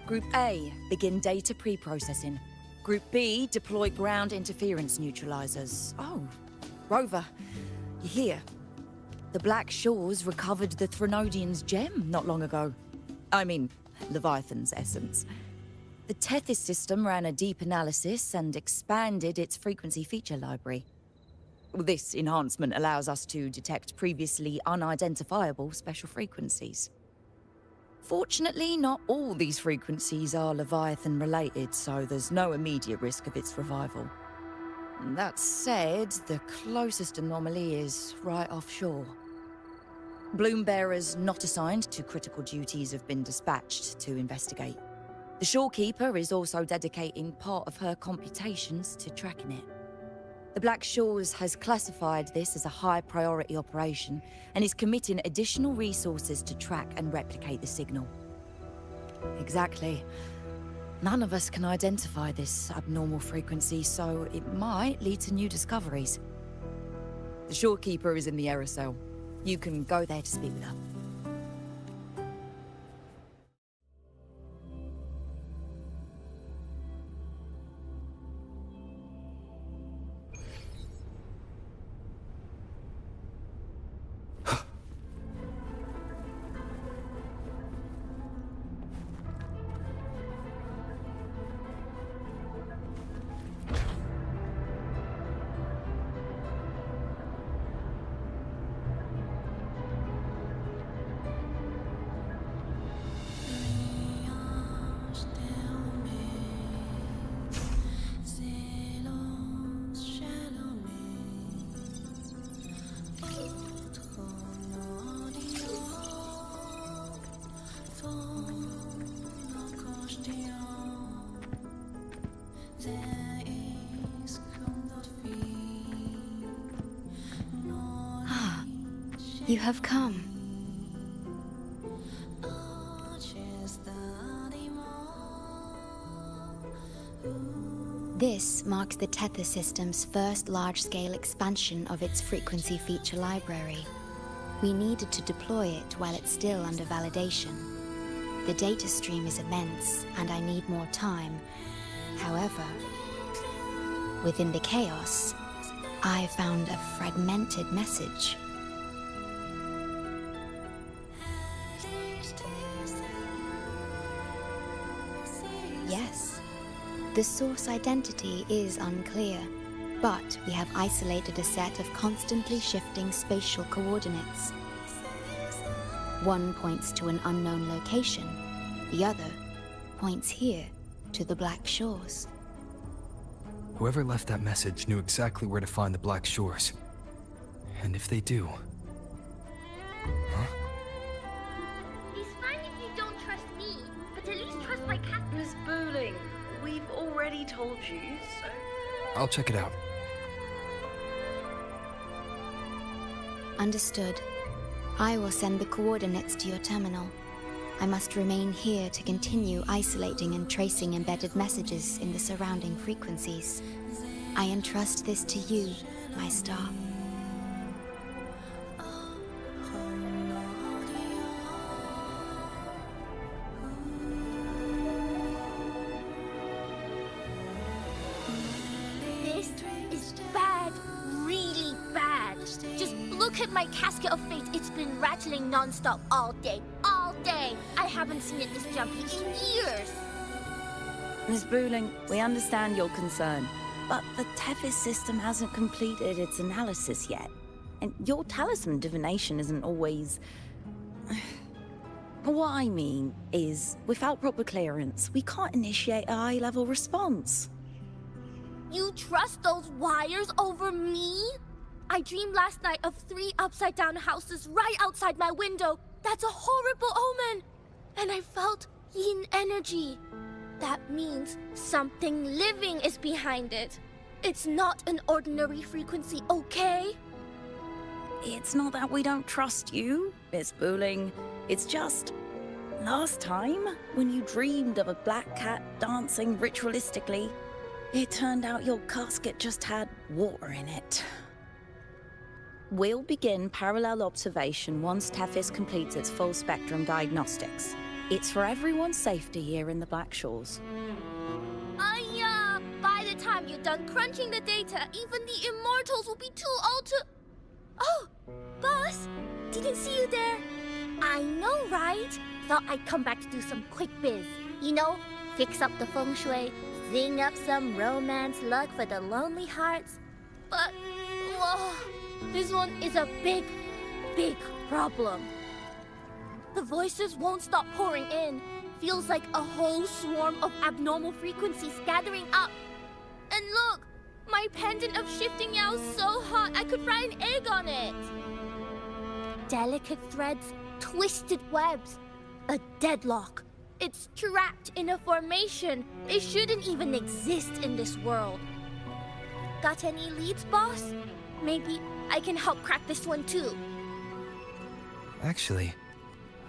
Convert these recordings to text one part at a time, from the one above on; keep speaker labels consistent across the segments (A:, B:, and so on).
A: Group A, begin data pre-processing. Group B, deploy ground interference neutralizers. Oh, Rover, you're here. The Black Shores recovered the Threnodian's gem not long ago. I mean, Leviathan's essence. The Tethys system ran a deep analysis and expanded its frequency feature library. This enhancement allows us to detect previously unidentifiable special frequencies. Fortunately, not all these frequencies are Leviathan-related, so there's no immediate risk of its revival. That said, the closest anomaly is right offshore. Bloom bearers not assigned to critical duties have been dispatched to investigate. The Shorekeeper is also dedicating part of her computations to tracking it. The Black Shores has classified this as a high-priority operation and is committing additional resources to track and replicate the signal. Exactly. None of us can identify this abnormal frequency, so it might lead to new discoveries. The Shorekeeper is in the aerosol. You can go there to speak with her.
B: You have come. This marks the Tethys system's first large-scale expansion of its frequency feature library. We needed to deploy it while it's still under validation. The data stream is immense, and I need more time. However, within the chaos, I found a fragmented message. Yes, the source identity is unclear, but we have isolated a set of constantly shifting spatial coordinates. One points to an unknown location, the other points here to the Black Shores.
C: Whoever left that message knew exactly where to find the Black Shores. And if they do... Huh?
D: It's fine if you don't trust me, but at least trust my cat.
E: Miss Bowling, we've already told you, so...
C: I'll check it out.
B: Understood. I will send the coordinates to your terminal. I must remain here to continue isolating and tracing embedded messages in the surrounding frequencies. I entrust this to you, my star.
D: This is bad, really bad. Just look at my casket of fate. It's been rattling non-stop all day. All day! I haven't seen it this jumpy in years!
A: Miss Booling, we understand your concern, but the Tethys system hasn't completed its analysis yet. And your talisman divination isn't always... What I mean is, without proper clearance, we can't initiate a high-level response.
D: You trust those wires over me? I dreamed last night of 3 upside-down houses right outside my window. That's a horrible omen! And I felt yin energy. That means something living is behind it. It's not an ordinary frequency, okay?
A: It's not that we don't trust you, Miss Booling. It's just... last time, when you dreamed of a black cat dancing ritualistically, it turned out your casket just had water in it. We'll begin parallel observation once Tethys completes its full spectrum diagnostics. It's for everyone's safety here in the Black Shores.
D: By the time you're done crunching the data, even the immortals will be too old to... Oh, boss, didn't see you there. I know, right? Thought I'd come back to do some quick biz. You know, fix up the feng shui, sing up some romance luck for the lonely hearts. But, whoa, this one is a big, big problem. The voices won't stop pouring in. Feels like a whole swarm of abnormal frequencies gathering up. And look, my pendant of shifting Yao is so hot I could fry an egg on it. Delicate threads, twisted webs, a deadlock. It's trapped in a formation. It shouldn't even exist in this world. Got any leads, boss? Maybe I can help crack this one too.
C: Actually,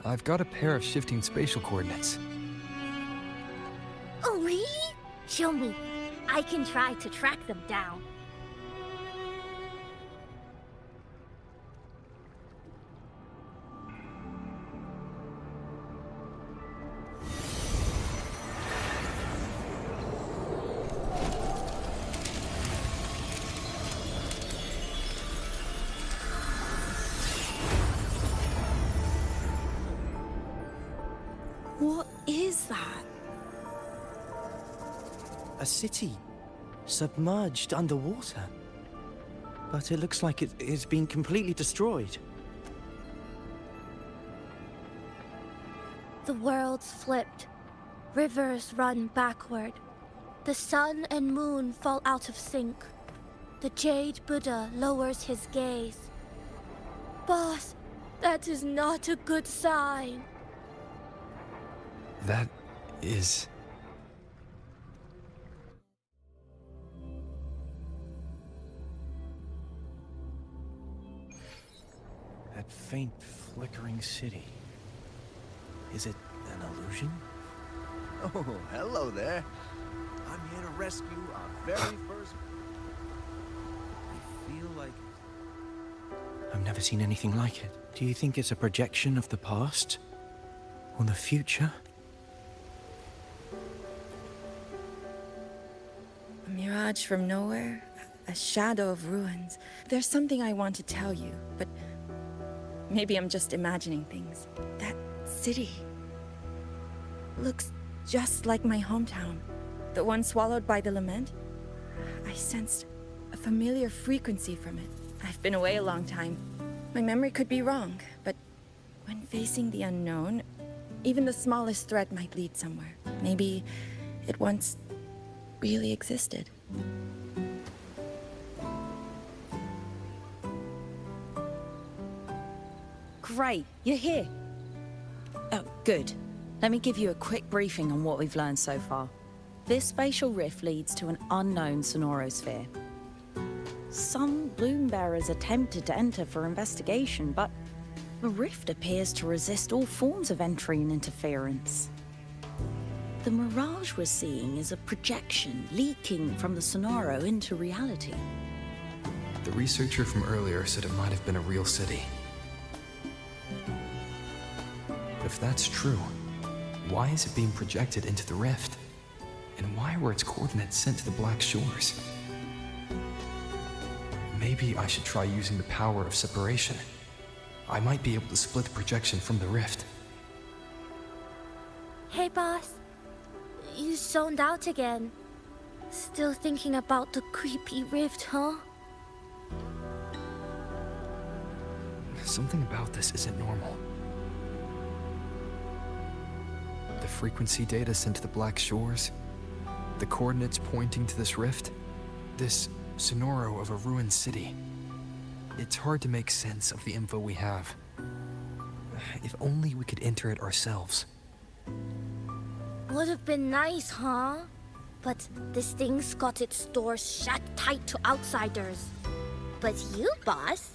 C: I've got a pair of shifting spatial coordinates.
D: Oh, really? Show me. I can try to track them down.
A: What is that?
F: A city, submerged underwater. But it looks like it's been completely destroyed.
D: The world's flipped. Rivers run backward. The sun and moon fall out of sync. The Jade Buddha lowers his gaze. Boss, that is not a good sign.
C: That is...
F: That faint, flickering city. Is it an illusion?
G: Oh, hello there. I'm here to rescue our very first... I feel like...
F: I've never seen anything like it. Do you think it's a projection of the past? Or the future?
A: A mirage from nowhere, a shadow of ruins. There's something I want to tell you, but maybe I'm just imagining things. That city looks just like my hometown, the one swallowed by the lament. I sensed a familiar frequency from it. I've been away a long time. My memory could be wrong, but when facing the unknown, even the smallest thread might lead somewhere. Maybe it once really existed.
H: Great, you're here. Oh, good. Let me give you a quick briefing on what we've learned so far. This spatial rift leads to an unknown sonorosphere. Some bloom bearers attempted to enter for investigation, but the rift appears to resist all forms of entry and interference. The mirage we're seeing is a projection leaking from the sonoro into reality.
C: The researcher from earlier said it might have been a real city. If that's true, why is it being projected into the rift? And why were its coordinates sent to the Black Shores? Maybe I should try using the power of separation. I might be able to split the projection from the rift.
D: Hey, boss. You zoned out again. Still thinking about the creepy rift, huh?
C: Something about this isn't normal. The frequency data sent to the Black Shores, the coordinates pointing to this rift, this sonoro of a ruined city. It's hard to make sense of the info we have. If only we could enter it ourselves.
D: Would have been nice, huh? But this thing's got its doors shut tight to outsiders. But you, boss,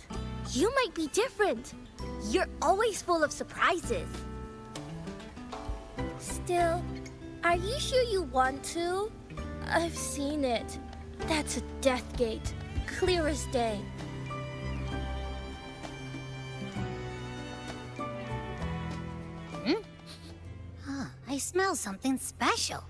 D: you might be different. You're always full of surprises. Still, are you sure you want to? I've seen it. That's a death gate, clear as day.
I: I smell something special.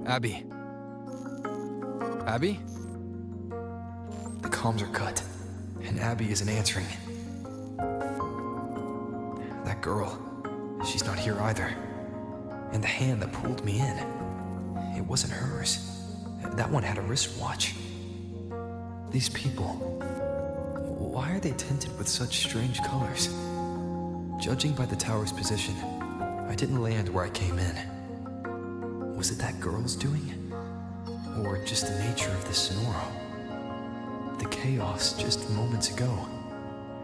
C: Abby? Abby? The comms are cut, and Abby isn't answering. That girl, she's not here either. And the hand that pulled me in, it wasn't hers. That one had a wristwatch. These people, why are they tinted with such strange colors? Judging by the tower's position, I didn't land where I came in. Was it that girl's doing? Or just the nature of this Sonoro? The chaos just moments ago.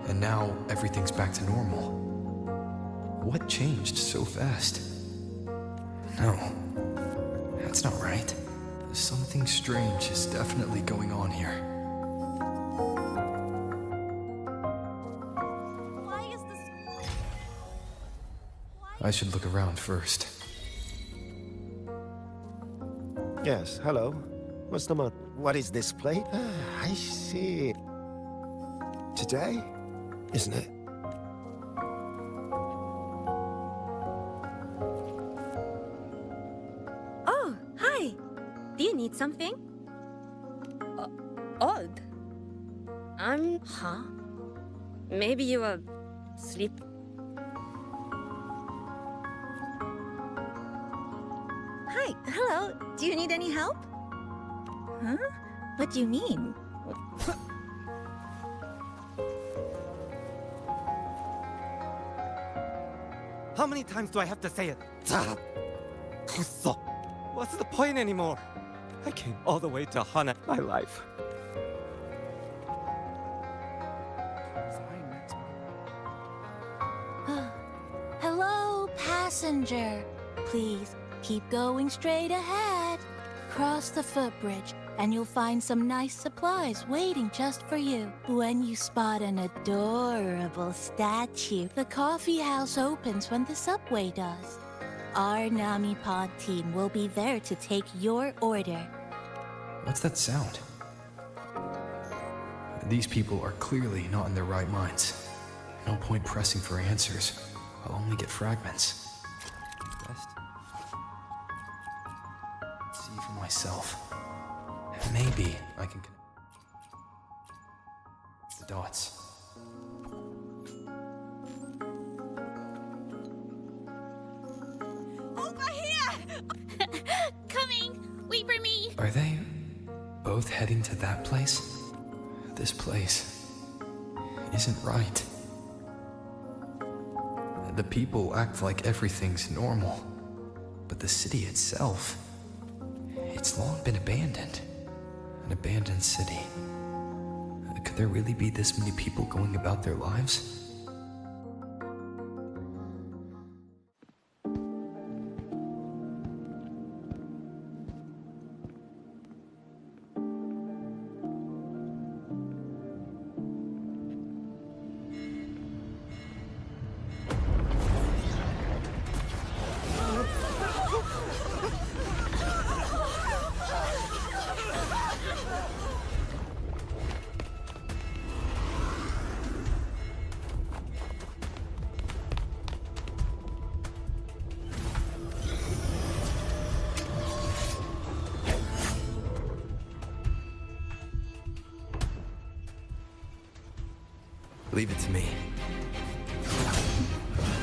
C: And now everything's back to normal. What changed so fast? No, that's not right. Something strange is definitely going on here.
D: Why is this...
C: I should look around first.
J: Yes, hello. What's the matter? What is this plate? I see. Today, isn't it?
K: Oh, hi. Do you need something? Odd. Huh? Maybe you are asleep. Hi, hello. Do you need any help? Huh? What do you mean?
L: How many times do I have to say it? What's the point anymore? I came all the way to Hana, my life.
M: messenger. Please, keep going straight ahead. Cross the footbridge, and you'll find some nice supplies waiting just for you. When you spot an adorable statue, the coffee house opens when the subway does. Our Nami Pod team will be there to take your order.
C: What's that sound? These people are clearly not in their right minds. No point pressing for answers. I'll only get fragments. Best. See for myself. Maybe I can connect the dots.
D: Over here! Coming! Wait for me!
C: Are they both heading to that place? This place isn't right. The people act like everything's normal, but the city itself, it's long been abandoned. An abandoned city. Could there really be this many people going about their lives? Leave it to me.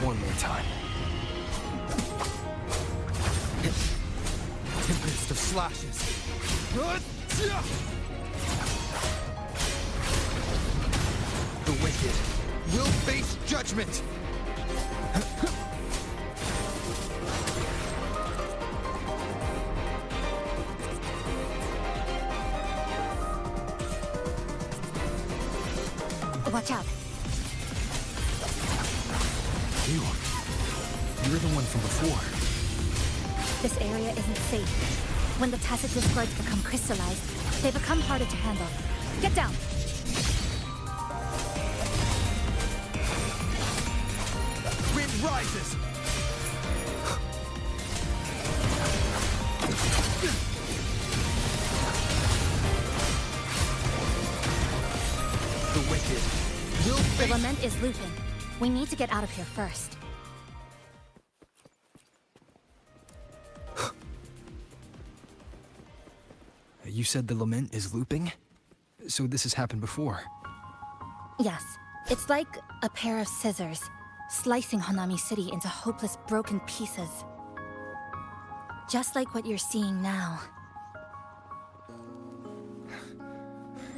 C: One more time. Tempest of slashes. The wicked will face judgment.
B: Watch out.
C: You're the one from before.
B: This area isn't safe. When the tacit discords become crystallized, they become harder to handle. Get down!
C: Wind rises! The wicked will
B: The
C: face...
B: lament is looping. We need to get out of here first.
C: You said the lament is looping? So this has happened before?
B: Yes. It's like a pair of scissors, slicing Hanami City into hopeless broken pieces. Just like what you're seeing now.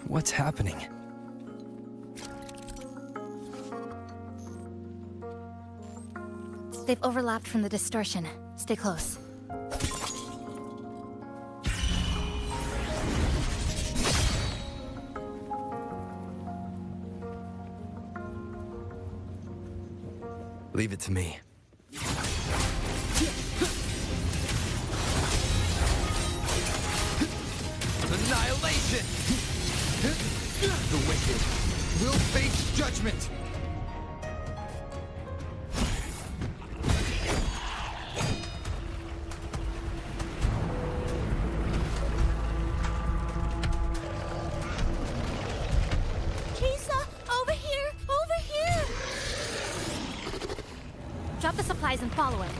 C: What's happening?
B: They've overlapped from the distortion. Stay close.
C: Leave it to me. Annihilation! The wicked will face judgment!
D: Chisa! Over here! Over here!
B: Drop the supplies and follow it.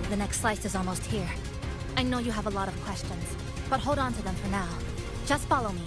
B: The next slice is almost here. I know you have a lot of questions, but hold on to them for now. Just follow me.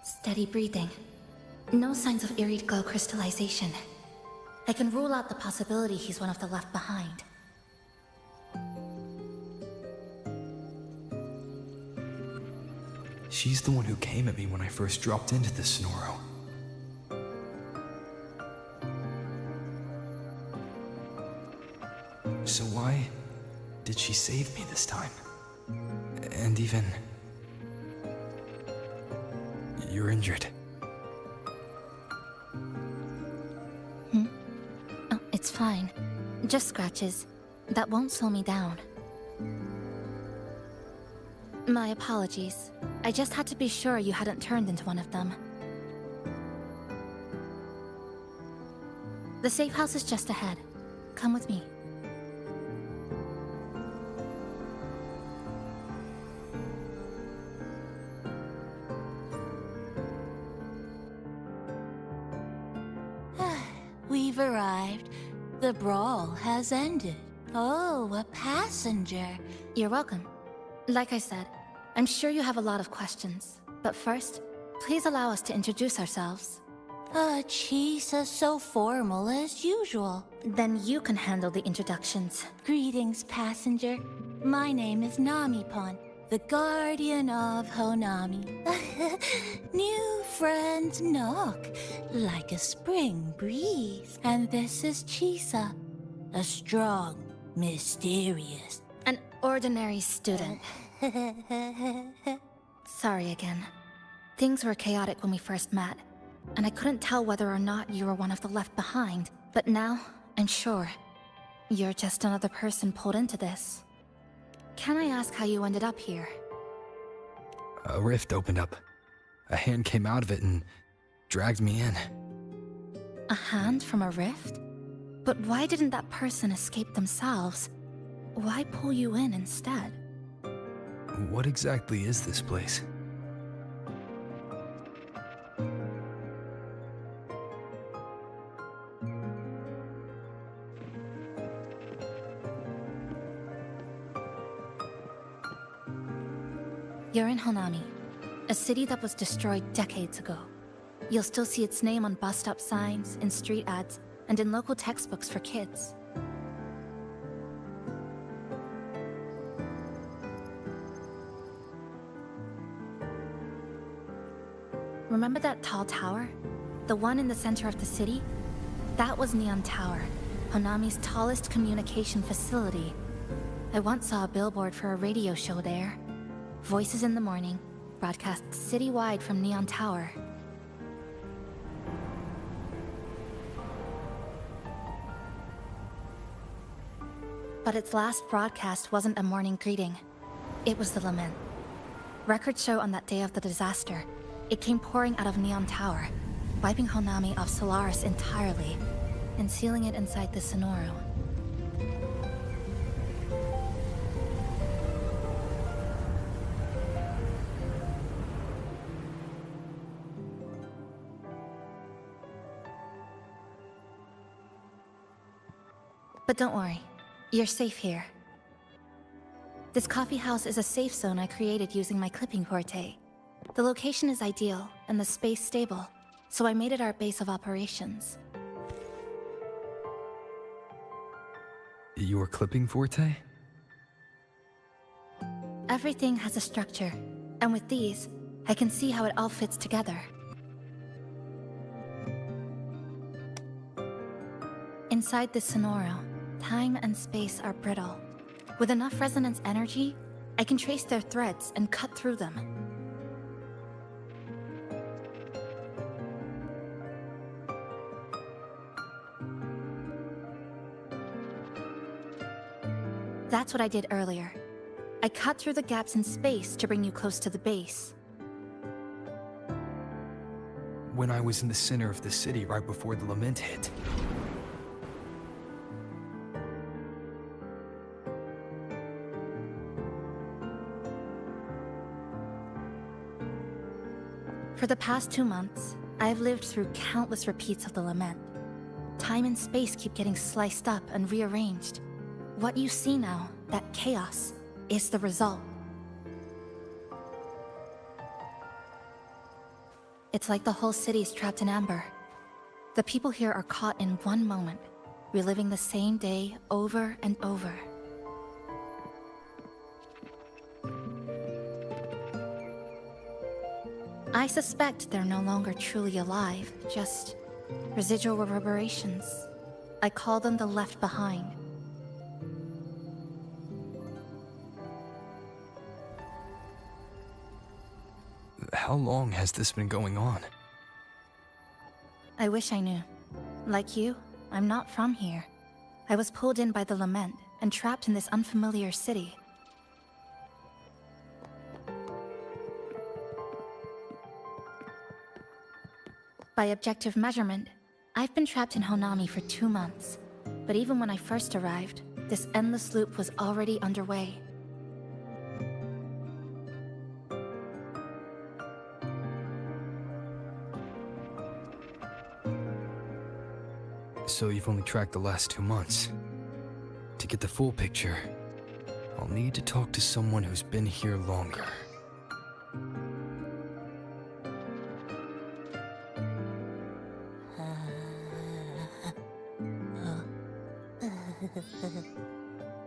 B: Steady breathing. No signs of iridical crystallization. I can rule out the possibility he's one of the left behind.
C: She's the one who came at me when I first dropped into the Sonoro. So why did she save me this time? And even... You're injured.
B: Oh, it's fine. Just scratches. That won't slow me down. My apologies. I just had to be sure you hadn't turned into one of them. The safe house is just ahead. Come with me.
M: We've arrived. The brawl has ended. Oh, a passenger.
B: You're welcome. Like I said, I'm sure you have a lot of questions. But first, please allow us to introduce ourselves.
M: Chisa, so formal as usual.
B: Then you can handle the introductions.
M: Greetings, passenger. My name is Namipon, the guardian of Honami. New friends knock like a spring breeze. And this is Chisa, a strong, mysterious...
B: An ordinary student. Sorry again. Things were chaotic when we first met, and I couldn't tell whether or not you were one of the left behind. But now, I'm sure. You're just another person pulled into this. Can I ask how you ended up here?
C: A rift opened up. A hand came out of it and dragged me in.
B: A hand from a rift? But why didn't that person escape themselves? Why pull you in instead?
C: What exactly is this place?
B: You're in Honami, a city that was destroyed decades ago. You'll still see its name on bus stop signs, in street ads, and in local textbooks for kids. Remember that tall tower? The one in the center of the city? That was Neon Tower, Honami's tallest communication facility. I once saw a billboard for a radio show there. Voices in the morning, broadcast citywide from Neon Tower. But its last broadcast wasn't a morning greeting. It was the lament. Records show on that day of the disaster, it came pouring out of Neon Tower, wiping Honami off Solaris entirely, and sealing it inside the Sonoro. But don't worry, you're safe here. This coffee house is a safe zone I created using my clipping forte. The location is ideal, and the space stable, so I made it our base of operations.
C: Your clipping forte?
B: Everything has a structure, and with these, I can see how it all fits together. Inside this Sonoro, time and space are brittle. With enough resonance energy, I can trace their threads and cut through them. That's what I did earlier. I cut through the gaps in space to bring you close to the base.
C: When I was in the center of the city right before the lament hit. For the past 2 months, I've lived through countless repeats of the lament.
B: Time and space keep getting sliced up and rearranged. What you see now, that chaos, is the result. It's like the whole city is trapped in amber. The people here are caught in one moment, reliving the same day over and over. I suspect they're no longer truly alive, just residual reverberations. I call them the left behind.
C: How long has this been going on?
B: I wish I knew. Like you, I'm not from here. I was pulled in by the lament and trapped in this unfamiliar city. By objective measurement, I've been trapped in Honami for 2 months. But even when I first arrived, this endless loop was already underway.
C: So you've only tracked the last 2 months. To get the full picture, I'll need to talk to someone who's been here longer.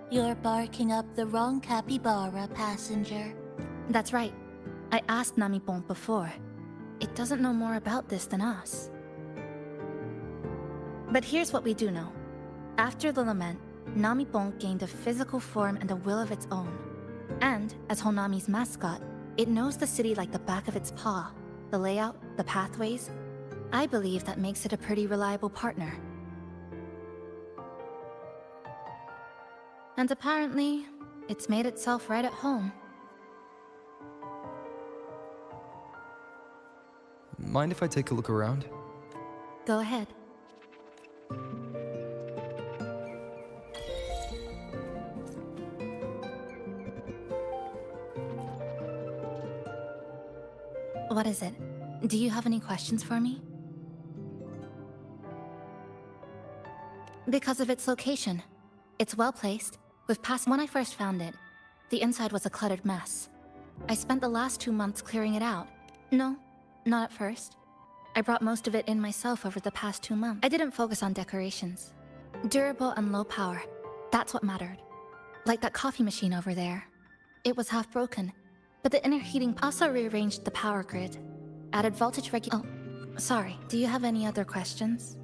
M: You're barking up the wrong capybara, passenger.
B: That's right. I asked Namipon before. It doesn't know more about this than us. But here's what we do know. After the lament, Namipon gained a physical form and a will of its own. And, as Honami's mascot, it knows the city like the back of its paw. The layout, the pathways. I believe that makes it a pretty reliable partner. And apparently, it's made itself right at home.
C: Mind if I take a look around?
B: Go ahead. What is it? Do you have any questions for me? Because of its location. It's well placed. When I first found it, the inside was a cluttered mess. I spent the last 2 months clearing it out. No, not at first. I brought most of it in myself over the past 2 months. I didn't focus on decorations. Durable and low power. That's what mattered. Like that coffee machine over there. It was half broken, but the inner heating also rearranged the power grid. Added voltage Oh, sorry. Do you have any other questions?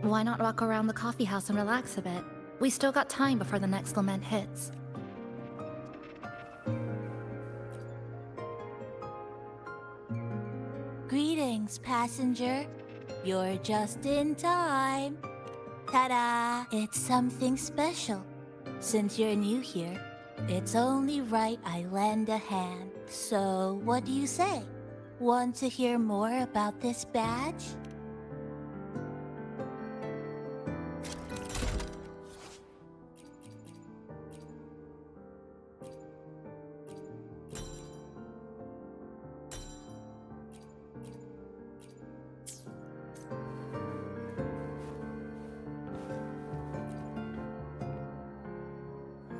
B: Why not walk around the coffee house and relax a bit? We still got time before the next lament hits.
M: Greetings, passenger. You're just in time. Ta-da! It's something special. Since you're new here, it's only right I lend a hand. So, what do you say? Want to hear more about this badge?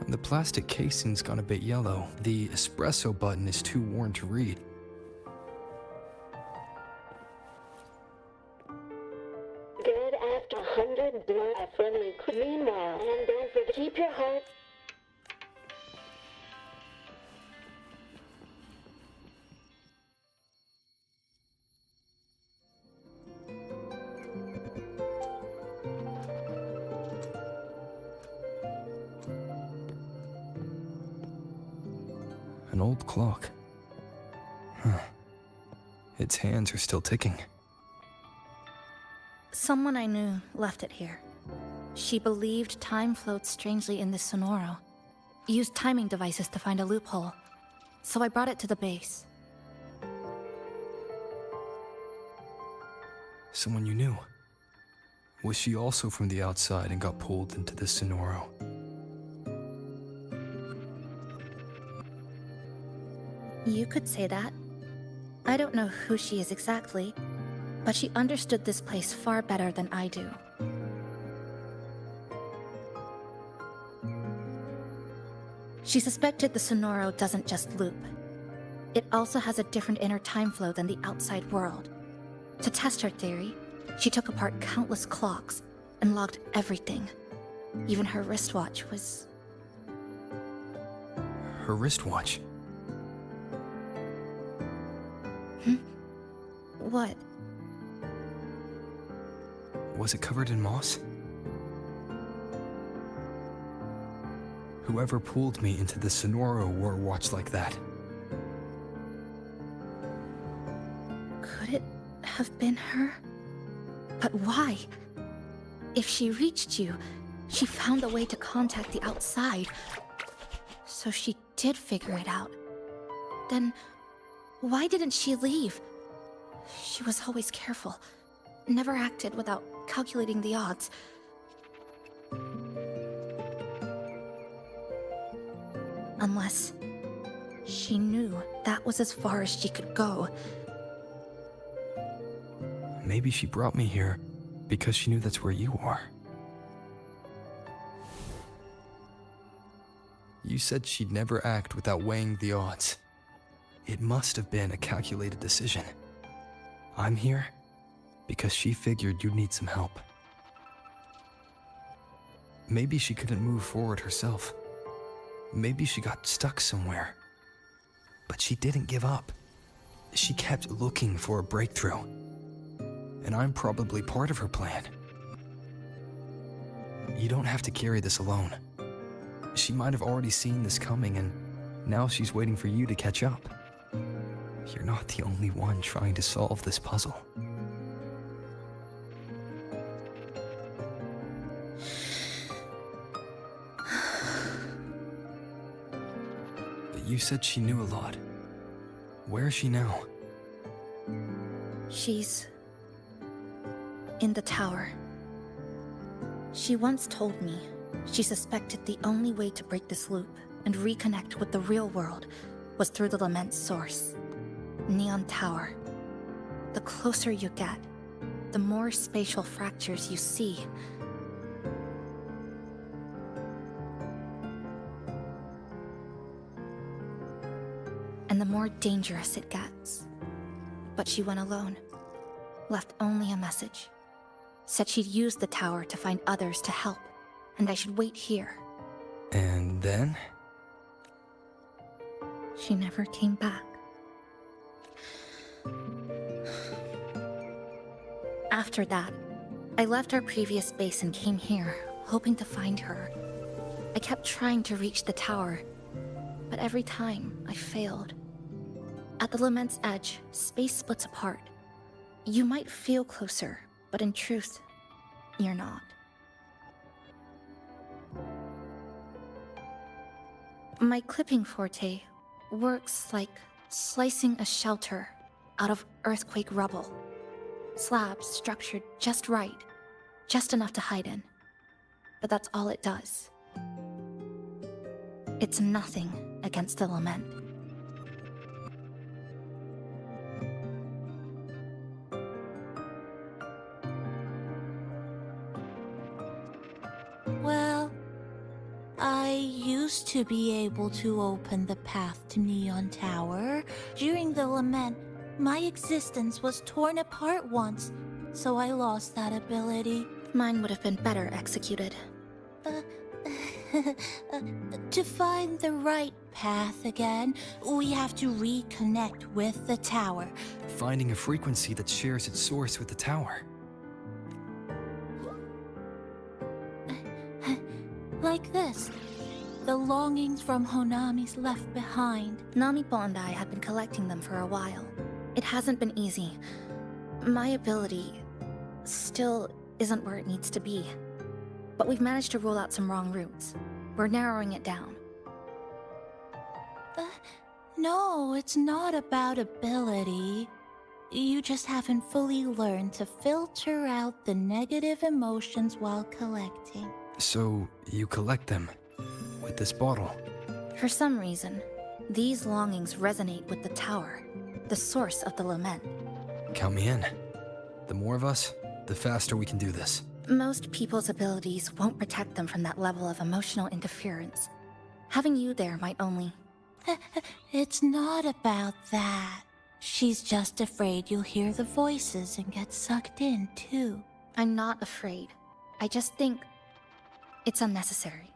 C: The plastic casing's gone a bit yellow. The espresso button is too worn to read.
N: Good after 100 blood a friendly meanwhile, and don't forget to keep your heart.
C: An old clock. Huh. Its hands are still ticking.
B: Someone I knew left it here. She believed time floats strangely in this Sonoro. Used timing devices to find a loophole. So I brought it to the base.
C: Someone you knew. Was she also from the outside and got pulled into this Sonoro?
B: You could say that. I don't know who she is exactly, but she understood this place far better than I do. She suspected the Sonoro doesn't just loop. It also has a different inner time flow than the outside world. To test her theory, she took apart countless clocks and logged everything. Even her wristwatch was...
C: Her wristwatch?
B: What?
C: Was it covered in moss? Whoever pulled me into the Sonoro wore a watch like that.
B: Could it have been her? But why? If she reached you, she found a way to contact the outside. So she did figure it out. Then, why didn't she leave? She was always careful, never acted without calculating the odds. Unless she knew that was as far as she could go.
C: Maybe she brought me here because she knew that's where you are. You said she'd never act without weighing the odds. It must have been a calculated decision. I'm here because she figured you'd need some help. Maybe she couldn't move forward herself. Maybe she got stuck somewhere. But she didn't give up. She kept looking for a breakthrough. And I'm probably part of her plan. You don't have to carry this alone. She might have already seen this coming, and now she's waiting for you to catch up. You're not the only one trying to solve this puzzle. You said she knew a lot. Where is she now?
B: She's... in the tower. She once told me she suspected the only way to break this loop and reconnect with the real world was through the Lament's source, Neon Tower. The closer you get, the more spatial fractures you see. And the more dangerous it gets. But she went alone, left only a message. Said she'd use the tower to find others to help, and I should wait here.
C: And then?
B: She never came back. After that, I left our previous base and came here, hoping to find her. I kept trying to reach the tower, but every time I failed. At the Lament's edge, space splits apart. You might feel closer, but in truth, you're not. My clipping forte works like slicing a shelter out of earthquake rubble. Slabs structured just right, just enough to hide in. But that's all it does. It's nothing against the Lament.
M: Well, I used to be able to open the path to Neon Tower. During the Lament, my existence was torn apart once, so I lost that ability.
B: Mine would have been better executed.
M: To find the right path again, we have to reconnect with the tower.
C: Finding a frequency that shares its source with the tower.
M: Like this. The longings from Honami's left behind.
B: Namipo and I had been collecting them for a while. It hasn't been easy. My ability still isn't where it needs to be. But we've managed to rule out some wrong routes. We're narrowing it down.
M: No, it's not about ability. You just haven't fully learned to filter out the negative emotions while collecting.
C: So, you collect them with this bottle.
B: For some reason, these longings resonate with the tower, the source of the Lament.
C: Count me in. The more of us, the faster we can do this.
B: Most people's abilities won't protect them from that level of emotional interference. Having you there might only...
M: It's not about that. She's just afraid you'll hear the voices and get sucked in, too.
B: I'm not afraid. I just think it's unnecessary.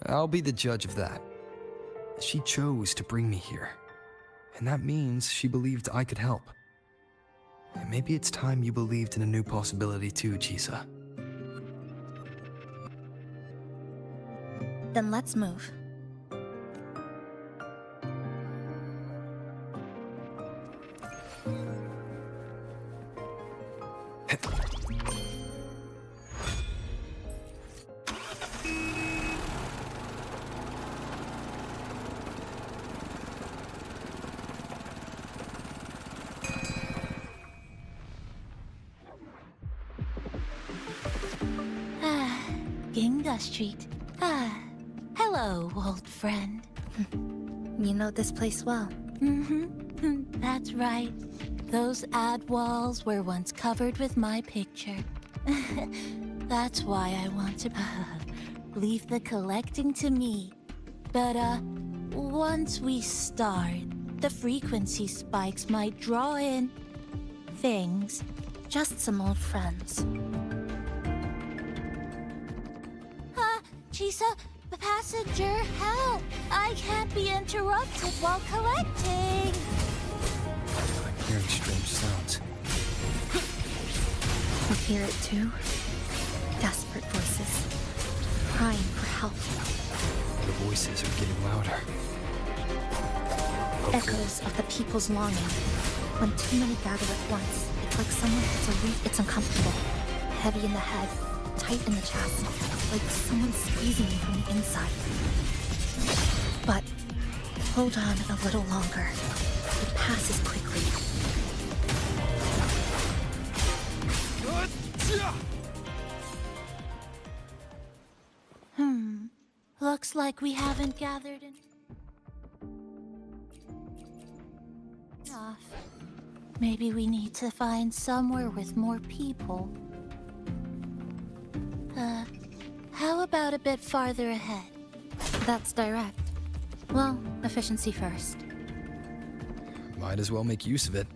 C: I'll be the judge of that. She chose to bring me here. And that means she believed I could help. And maybe it's time you believed in a new possibility too, Chisa.
B: Then let's move.
M: Ginga Street. Hello, old friend.
B: You know this place well.
M: Mm-hmm. That's right. Those ad walls were once covered with my picture. That's why I want to leave the collecting to me. But, once we start, the frequency spikes might draw in things.
B: Just some old friends.
M: Chisa, passenger, help! I can't be interrupted while collecting!
C: I'm hearing strange sounds.
B: You hear it too? Desperate voices. Crying for help.
C: The voices are getting louder.
B: Echoes of the people's longing. When too many gather at once, it's like someone hits a root. It's uncomfortable. Heavy in the head, tight in the chest. Like someone squeezing you from the inside. But hold on a little longer. It passes quickly.
M: Looks like we haven't gathered enough. Maybe we need to find somewhere with more people. How about a bit farther ahead?
B: That's direct. Well, efficiency first.
C: Might as well make use of it.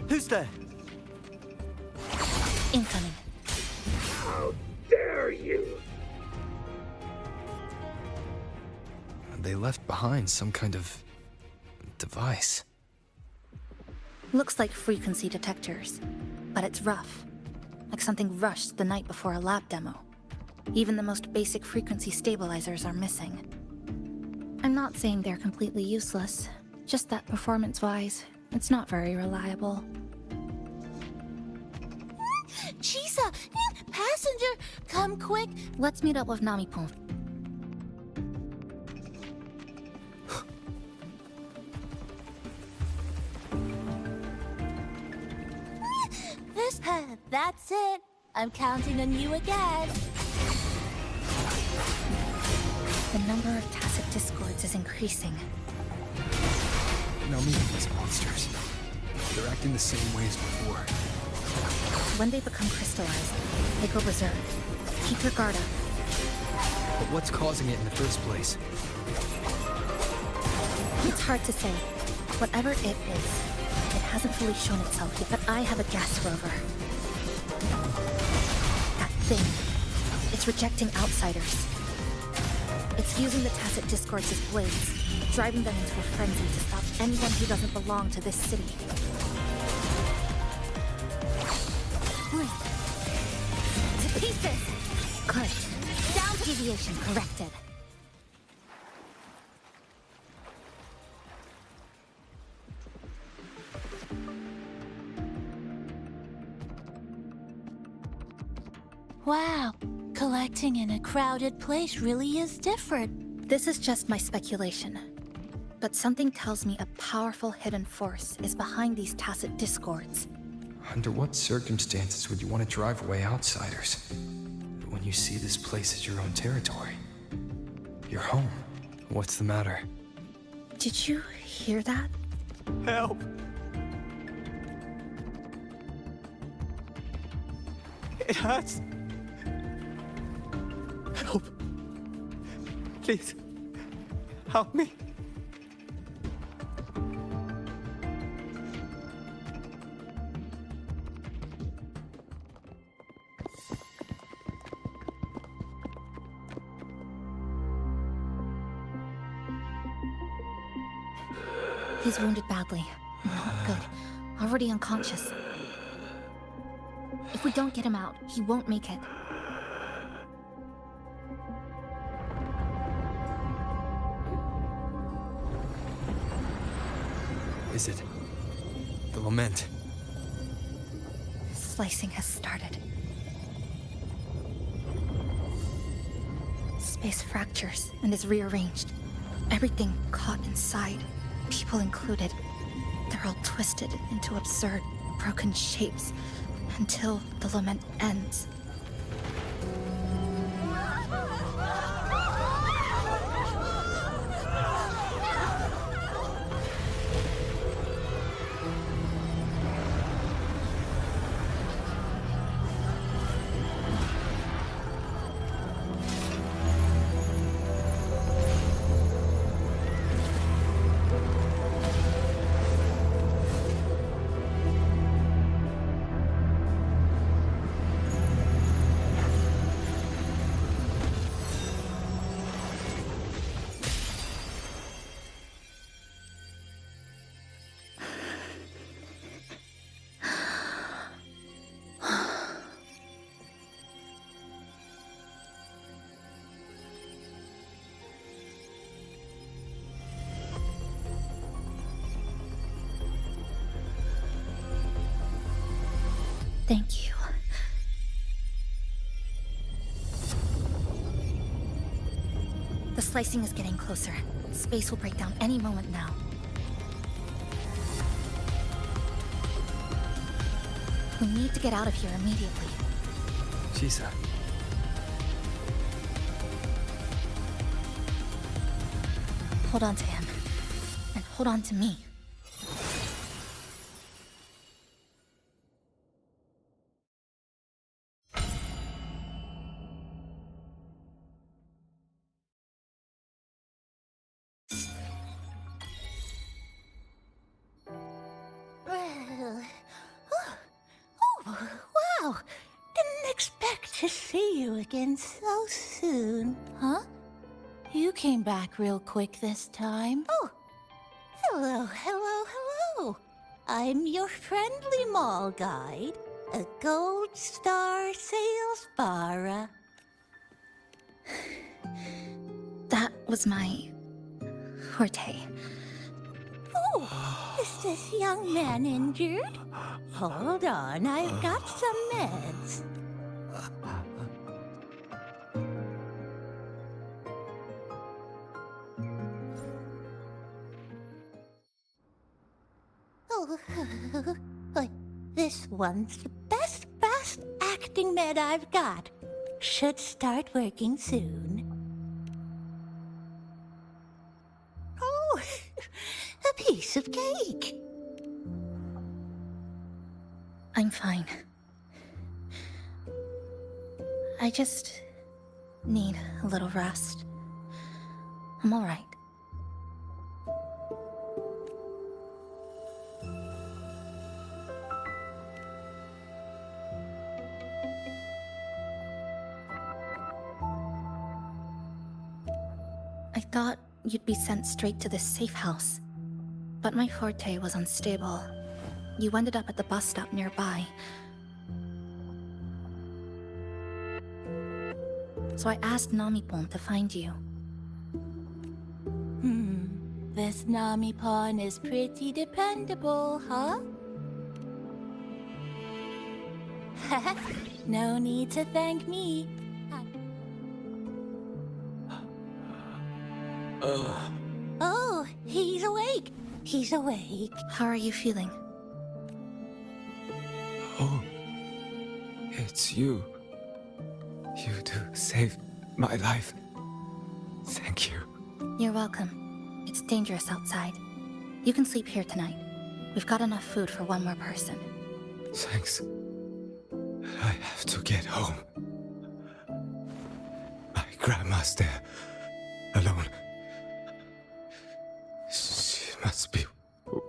F: Who's there?
B: Incoming.
J: How dare you!
C: They left behind some kind of device.
B: Looks like frequency detectors, but it's rough. Like something rushed the night before a lab demo. Even the most basic frequency stabilizers are missing. I'm not saying they're completely useless, just that performance-wise, it's not very reliable.
M: Chisa! Passenger! Come quick!
B: Let's meet up with Namipon.
M: That's it! I'm counting on you again!
B: The number of tacit discords is increasing.
C: Now meet these monsters. They're acting the same way as before.
B: When they become crystallized, they go berserk. Keep your guard up.
C: But what's causing it in the first place?
B: It's hard to say. Whatever it is, it hasn't fully shown itself yet, but I have a gas rover. That thing. It's rejecting outsiders. It's using the tacit discords as blades, driving them into a frenzy to stop anyone who doesn't belong to this city. To pieces! Good. Down to deviation corrected.
M: Wow, collecting in a crowded place really is different.
B: This is just my speculation. But something tells me a powerful hidden force is behind these tacit discords.
C: Under what circumstances would you want to drive away outsiders? When you see this place as your own territory. Your home. What's the matter?
K: Did you hear that?
L: Help! It hurts! Help! Please, help me!
B: He's wounded badly. Not good. Already unconscious. If we don't get him out, he won't make it.
C: Is it the lament?
B: Slicing has started. Space fractures and is rearranged. Everything caught inside, people included. They're all twisted into absurd, broken shapes until the lament ends. Thank you. The slicing is getting closer. Space will break down any moment now. We need to get out of here immediately.
C: Chisa.
B: Hold on to him. And hold on to me.
M: Wow! Didn't expect to see you again so soon. Huh? You came back real quick this time. Oh! Hello, hello, hello! I'm your friendly mall guide, a Gold Star sales barra.
B: That was my forte.
M: Oh, is this young man injured? Hold on, I've got some meds. Oh, this one's the best acting med I've got. Should start working soon. Oh, a piece of cake.
B: I'm fine. I just need a little rest. I'm all right. I thought you'd be sent straight to this safe house, but my forte was unstable. You ended up at the bus stop nearby. So I asked Namipon to find you.
M: This Namipon is pretty dependable, huh? No need to thank me. Oh, he's awake. He's awake.
B: How are you feeling?
L: Oh, it's you. You two saved my life. Thank you.
B: You're welcome. It's dangerous outside. You can sleep here tonight. We've got enough food for one more person.
L: Thanks. I have to get home. My grandma's there, alone. She must be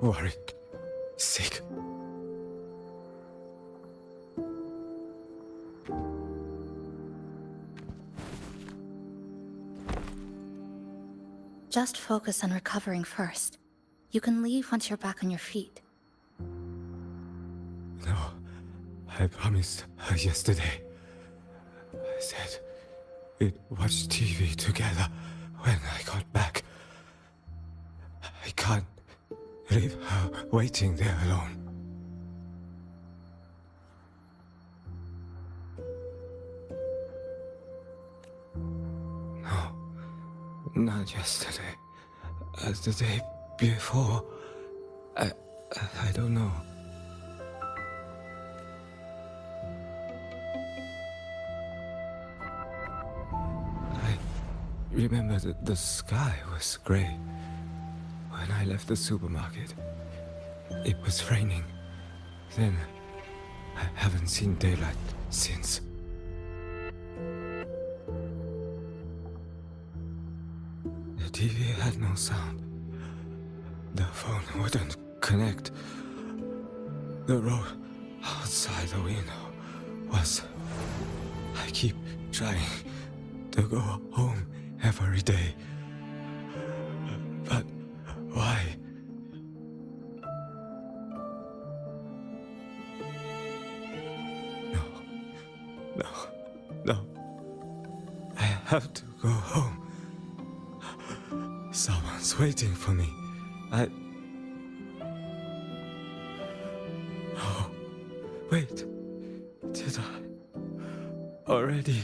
L: worried, sick.
B: Just focus on recovering first. You can leave once you're back on your feet.
L: No, I promised her yesterday. I said we'd watch TV together when I got back. I can't leave her waiting there alone. No, not yesterday. The day before. I don't know. I remember that the sky was gray. When I left the supermarket, it was raining. Then, I haven't seen daylight since. The TV had no sound. The phone wouldn't connect. The road outside the window was... I keep trying to go home every day. But why? No. I have to go home. Someone's waiting for me. Oh, wait. Did I already?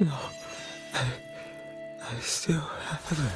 L: No, I still haven't.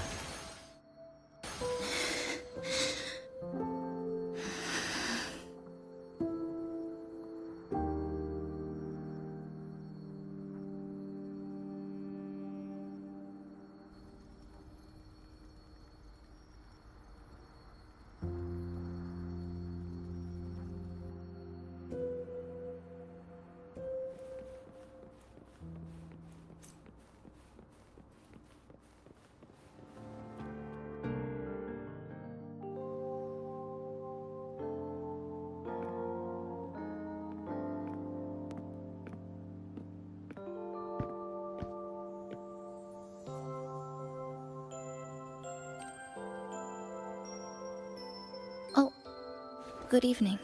B: Good evening.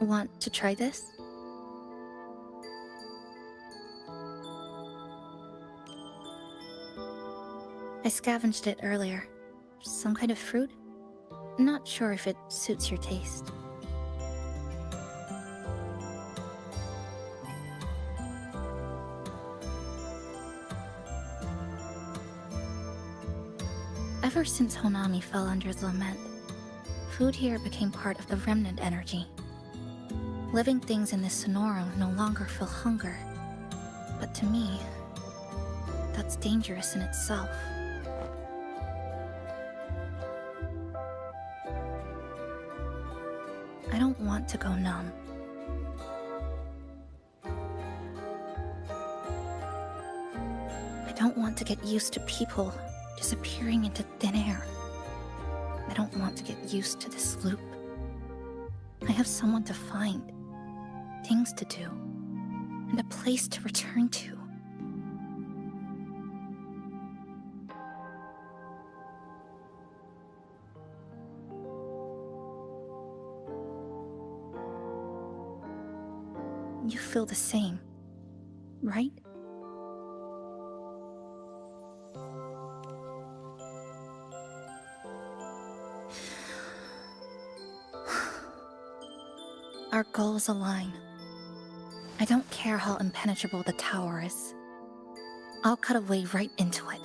B: Want to try this? I scavenged it earlier. Some kind of fruit? Not sure if it suits your taste. Ever since Honami fell under the lament, food here became part of the remnant energy. Living things in this Sonoro no longer feel hunger, but to me, that's dangerous in itself. I don't want to go numb. I don't want to get used to people disappearing into thin air. I don't want to get used to this loop. I have someone to find, things to do, and a place to return to. You feel the same, right? Our goals align. I don't care how impenetrable the tower is. I'll cut a way right into it.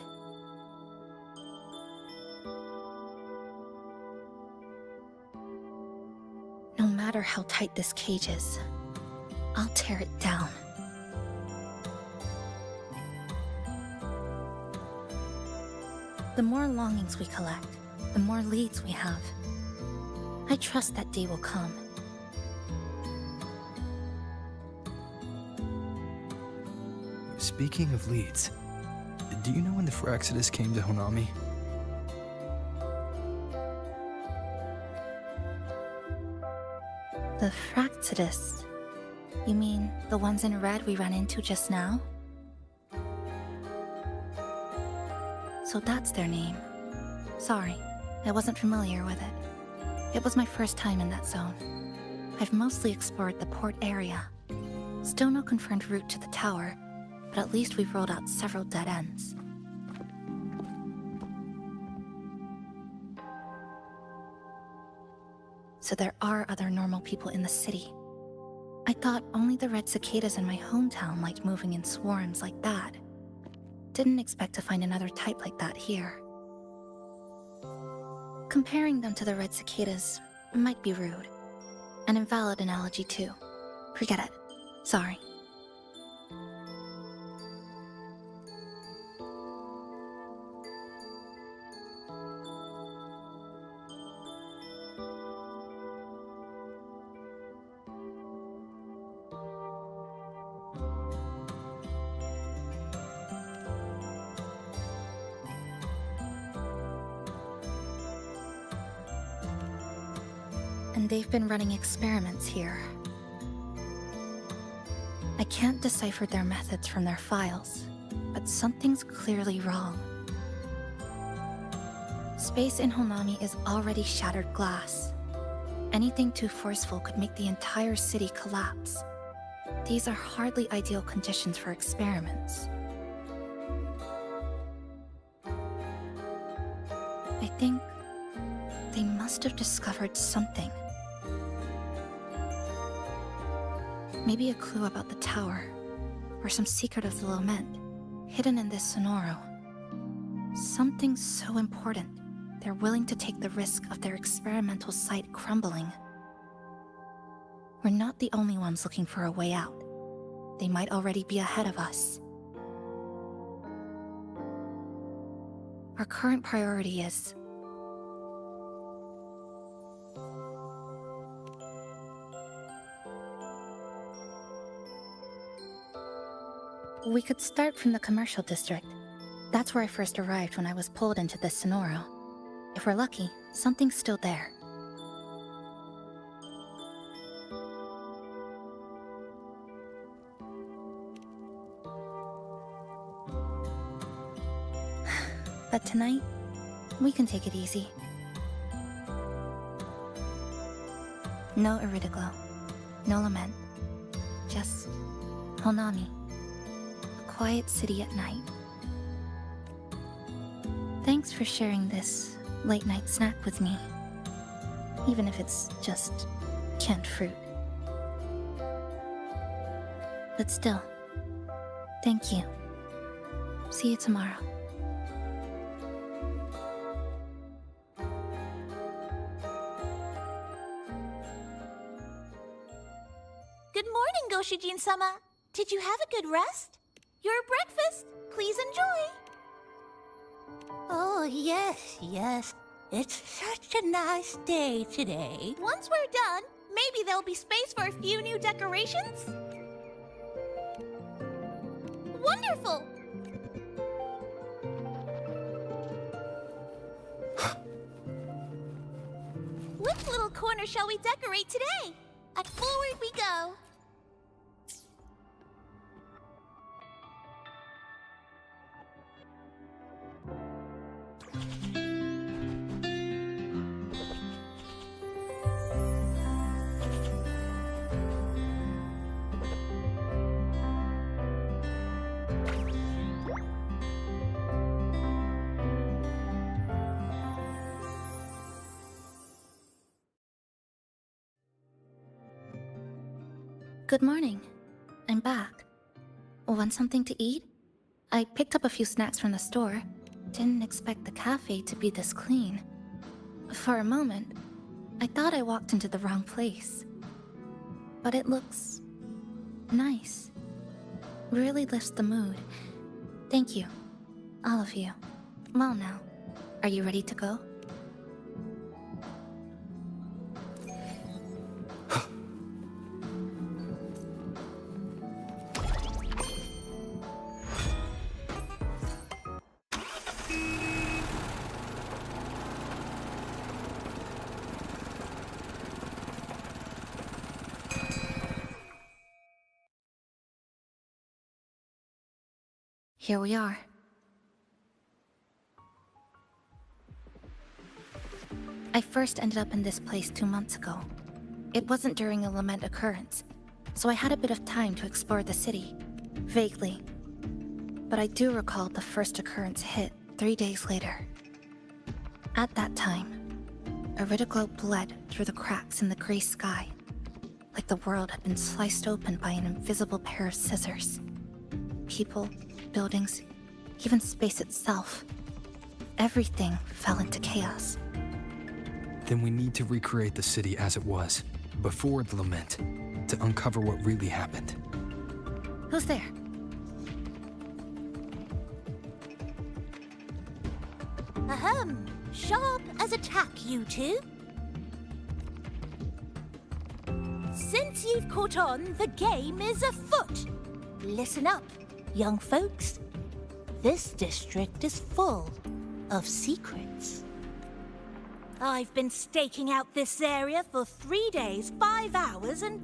B: matter how tight this cage is, I'll tear it down. The more longings we collect, the more leads we have. I trust that day will come.
C: Speaking of leads, do you know when the Phraxidus came to Honami?
B: The Phraxidus? You mean the ones in red we ran into just now? So that's their name. Sorry, I wasn't familiar with it. It was my first time in that zone. I've mostly explored the port area. Still no confirmed route to the tower, but at least we've rolled out several dead ends. So there are other normal people in the city. I thought only the red cicadas in my hometown liked moving in swarms like that. Didn't expect to find another type like that here. Comparing them to the red cicadas might be rude. An invalid analogy too. Forget it. Sorry. And they've been running experiments here. I can't decipher their methods from their files, but something's clearly wrong. Space in Honami is already shattered glass. Anything too forceful could make the entire city collapse. These are hardly ideal conditions for experiments. I think they must have discovered something. Maybe a clue about the tower, or some secret of the lament, hidden in this Sonoro. Something so important, they're willing to take the risk of their experimental site crumbling. We're not the only ones looking for a way out. They might already be ahead of us. Our current priority is we could start from the commercial district. That's where I first arrived when I was pulled into this Sonoro. If we're lucky, something's still there. But tonight, we can take it easy. No Iridoglow, no lament, just Honami. Quiet city at night. Thanks for sharing this late-night snack with me, even if it's just canned fruit. But still, thank you. See you tomorrow.
M: Good morning, Goshijin-sama. Did you have a good rest? Your breakfast, please enjoy.
O: Oh, yes, yes. It's such a nice day today.
M: Once we're done, maybe there'll be space for a few new decorations? Wonderful! Which little corner shall we decorate today? And forward we go.
B: Good morning. I'm back. Want something to eat? I picked up a few snacks from the store. Didn't expect the cafe to be this clean. For a moment, I thought I walked into the wrong place. But it looks nice. Really lifts the mood. Thank you. All of you. Well now, are you ready to go? Here we are. I first ended up in this place 2 months ago. It wasn't during a lament occurrence, so I had a bit of time to explore the city. Vaguely. But I do recall the first occurrence hit 3 days later. At that time, Iridoglow bled through the cracks in the gray sky, like the world had been sliced open by an invisible pair of scissors. People, buildings, even space itself. Everything fell into chaos.
C: Then we need to recreate the city as it was, before the lament, to uncover what really happened.
B: Who's there?
O: Ahem. Sharp as a tack, you two. Since you've caught on, the game is afoot. Listen up, young folks. This district is full of secrets. I've been staking out this area for 3 days, 5 hours, and,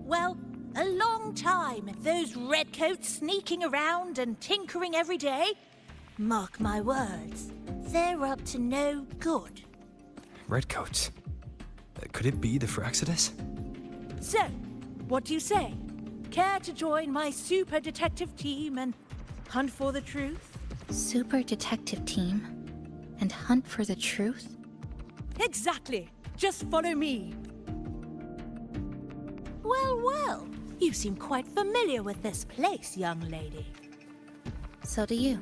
O: well, a long time. Those redcoats sneaking around and tinkering every day. Mark my words, they're up to no good.
C: Redcoats? Could it be the Fraxidus?
O: So, what do you say? Care to join my super detective team and hunt for the truth?
B: Super detective team? And hunt for the truth?
O: Exactly. Just follow me. Well, well. You seem quite familiar with this place, young lady.
B: So do you.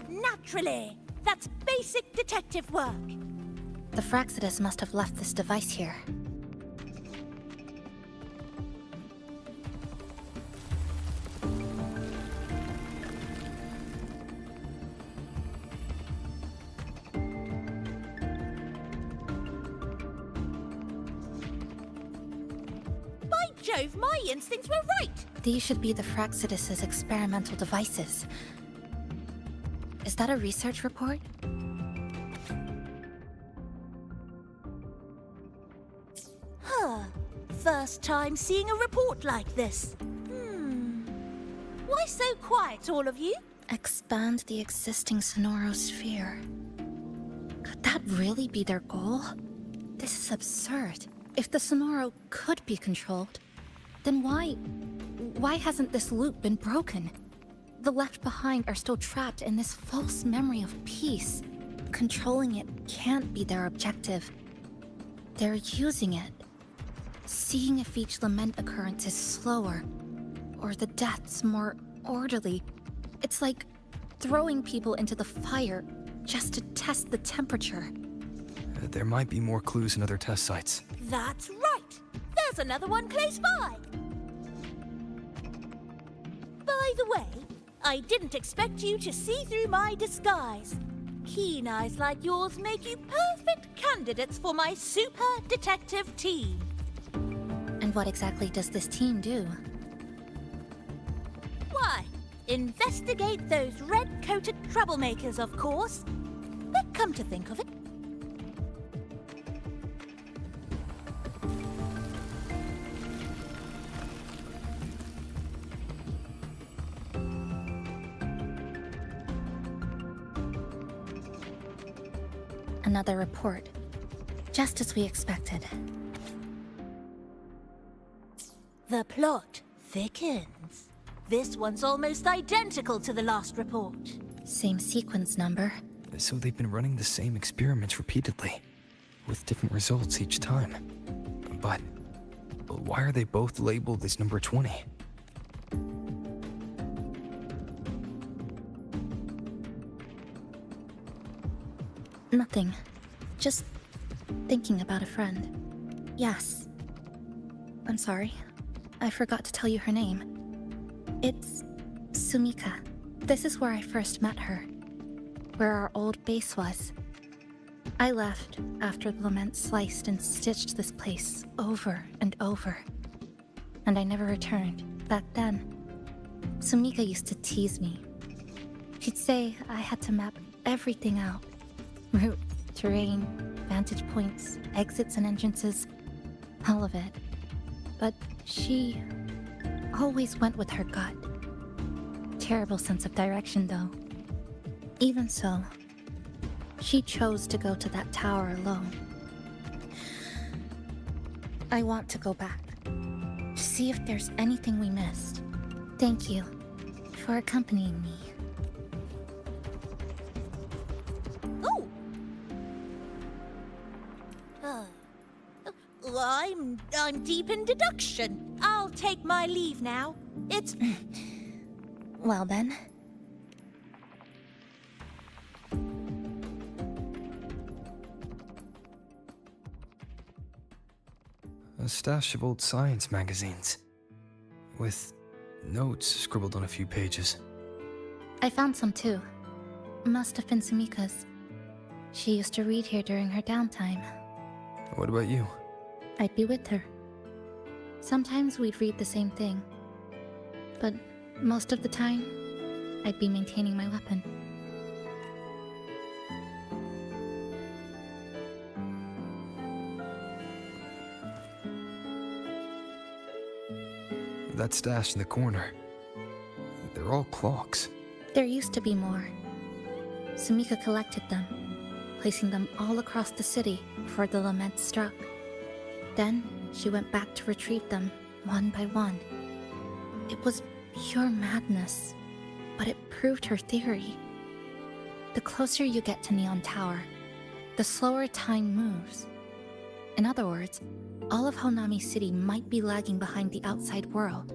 O: Naturally. That's basic detective work.
B: The Fraxidus must have left this device here.
O: By Jove, my instincts were right!
B: These should be the Fraxidus's experimental devices. Is that a research report?
O: Huh. First time seeing a report like this. Why so quiet, all of you?
B: Expand the existing Sonoro sphere. Could that really be their goal? This is absurd. If the Sonoro could be controlled, then why hasn't this loop been broken? The left behind are still trapped in this false memory of peace. Controlling it can't be their objective. They're using it. Seeing if each lament occurrence is slower, or the deaths more orderly. It's like throwing people into the fire just to test the temperature.
C: There might be more clues in other test sites.
O: That's right! There's another one close by! By the way, I didn't expect you to see through my disguise. Keen eyes like yours make you perfect candidates for my super detective team.
B: And what exactly does this team do?
O: Why, investigate those red-coated troublemakers, of course. But come to think of it,
B: Another report. Just as we expected.
O: the plot thickens. This one's almost identical to the last report.
B: Same sequence number.
C: So they've been running the same experiments repeatedly, with different results each time. But why are they both labeled as number 20?
B: Nothing. Just thinking about a friend. Yes. I'm sorry. I forgot to tell you her name. It's Sumika. This is where I first met her. Where our old base was. I left after the lament sliced and stitched this place over and over. And I never returned. Back then, Sumika used to tease me. She'd say I had to map everything out. Route, terrain, vantage points, exits and entrances. All of it. But she always went with her gut. Terrible sense of direction, though. Even so, she chose to go to that tower alone. I want to go back, to see if there's anything we missed. Thank you for accompanying me.
O: Oh! I'm deep in deduction. I'll take my leave now. It's...
B: Well then.
C: A stash of old science magazines, with notes scribbled on a few pages.
B: I found some too. Must have been Sumika's. She used to read here during her downtime.
C: What about you?
B: I'd be with her. Sometimes we'd read the same thing. But most of the time, I'd be maintaining my weapon.
C: That stash in the corner. They're all clocks.
B: There used to be more. Sumika collected them, placing them all across the city before the lament struck. Then, she went back to retrieve them, one by one. It was pure madness, but it proved her theory. The closer you get to Neon Tower, the slower time moves. In other words, all of Honami City might be lagging behind the outside world.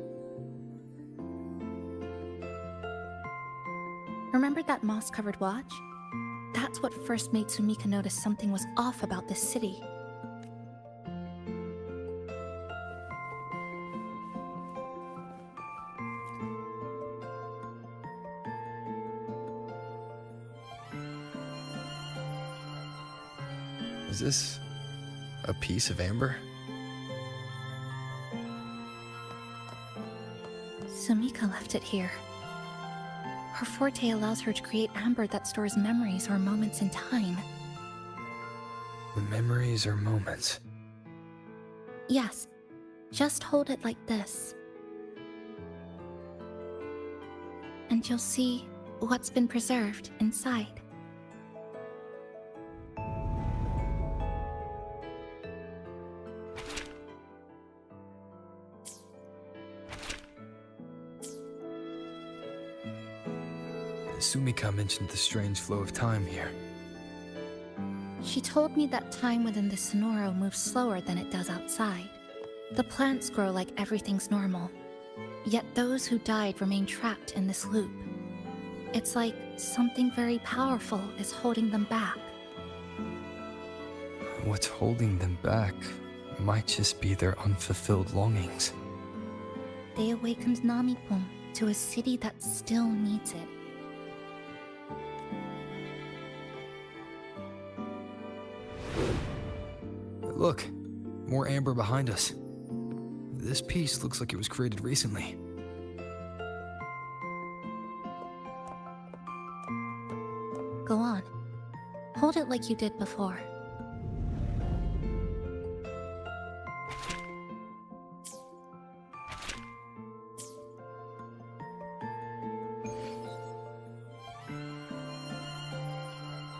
B: Remember that moss-covered watch? That's what first made Sumika notice something was off about this city.
C: Is this a piece of amber?
B: Sumika left it here. Her forte allows her to create amber that stores memories or moments in time.
C: The memories or moments?
B: Yes, just hold it like this. And you'll see what's been preserved inside.
C: Sumika mentioned the strange flow of time here.
B: She told me that time within the Sonoro moves slower than it does outside. The plants grow like everything's normal, yet those who died remain trapped in this loop. It's like something very powerful is holding them back.
C: What's holding them back might just be their unfulfilled longings.
B: They awakened Namipon to a city that still needs it.
C: Look, more amber behind us. This piece looks like it was created recently.
B: Go on. Hold it like you did before.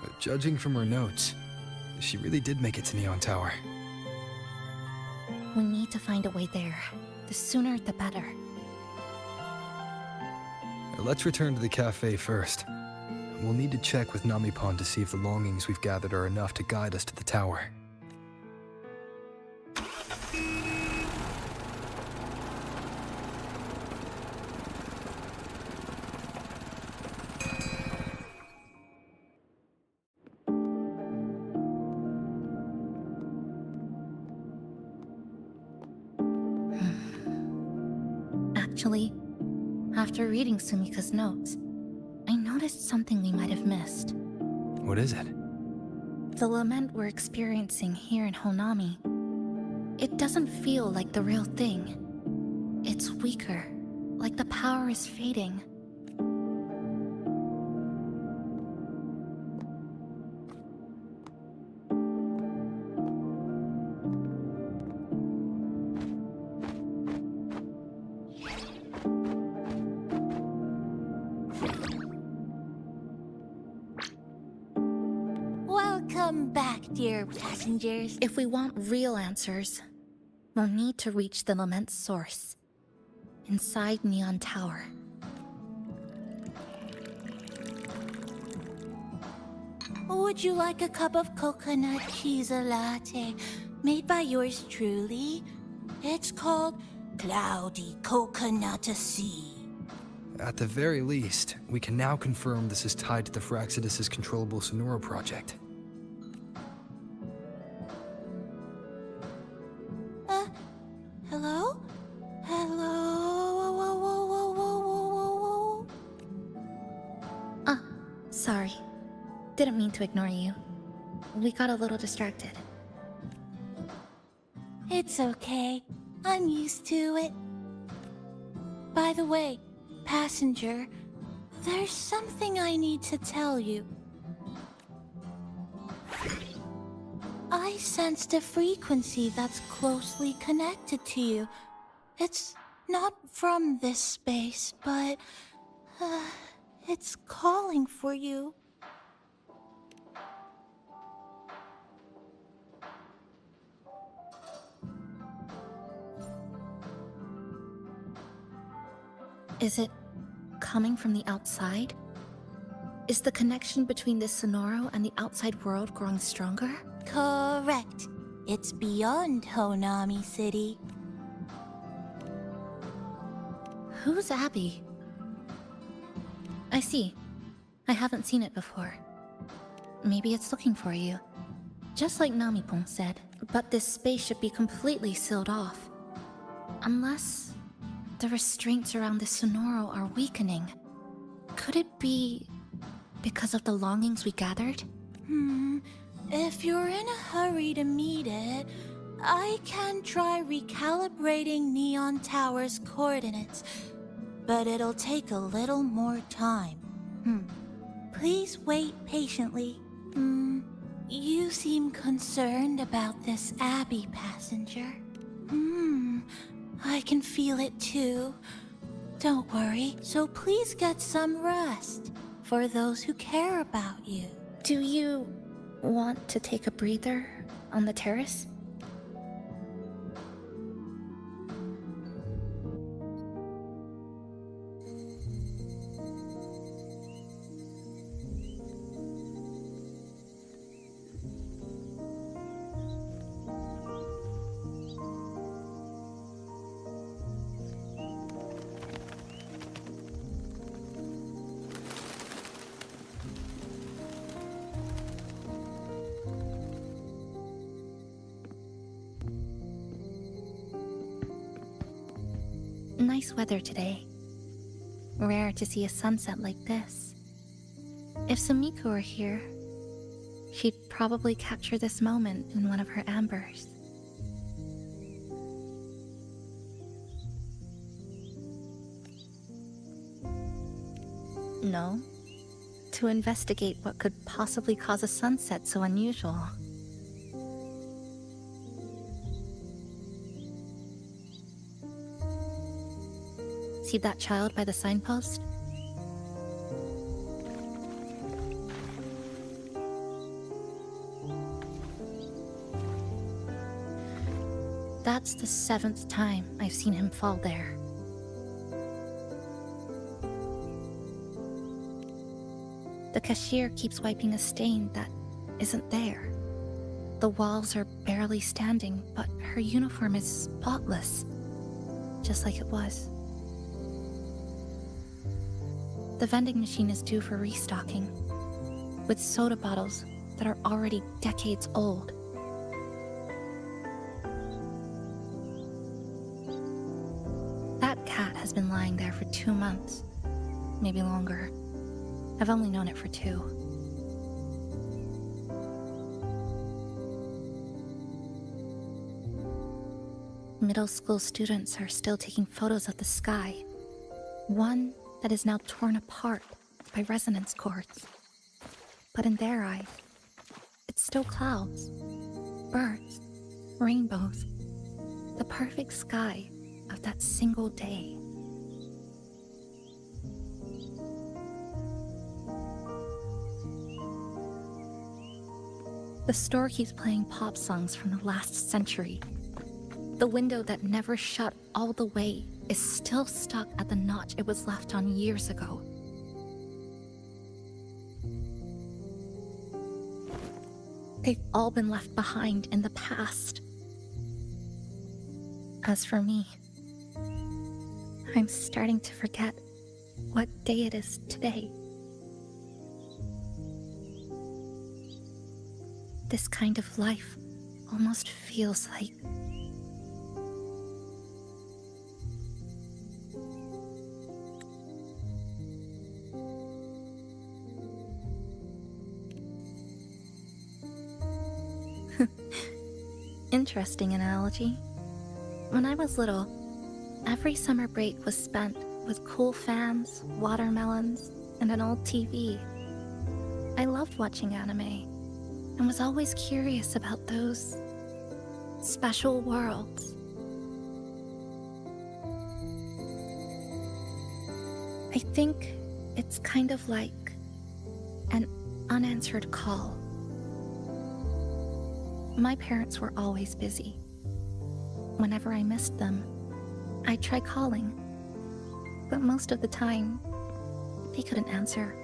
C: But judging from her notes, she really did make it to Neon Tower.
B: We need to find a way there. The sooner, the better.
C: Let's return to the cafe first. We'll need to check with Namipon to see if the longings we've gathered are enough to guide us to the tower.
B: Actually, after reading Sumika's notes, I noticed something we might have missed.
C: What is it?
B: The lament we're experiencing here in Honami. It doesn't feel like the real thing. It's weaker, like the power is fading.
O: Welcome back, dear passengers.
B: If we want real answers, we'll need to reach the lament's source, inside Neon Tower.
M: Would you like a cup of coconut Chisa latte made by yours truly? It's called Cloudy Coconut Sea.
C: At the very least, we can now confirm this is tied to the Phraxidus' controllable Sonoro project.
M: Hello? Hello?
B: Ah, sorry. Didn't mean to ignore you. We got a little distracted.
M: It's okay. I'm used to it. By the way, passenger, there's something I need to tell you. I sensed a frequency that's closely connected to you. It's not from this space, but it's calling for you.
B: Is it coming from the outside? Is the connection between this Sonoro and the outside world growing stronger?
M: Correct. It's beyond Honami City.
B: Who's Abby? I see. I haven't seen it before. Maybe it's looking for you. Just like Namipon said, but this space should be completely sealed off. Unless the restraints around the Sonoro are weakening. Could it be because of the longings we gathered?
M: If you're in a hurry to meet it, I can try recalibrating Neon Tower's coordinates, but it'll take a little more time. Please wait patiently. You seem concerned about this Abby passenger. I can feel it too. Don't worry, so please get some rest for those who care about you.
B: Do you want to take a breather on the terrace? Nice weather today. Rare to see a sunset like this. If Sumiko were here, she'd probably capture this moment in one of her ambers. No? To investigate what could possibly cause a sunset so unusual. See that child by the signpost? That's the 7th time I've seen him fall there. The cashier keeps wiping a stain that isn't there. The walls are barely standing, but her uniform is spotless, just like it was. The vending machine is due for restocking, with soda bottles that are already decades old. That cat has has been lying there for 2 months. Maybe longer. I've only known it for 2. Middle school students are still taking photos of the sky. One that is now torn apart by resonance cords. But in their eyes, it's still clouds, birds, rainbows, the perfect sky of that single day. The store keeps playing pop songs from the last century. The window that never shut all the way is still stuck at the notch it was left on years ago. They've all been left behind in the past. As for me, I'm starting to forget what day it is today. This kind of life almost feels like interesting analogy. When I was little, every summer break was spent with cool fans, watermelons, and an old TV. I loved watching anime and was always curious about those special worlds. I think it's kind of like an unanswered call. My parents were always busy. Whenever I missed them, I'd try calling, but most of the time, they couldn't answer,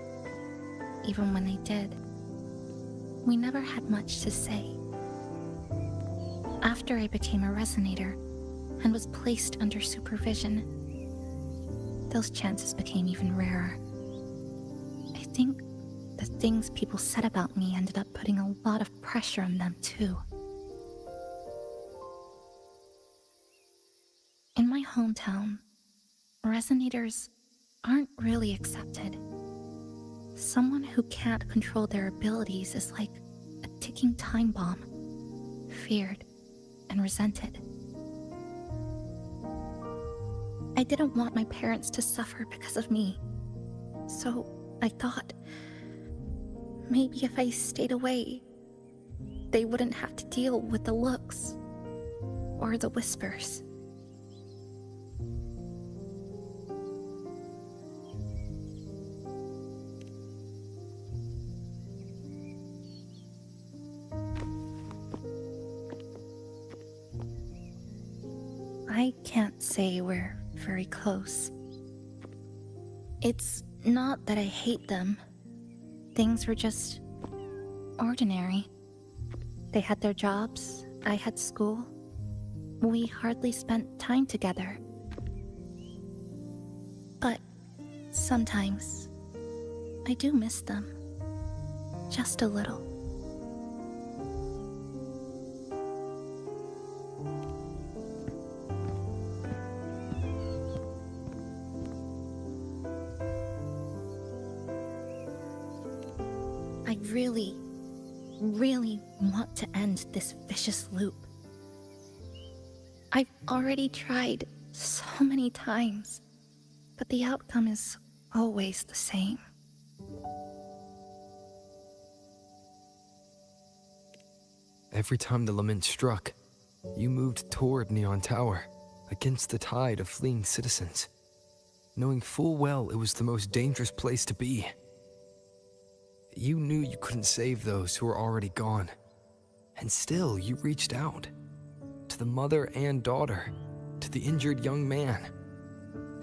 B: even when they did. We never had much to say. After I became a resonator and was placed under supervision, those chances became even rarer. I think the things people said about me ended up putting a lot of pressure on them too. In my hometown, resonators aren't really accepted. Someone who can't control their abilities is like a ticking time bomb, feared and resented. I didn't want my parents to suffer because of me, so I thought maybe if I stayed away, they wouldn't have to deal with the looks or the whispers. I can't say we're very close. It's not that I hate them. Things were just ordinary. They had their jobs, I had school. We hardly spent time together. But sometimes I do miss them. Just a little. I really want to end this vicious loop. I've already tried so many times, but the outcome is always the same.
C: Every time the lament struck, you moved toward Neon Tower, against the tide of fleeing citizens, knowing full well it was the most dangerous place to be. You knew you couldn't save those who were already gone, and still you reached out. To the mother and daughter, to the injured young man,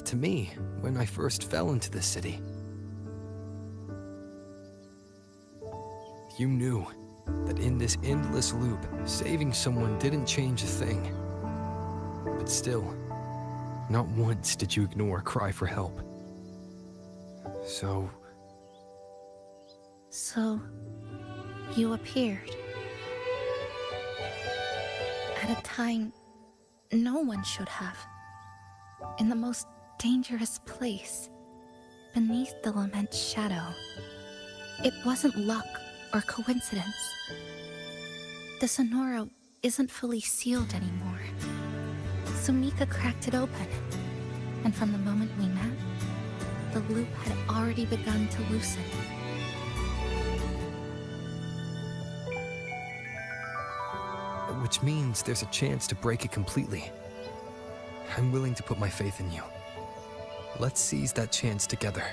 C: to me when I first fell into this city. You knew that in this endless loop, saving someone didn't change a thing. But still, not once did you ignore a cry for help. So
B: you appeared. At a time no one should have. In the most dangerous place, beneath the lament's shadow. It wasn't luck or coincidence. The Sonoro isn't fully sealed anymore. Sumika cracked it open, and from the moment we met, the loop had already begun to loosen.
C: Which means there's a chance to break it completely. I'm willing to put my faith in you. Let's seize that chance together.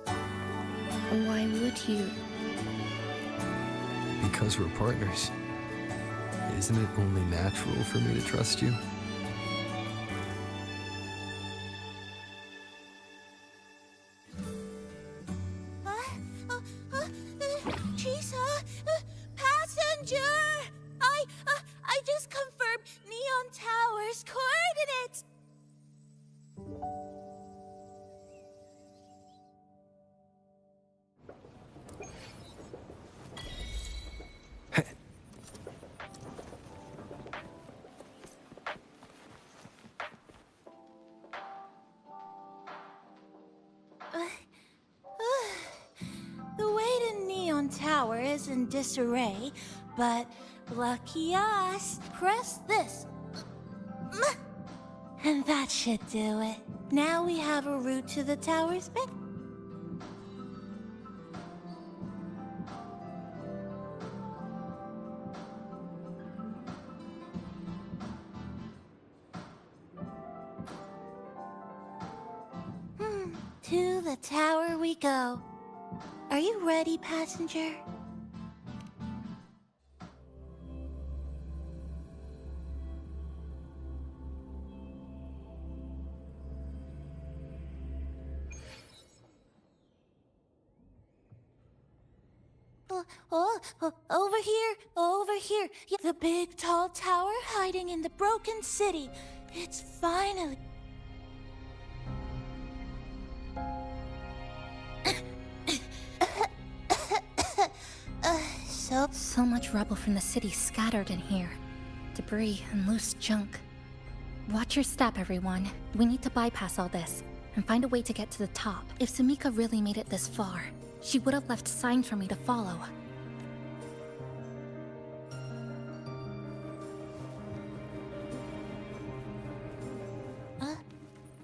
B: Why would you?
C: Because we're partners. Isn't it only natural for me to trust you?
O: Chisa, passenger! I just confirmed Neon Tower's coordinates. The way to Neon Tower is in disarray, but lucky us, press this. And that should do it. Now we have a route to the tower's base. To the tower we go. Are you ready, passenger? Over here. Yeah, the big tall tower hiding in the broken city. It's finally...
B: So much rubble from the city scattered in here. Debris and loose junk. Watch your step, everyone. We need to bypass all this and find a way to get to the top. If Sumika really made it this far, she would have left signs for me to follow.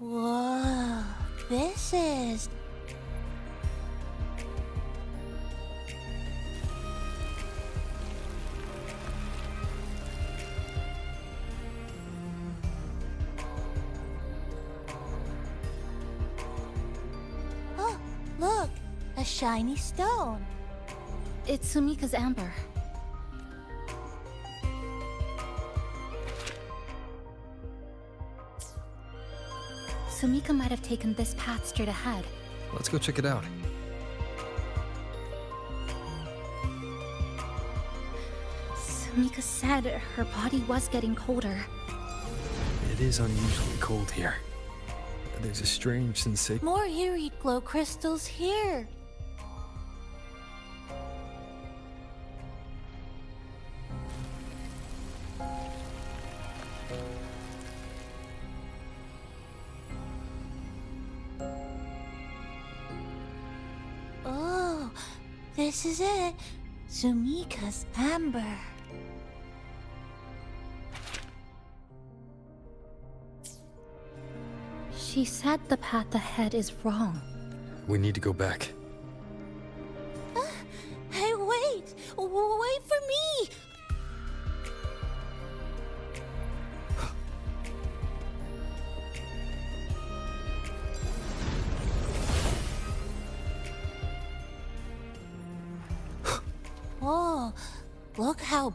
O: Whoa, this is... Oh, look, a shiny stone.
B: It's Sumika's amber. Sumika might have taken this path straight ahead.
C: Let's go check it out.
B: Sumika said her body was getting colder.
C: It is unusually cold here. There's a strange sensation.
O: More eerie glow crystals here. Oh, this is it. Sumika's amber.
B: She said the path ahead is wrong.
C: We need to go back.
O: Hey, wait! Wait for me! Oh, look how...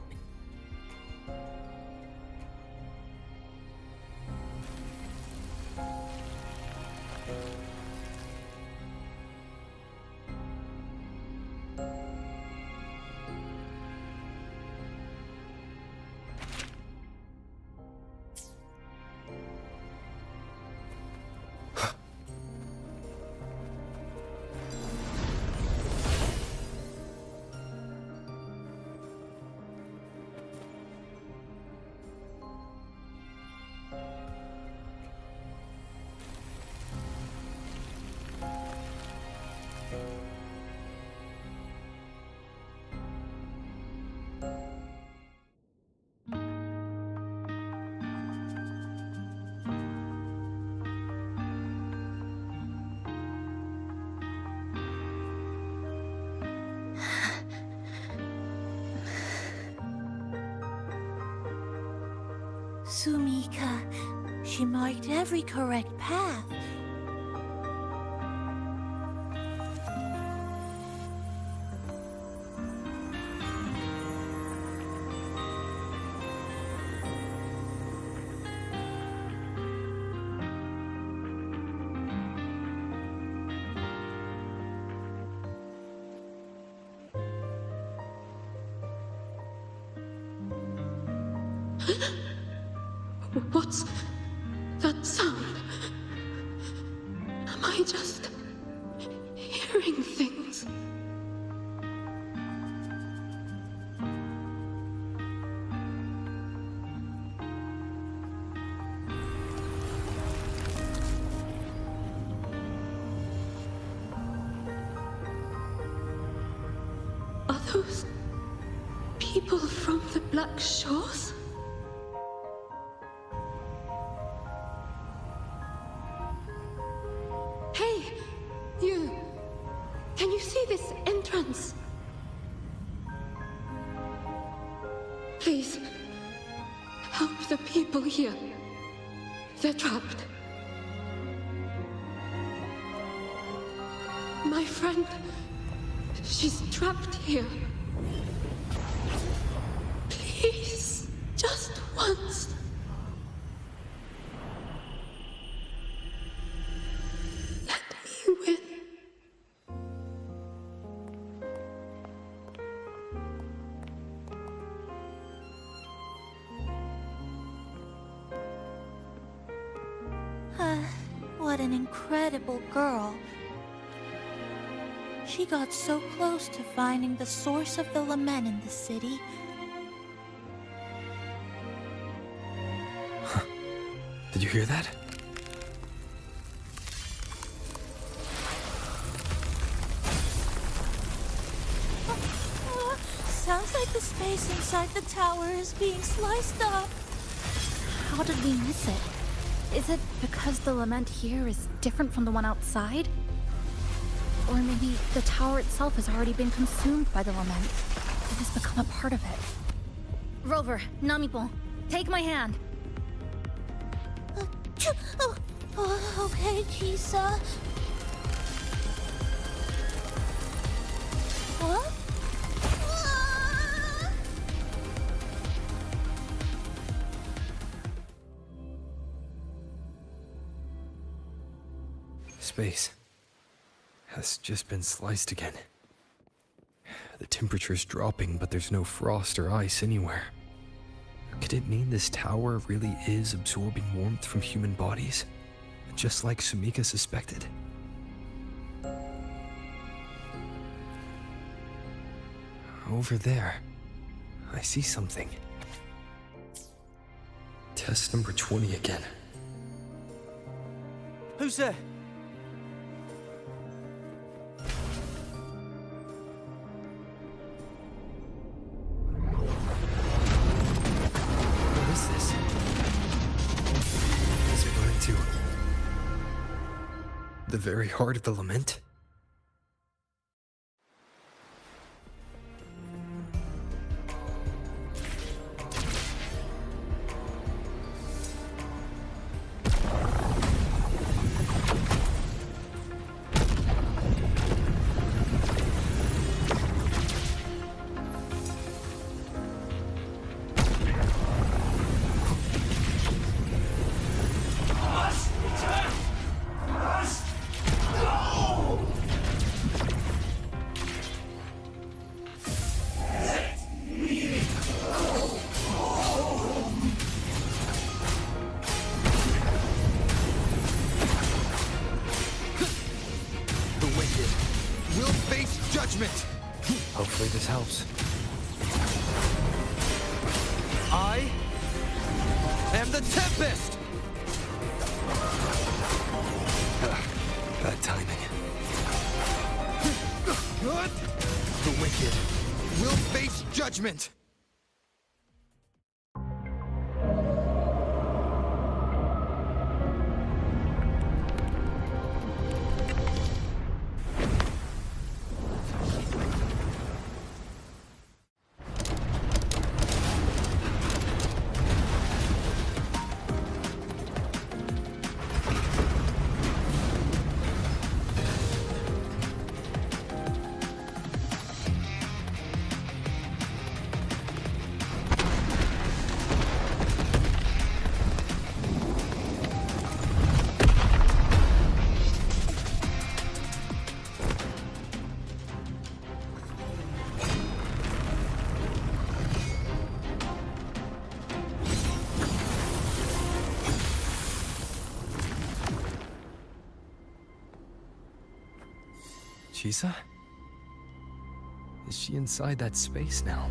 M: Sumika. She marked every correct path.
P: What's that sound? Am I just hearing things? Are those people from the Black Shores? Hey, you! Can you see this entrance? Please, help the people here. They're trapped. My friend, she's trapped here. Please, just once. Let me win.
M: What an incredible girl. She got so close to finding the source of the lament in the city.
C: Did you hear that?
M: Sounds like the space inside the tower is being sliced up.
B: How did we miss it? Is it because the lament here is different from the one outside? Or maybe the tower itself has already been consumed by the lament. It has become a part of it. Rover, Namipon, take my hand.
M: Okay, Chisa. Huh?
C: Space has just been sliced again. The temperature's dropping, but there's no frost or ice anywhere. Could it mean this tower really is absorbing warmth from human bodies? Just like Sumika suspected? Over there, I see something. Test number 20 again.
F: Who's there?
C: What is this? Is it going to the very heart of the lament? Hopefully this helps.
F: I am the Tempest!
C: Bad timing.
F: The wicked will face judgment!
C: Chisa? Is she inside that space now?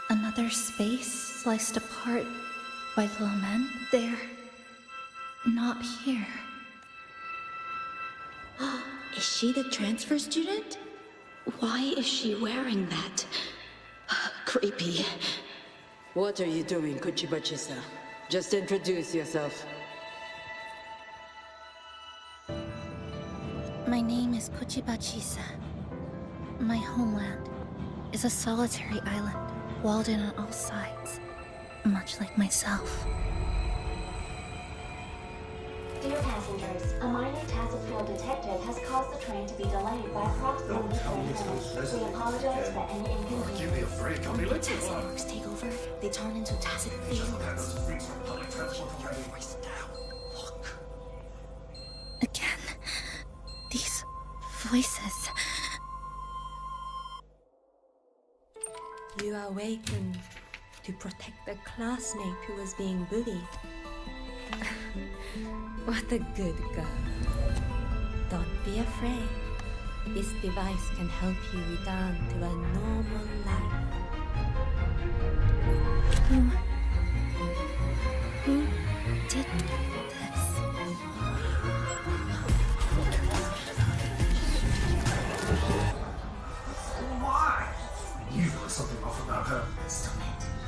B: Another space sliced apart by little men. They're not here.
P: Is she the transfer student? Why is she wearing that? Creepy.
Q: What are you doing, Chisa? Just introduce yourself.
B: My name is Chisa. My homeland is a solitary island, walled in on all sides, much like myself.
N: Dear passengers, a minor tacit field detective has caused the train to be delayed by approximately 30 minutes. We apologize for any inconvenience.
J: Give me a break, I'll be late.
N: Tacit works take over. They turn into tacit fields.
B: Again, these voices.
R: You are awakened to protect the classmate who was being bullied. What a good girl. Don't be afraid. This device can help you return to a normal life.
B: Who did this?
J: Why? You got something off about her. Stop it.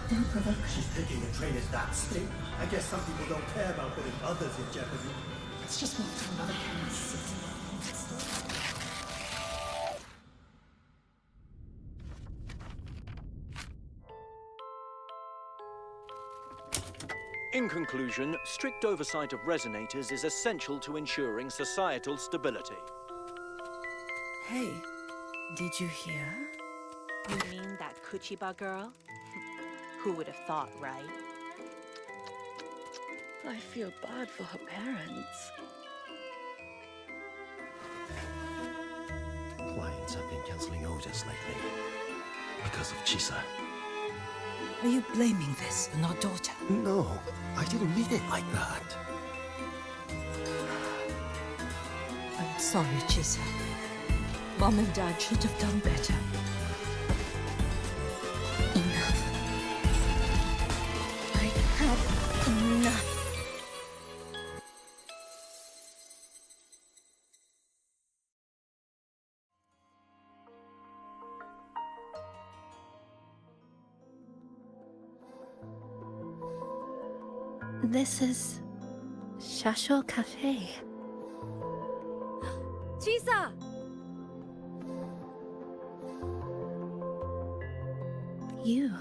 J: Don't provoke. She's taking the train at that speed. I guess some people don't care about putting others in jeopardy. Let's just move to another campus.
S: In conclusion, strict oversight of resonators is essential to ensuring societal stability.
H: Hey, did you hear?
O: You mean that Kuchiba girl? Who would have thought, right?
H: I feel bad for her parents.
J: Clients have been canceling orders lately because of Chisa.
H: Are you blaming this on our daughter?
J: No, I didn't mean it like that.
H: I'm sorry, Chisa. Mom and Dad should have done better.
B: Enough. I've had enough. This is Shasho Cafe.
A: Chisa!
B: You.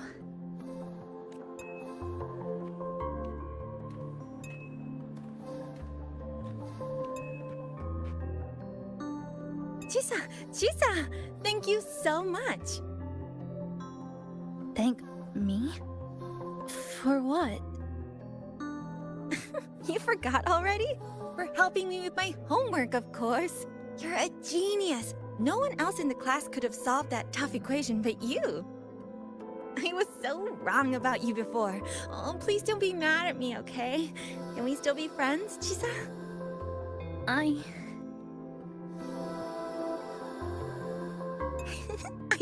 K: Chisa! Thank you so much!
B: Thank me? For what?
K: You forgot already? For helping me with my homework, of course. You're a genius. No one else in the class could have solved that tough equation but you. I was so wrong about you before. Oh, please don't be mad at me, okay? Can we still be friends, Chisa?
B: I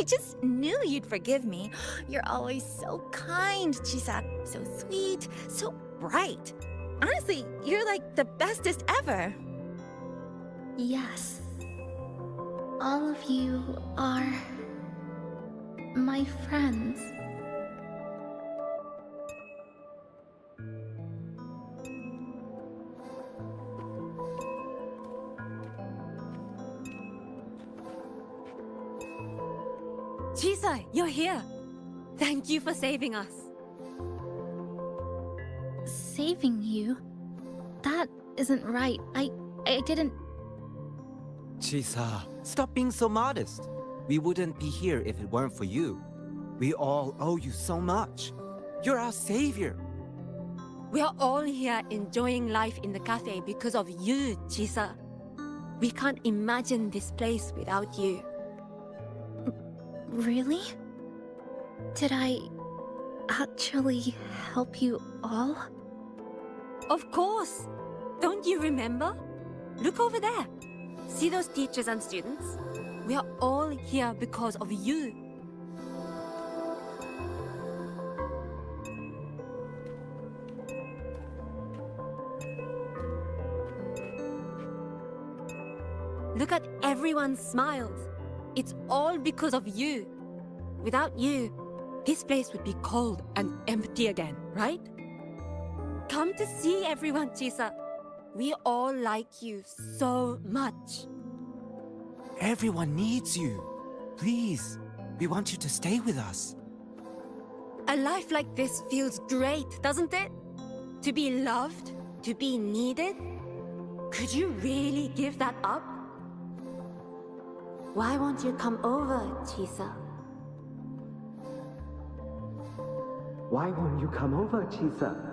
K: just knew you'd forgive me. You're always so kind, Chisa. So sweet, so bright. Honestly, you're like the bestest ever.
B: Yes. All of you are my friends.
A: Chisa, you're here. Thank you for saving us.
B: Saving you? That isn't right. I didn't...
F: Chisa, stop being so modest. We wouldn't be here if it weren't for you. We all owe you so much. You're our savior.
A: We are all here enjoying life in the cafe because of you, Chisa. We can't imagine this place without you.
B: Really? Did I actually help you all?
A: Of course! Don't you remember? Look over there. See those teachers and students? We are all here because of you. Look at everyone's smiles. It's all because of you. Without you, this place would be cold and empty again, right? Come to see everyone, Chisa. We all like you so much.
F: Everyone needs you. Please, we want you to stay with us.
A: A life like this feels great, doesn't it? To be loved, to be needed. Could you really give that up?
N: Why won't you come over, Chisa?
T: Why won't you come over, Chisa?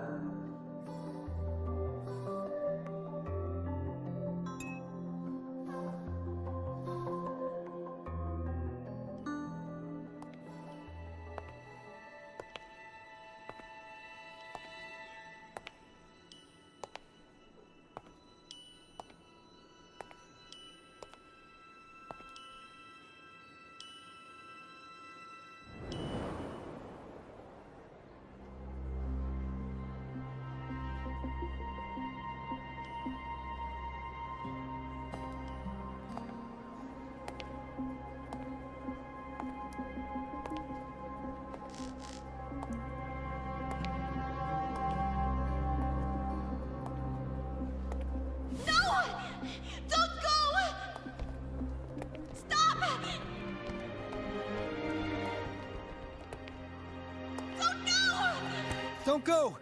F: Don't go!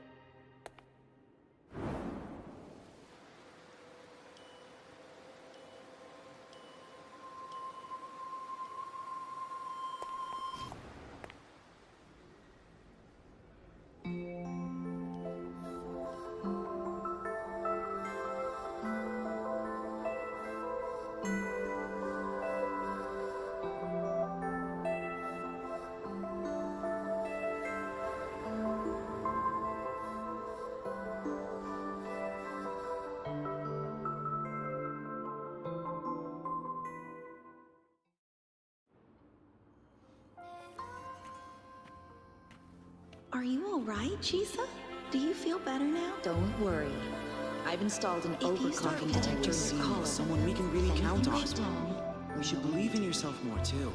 P: Are you alright, Chisa? Do you feel better now?
R: Don't worry. I've installed an overclocking detector in your collar.
U: Someone we can really count on.
R: Anything wrong?
U: You should believe in yourself more too.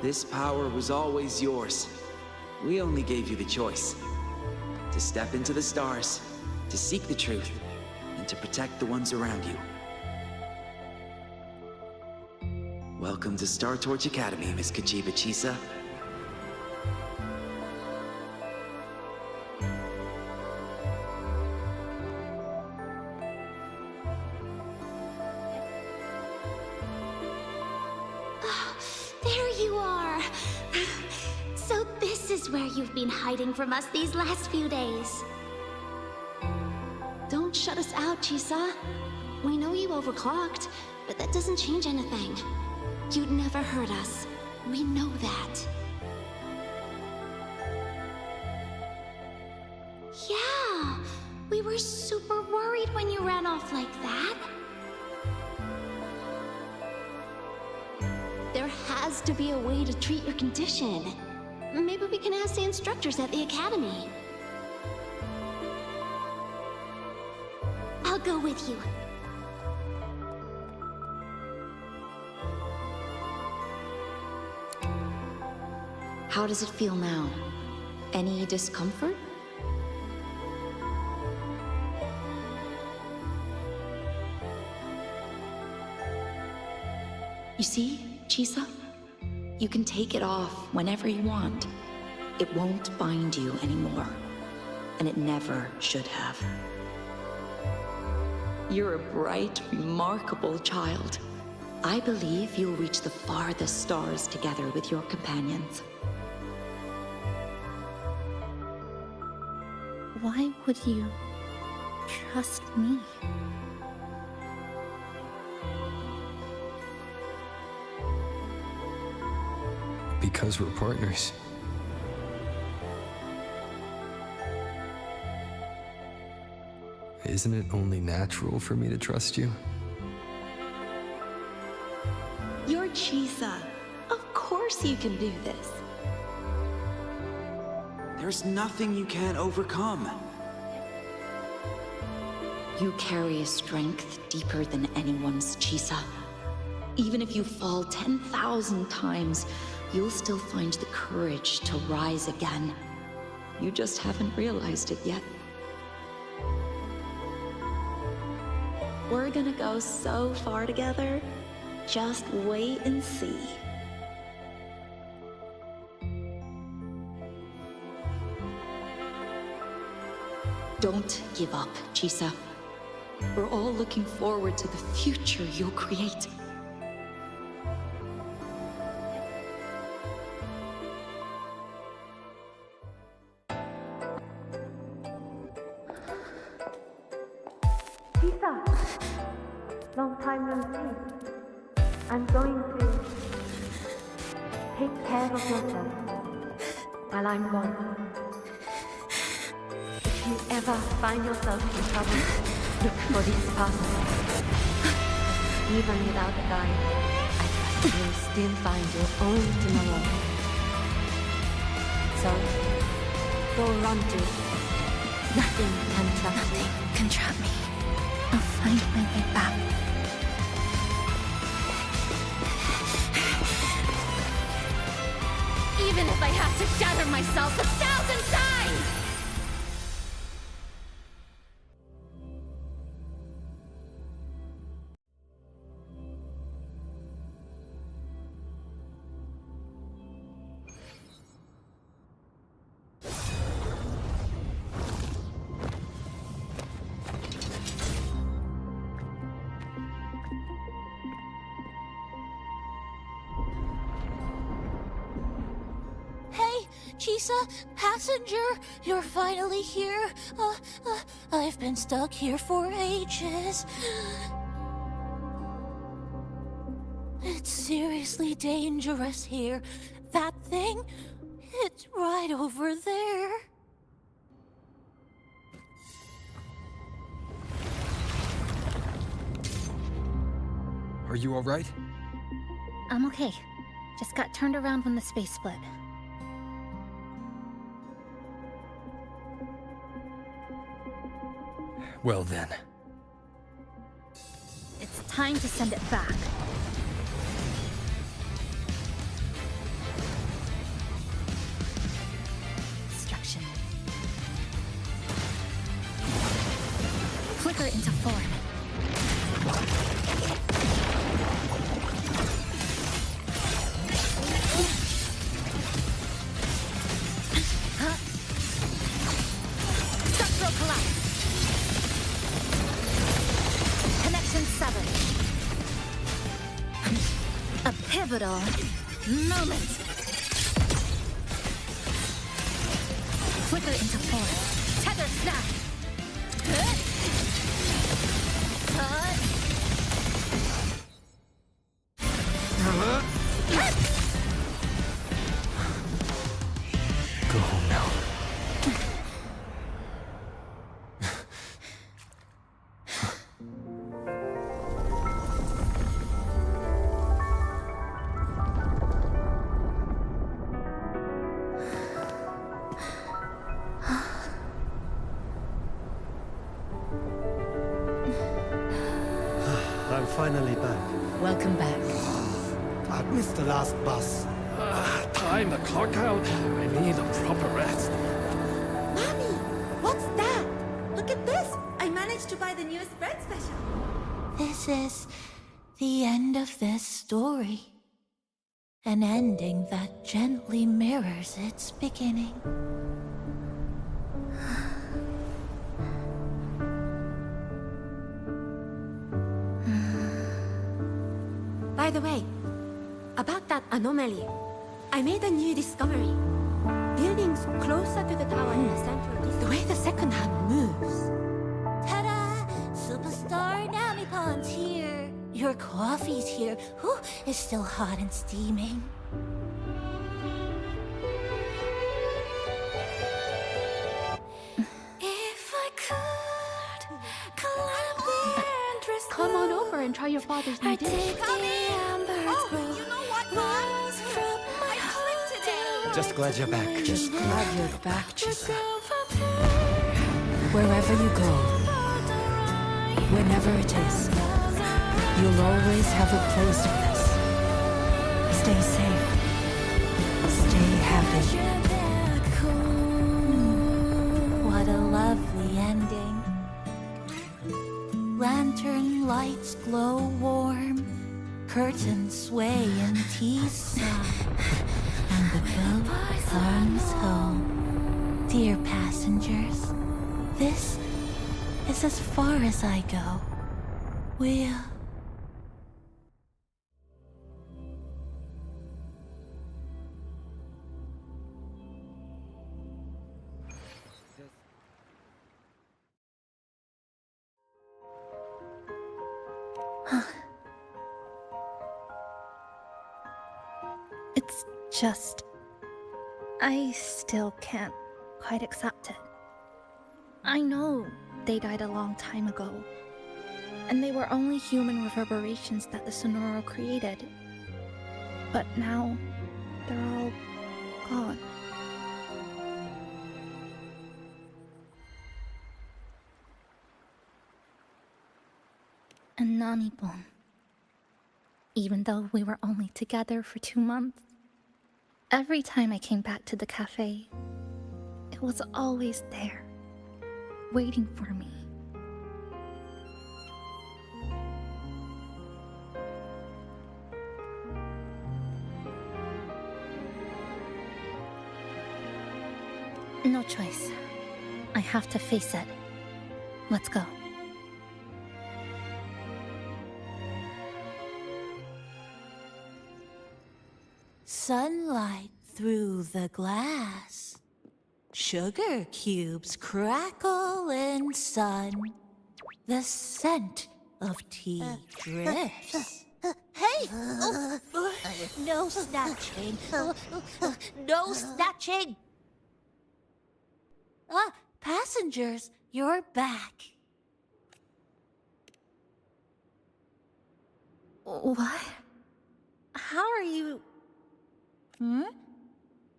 E: This power was always yours. We only gave you the choice. To step into the stars, to seek the truth, and to protect the ones around you. Welcome to Star Torch Academy, Miss Kuchiba Chisa.
I: There you are! So this is where you've been hiding from us these last few days. Don't shut us out, Chisa. We know you overclocked, but that doesn't change anything. You'd never hurt us. We know that. Yeah, we were super worried when you ran off like that. There has to be a way to treat your condition. Maybe we can ask the instructors at the academy. I'll go with you.
B: How does it feel now? Any discomfort? You see, Chisa? You can take it off whenever you want. It won't bind you anymore. And it never should have. You're a bright, remarkable child. I believe you'll reach the farthest stars together with your companions.
K: Why would you trust me?
C: Because we're partners. Isn't it only natural for me to trust you?
B: You're Chisa. Of course you can do this.
E: There's nothing you can't overcome.
B: You carry a strength deeper than anyone's, Chisa. Even if you fall 10,000 times, you'll still find the courage to rise again. You just haven't realized it yet. We're gonna go so far together. Just wait and see. Don't give up, Chisa. We're all looking forward to the future you'll create.
N: Chisa! Long time no see. I'm going to take care of yourself while I'm gone. If you ever find yourself in trouble, look for this path. Even without a guide, I trust you'll still find your own tomorrow. So, go run to it. Nothing can trap me.
K: Nothing can trap me. I'll find my way back.
D: Even if I have to shatter myself 1,000 times!
M: Chisa, passenger, you're finally here. I've been stuck here for ages. It's seriously dangerous here. That thing, it's right over there.
C: Are you all right?
K: I'm okay. Just got turned around when the space split.
C: Well then.
K: It's time to send it back. pivotal moment. Flicker into form. Tether snap.
C: Go home now.
F: I'm finally back.
H: Welcome back.
J: I missed the last bus. Time to clock out. I need a proper rest.
K: Mommy, what's that? Look at this. I managed to buy the newest bread special.
M: This is the end of this story. An ending that gently mirrors its beginning.
N: By the way, about that anomaly, I made a new discovery. Buildings closer to the tower in the center, the way the second hand moves.
M: Ta-da! Superstar Namipon's here. Your coffee's here. Whew, it's still hot and steaming.
B: If I could climb the entrance.
N: Come on over and try your father's new dish.
B: You know what, Mom? I slipped today.
F: Just glad you're back.
H: Just glad you're back, Chisa. Wherever you go, whenever it is, you'll always have a place with us. Stay safe. Stay happy.
M: What a lovely ending. Lantern lights glow warm. Curtains sway in Chisa. And the boat comes home. Dear passengers, this is as far as I go. We'll...
K: It's just... I still can't quite accept it. I know they died a long time ago, and they were only human reverberations that the Sonoro created. But now, they're all gone. And Namipon. Even though we were only together for 2 months, every time I came back to the cafe, it was always there, waiting for me. No choice. I have to face it. Let's go.
M: Sunlight through the glass. Sugar cubes crackle in sun. The scent of tea drifts. Hey! Oh, no snatching. No snatching! Ah, passengers, you're back.
K: What? How are you...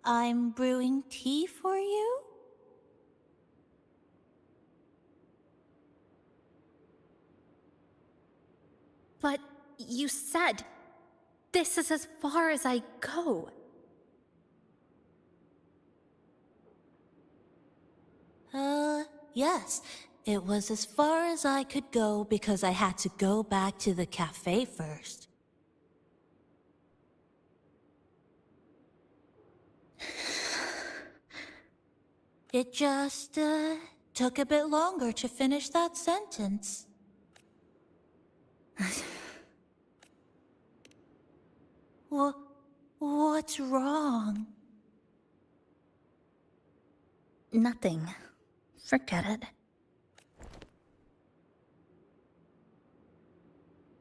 M: I'm brewing tea for you?
K: But you said this is as far as I go.
M: Yes. It was as far as I could go because I had to go back to the cafe first. It just, took a bit longer to finish that sentence. What's wrong?
O: Nothing. Forget it.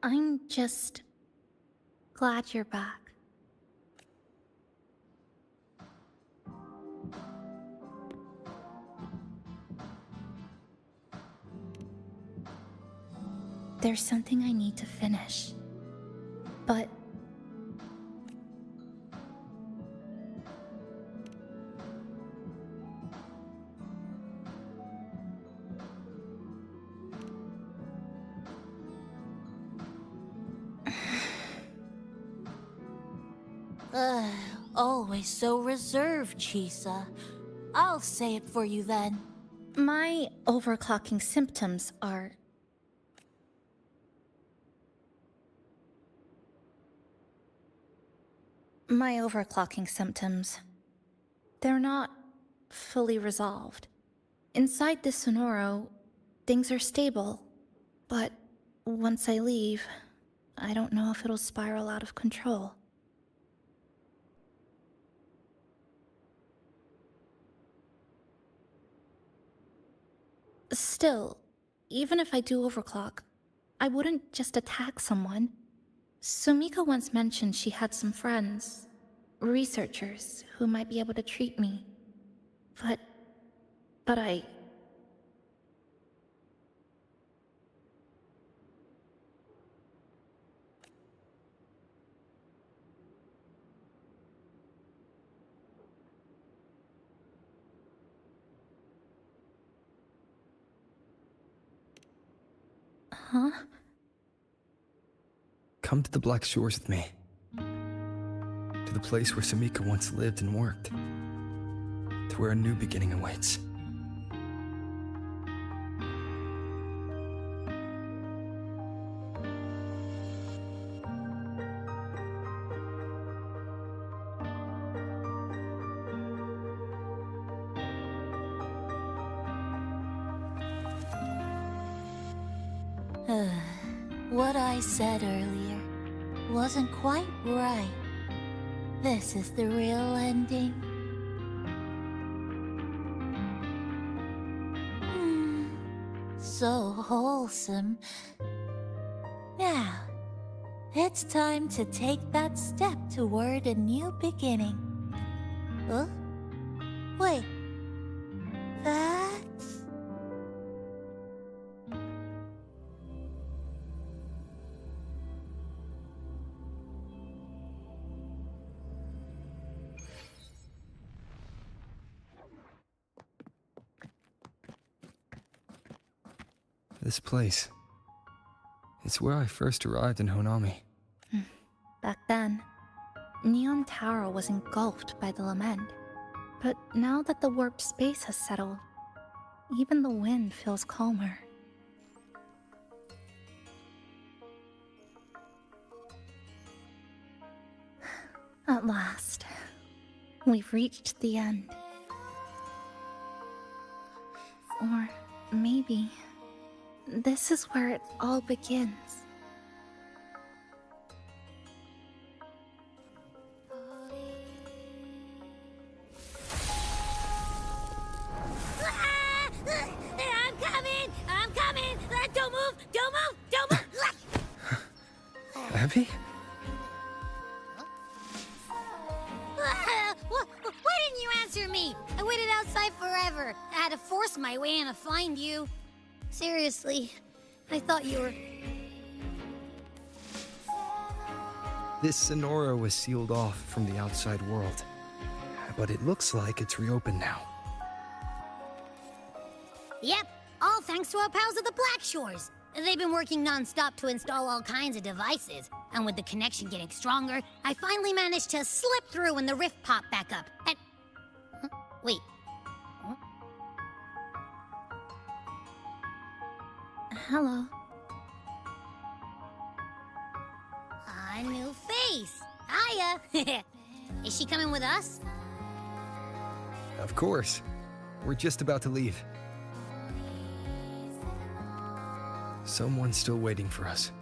O: I'm just glad you're back. There's something I need to finish, but
M: always so reserved, Chisa. I'll say it for you then.
O: my overclocking symptoms are... My overclocking symptoms. They're not fully resolved. Inside this Sonoro, things are stable. But once I leave, I don't know if it'll spiral out of control. Still, even if I do overclock, I wouldn't just attack someone. Sumika once mentioned she had some friends, researchers, who might be able to treat me. But I... Huh?
C: Come to the Black Shores with me. To the place where Sumika once lived and worked. To where a new beginning awaits.
M: What I said earlier wasn't quite right. This is the real ending. So wholesome. Now, it's time to take that step toward a new beginning. Huh? Wait. That's...
C: This place. It's where I first arrived in Honami.
O: Back then, Neon Tower was engulfed by the lament. But now that the warped space has settled, even the wind feels calmer. At last, we've reached the end. Or maybe this is where it all begins.
D: I'm coming! Don't move! Don't move! Don't move!
C: Abby?
D: Why didn't you answer me? I waited outside forever. I had to force my way in to find you. Seriously, I thought you were...
C: This Sonoro was sealed off from the outside world. But it looks like it's reopened now.
D: Yep, all thanks to our pals at the Black Shores. They've been working non-stop to install all kinds of devices. And with the connection getting stronger, I finally managed to slip through when the rift popped back up. And... Huh? Wait. Huh?
O: Hello.
D: A new face. Hiya. Is she coming with us?
C: Of course. We're just about to leave. Someone's still waiting for us.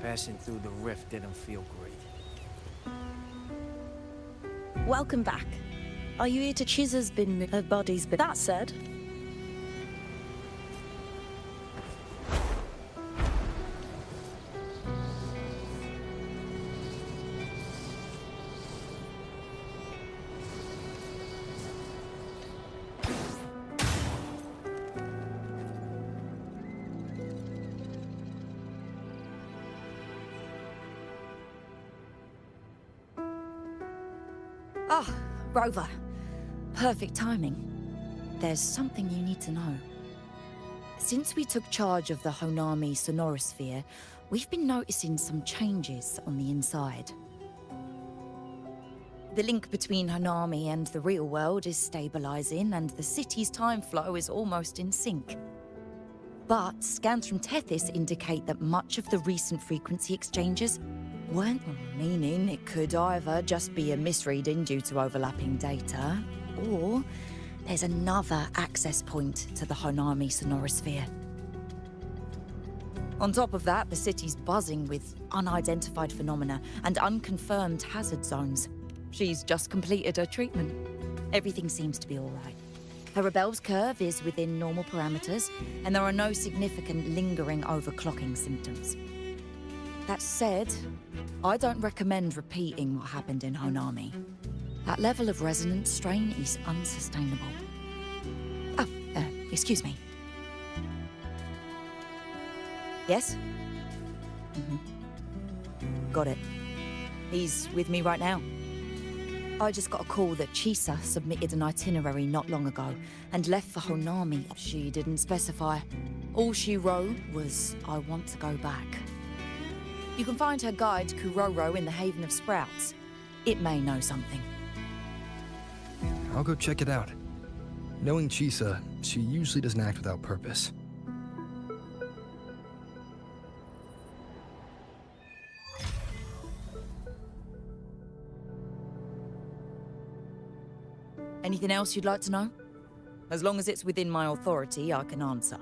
F: Passing through the rift didn't feel great.
H: Welcome back. Are you here to Chisa's been her body's been... That said... Ah, Rover. Perfect timing. There's something you need to know. Since we took charge of the Honami Sonorosphere, we've been noticing some changes on the inside. The link between Honami and the real world is stabilizing, and the city's time flow is almost in sync. But scans from Tethys indicate that much of the recent frequency exchanges weren't, meaning it could either just be a misreading due to overlapping data, or there's another access point to the Honami Sonorosphere. On top of that, the city's buzzing with unidentified phenomena and unconfirmed hazard zones. She's just completed her treatment. Everything seems to be all right. Her rebel's curve is within normal parameters, and there are no significant lingering overclocking symptoms. That said, I don't recommend repeating what happened in Honami. That level of resonance strain is unsustainable. Oh, excuse me. Yes? Got it. He's with me right now. I just got a call that Chisa submitted an itinerary not long ago and left for Honami. She didn't specify. All she wrote was, "I want to go back." You can find her guide, Kuroro, in the Haven of Sprouts. It may know something.
C: I'll go check it out. Knowing Chisa, she usually doesn't act without purpose.
A: Anything else you'd like to know? As long as it's within my authority, I can answer.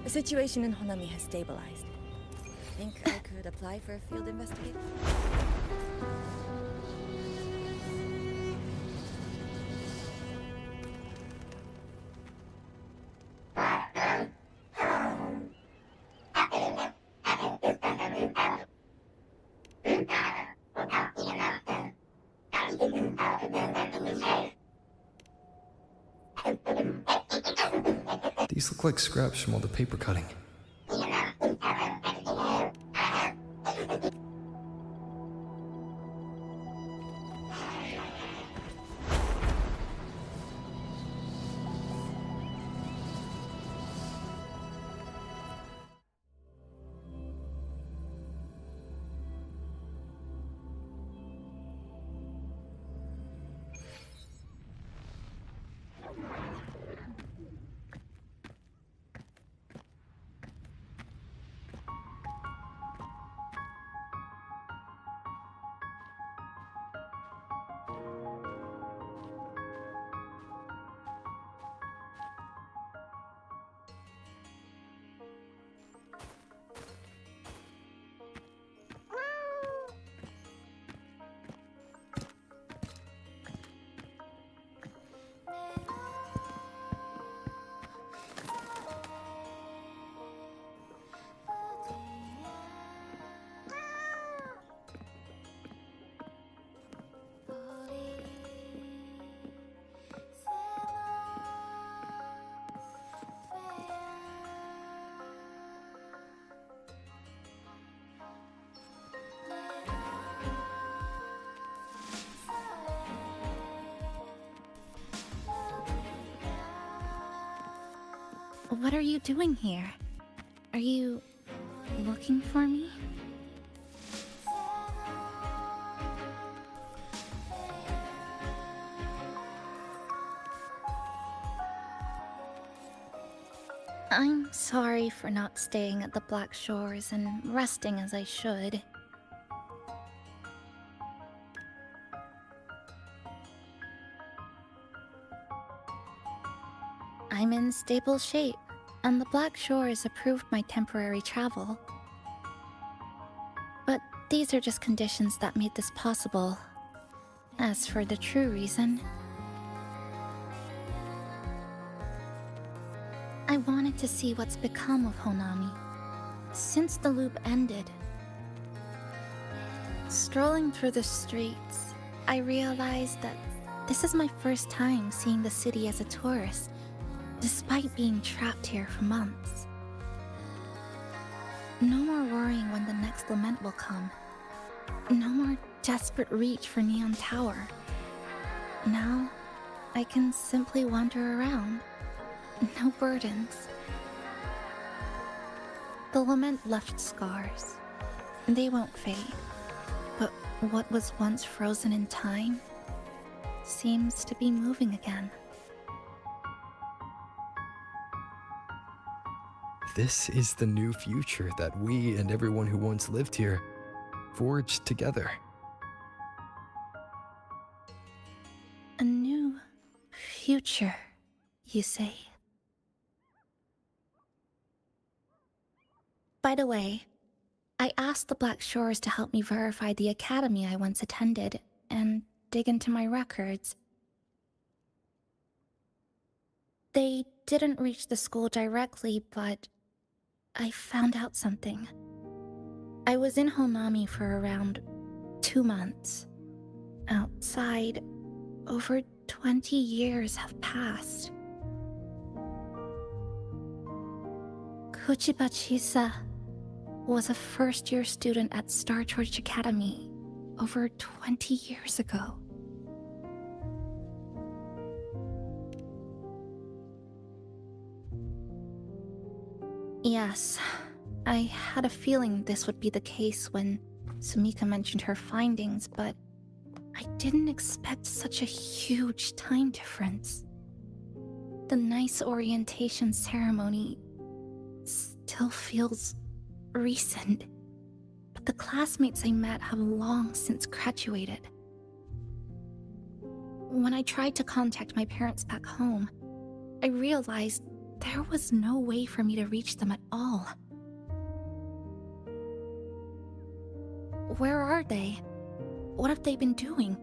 K: The situation in Honami has stabilized. Think I could apply for a field investigation?
C: These look like scraps from all the paper cutting.
B: What are you doing here? Are you looking for me? I'm sorry for not staying at the Black Shores and resting as I should. I'm in stable shape, and the Black Shores approved my temporary travel. But these are just conditions that made this possible. As for the true reason, I wanted to see what's become of Honami since the loop ended. Strolling through the streets, I realized that this is my first time seeing the city as a tourist, despite being trapped here for months. No more worrying when the next lament will come. No more desperate reach for Neon Tower. Now, I can simply wander around. No burdens. The lament left scars. They won't fade. But what was once frozen in time seems to be moving again.
C: This is the new future that we and everyone who once lived here forged together.
B: A new future, you say? By the way, I asked the Black Shores to help me verify the academy I once attended and dig into my records. They didn't reach the school directly, but I found out something. I was in Honami for around 2 months. Outside, over 20 years have passed. Kuchiba Chisa was a first-year student at Star Church Academy over 20 years ago. Yes, I had a feeling this would be the case when Sumika mentioned her findings, but I didn't expect such a huge time difference. The nice orientation ceremony still feels recent, but the classmates I met have long since graduated. When I tried to contact my parents back home, I realized there was no way for me to reach them at all. Where are they? What have they been doing?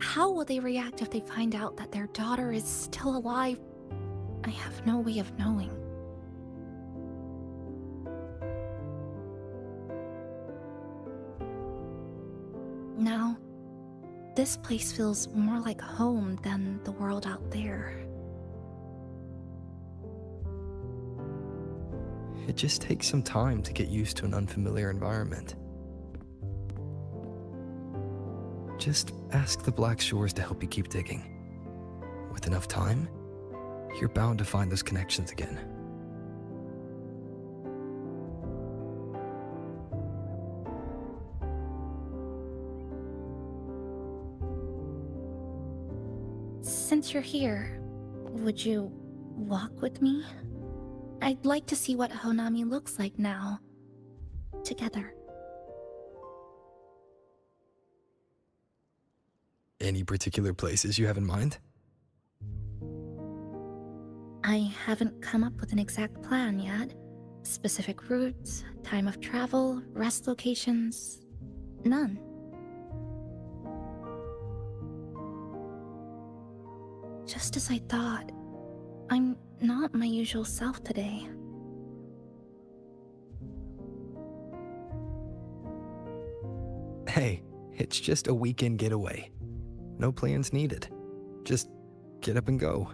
B: How will they react if they find out that their daughter is still alive? I have no way of knowing. Now, this place feels more like home than the world out there.
C: It just takes some time to get used to an unfamiliar environment. Just ask the Black Shores to help you keep digging. With enough time, you're bound to find those connections again.
B: Since you're here, would you walk with me? I'd like to see what Honami looks like now. Together.
C: Any particular places you have in mind?
B: I haven't come up with an exact plan yet. Specific routes, time of travel, rest locations, none. Just as I thought, I'm not my usual self today.
C: Hey, it's just a weekend getaway. No plans needed. Just get up and go.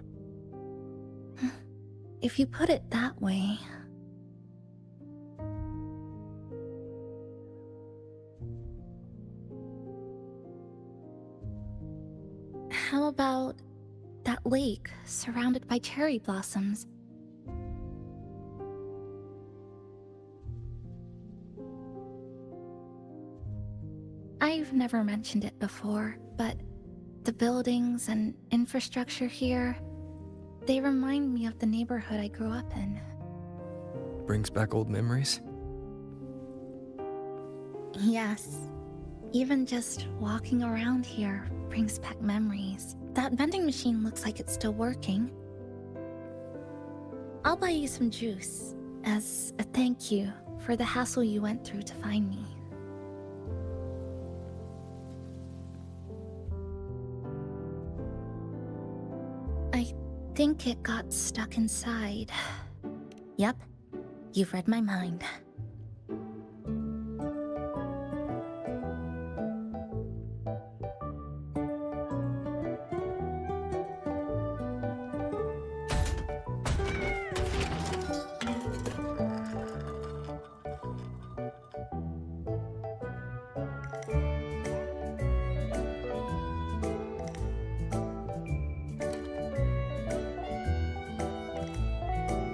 B: If you put it that way... How about that lake surrounded by cherry blossoms? I've never mentioned it before, but the buildings and infrastructure here, they remind me of the neighborhood I grew up in.
C: Brings back old memories?
B: Yes. Even just walking around here brings back memories. That vending machine looks like it's still working. I'll buy you some juice as a thank you for the hassle you went through to find me. I think it got stuck inside. Yep, you've read my mind.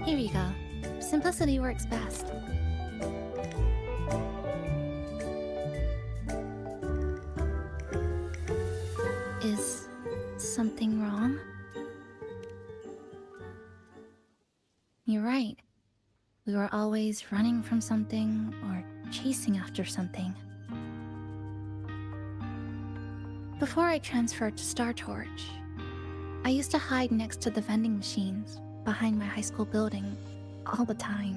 B: Here you go. Simplicity works best. Is something wrong? You're right. We were always running from something or chasing after something. Before I transferred to Star Torch, I used to hide next to the vending machines behind my high school building all the time.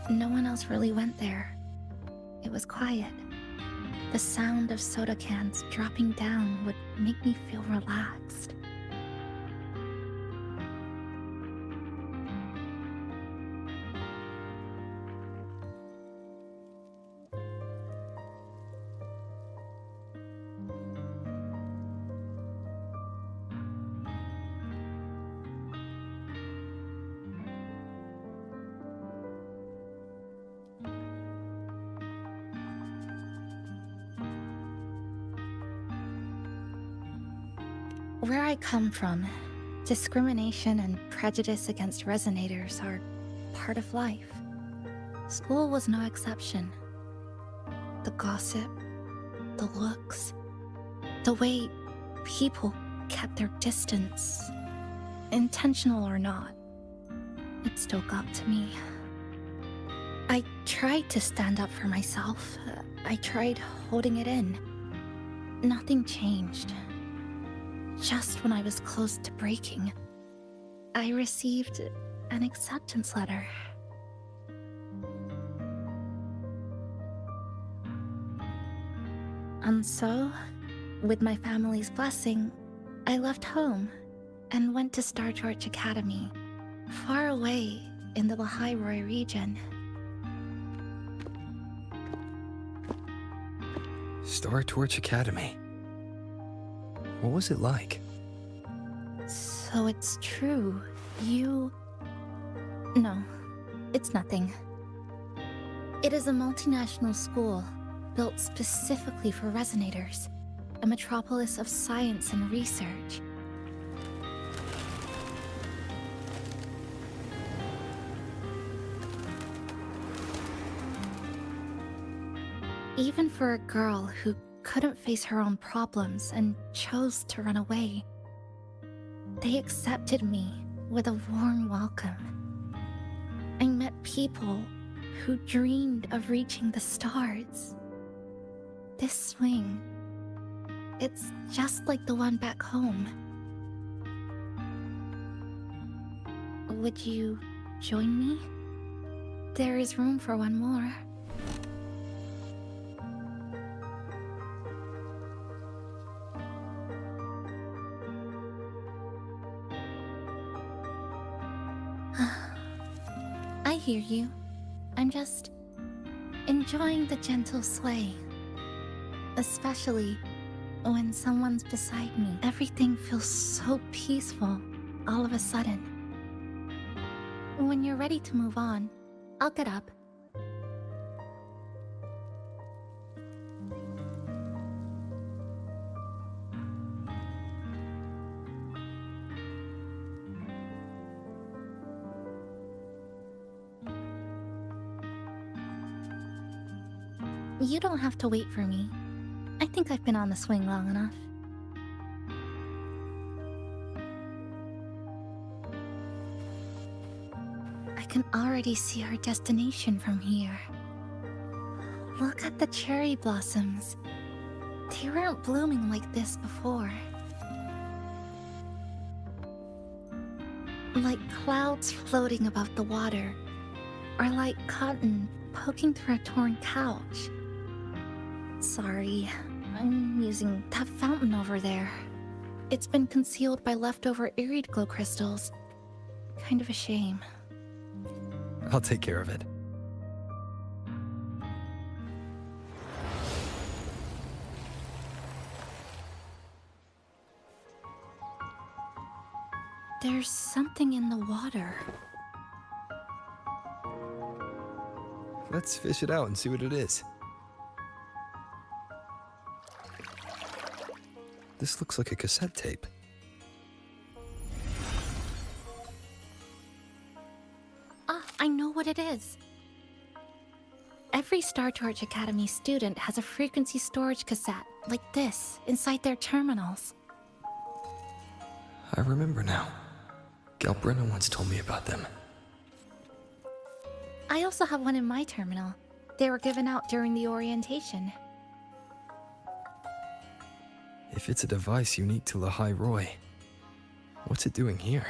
B: No one else really went there. It was quiet. The sound of soda cans dropping down would make me feel relaxed. Where I come from, discrimination and prejudice against resonators are part of life. School was no exception. The gossip, the looks, the way people kept their distance, intentional or not, it still got to me. I tried to stand up for myself. I tried holding it in. Nothing changed. Just when I was close to breaking, I received an acceptance letter. And so, with my family's blessing, I left home and went to Star Torch Academy, far away in the Valimaruy region.
C: Star Torch Academy. What was it like?
B: So it's true. You... No, it's nothing. It is a multinational school built specifically for resonators, a metropolis of science and research. Even for a girl who couldn't face her own problems and chose to run away, they accepted me with a warm welcome. I met people who dreamed of reaching the stars. This swing, it's just like the one back home. Would you join me? There is room for one more. I hear you. I'm just enjoying the gentle sway. Especially when someone's beside me. Everything feels so peaceful all of a sudden. When you're ready to move on, I'll get up. You don't have to wait for me. I think I've been on the swing long enough. I can already see our destination from here. Look at the cherry blossoms. They weren't blooming like this before. Like clouds floating above the water, or like cotton poking through a torn couch. Sorry, I'm using that fountain over there. It's been concealed by leftover irid glow crystals. Kind of a shame.
C: I'll take care of it.
B: There's something in the water.
C: Let's fish it out and see what it is. This looks like a cassette tape.
B: Ah, I know what it is. Every Star Torch Academy student has a frequency storage cassette, like this, inside their terminals.
C: I remember now. Galbrina once told me about them.
B: I also have one in my terminal. They were given out during the orientation.
C: If it's a device unique to Valimaruy, what's it doing here?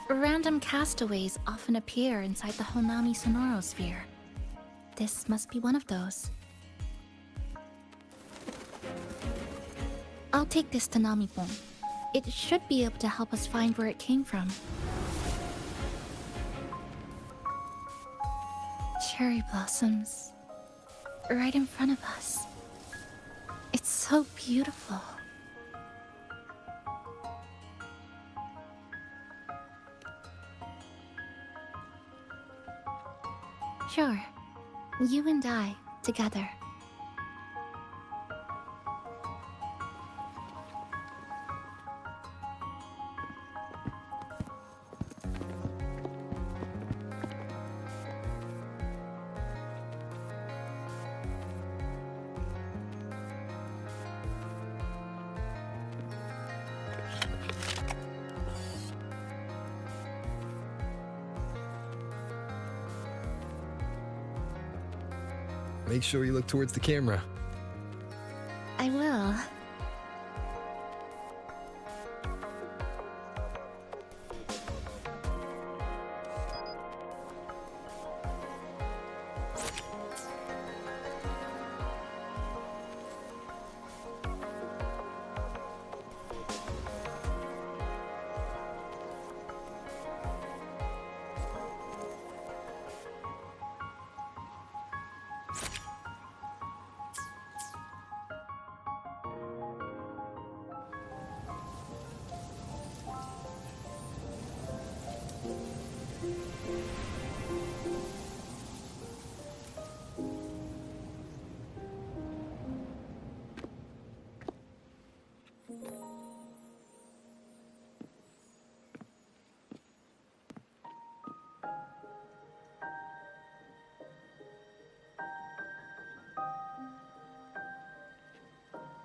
B: Random castaways often appear inside the Honami sonorosphere. This must be one of those. I'll take this to Namipon. It should be able to help us find where it came from. Cherry blossoms. Right in front of us. It's so beautiful. Sure. You and I, together.
C: Make sure you look towards the camera.
B: I will.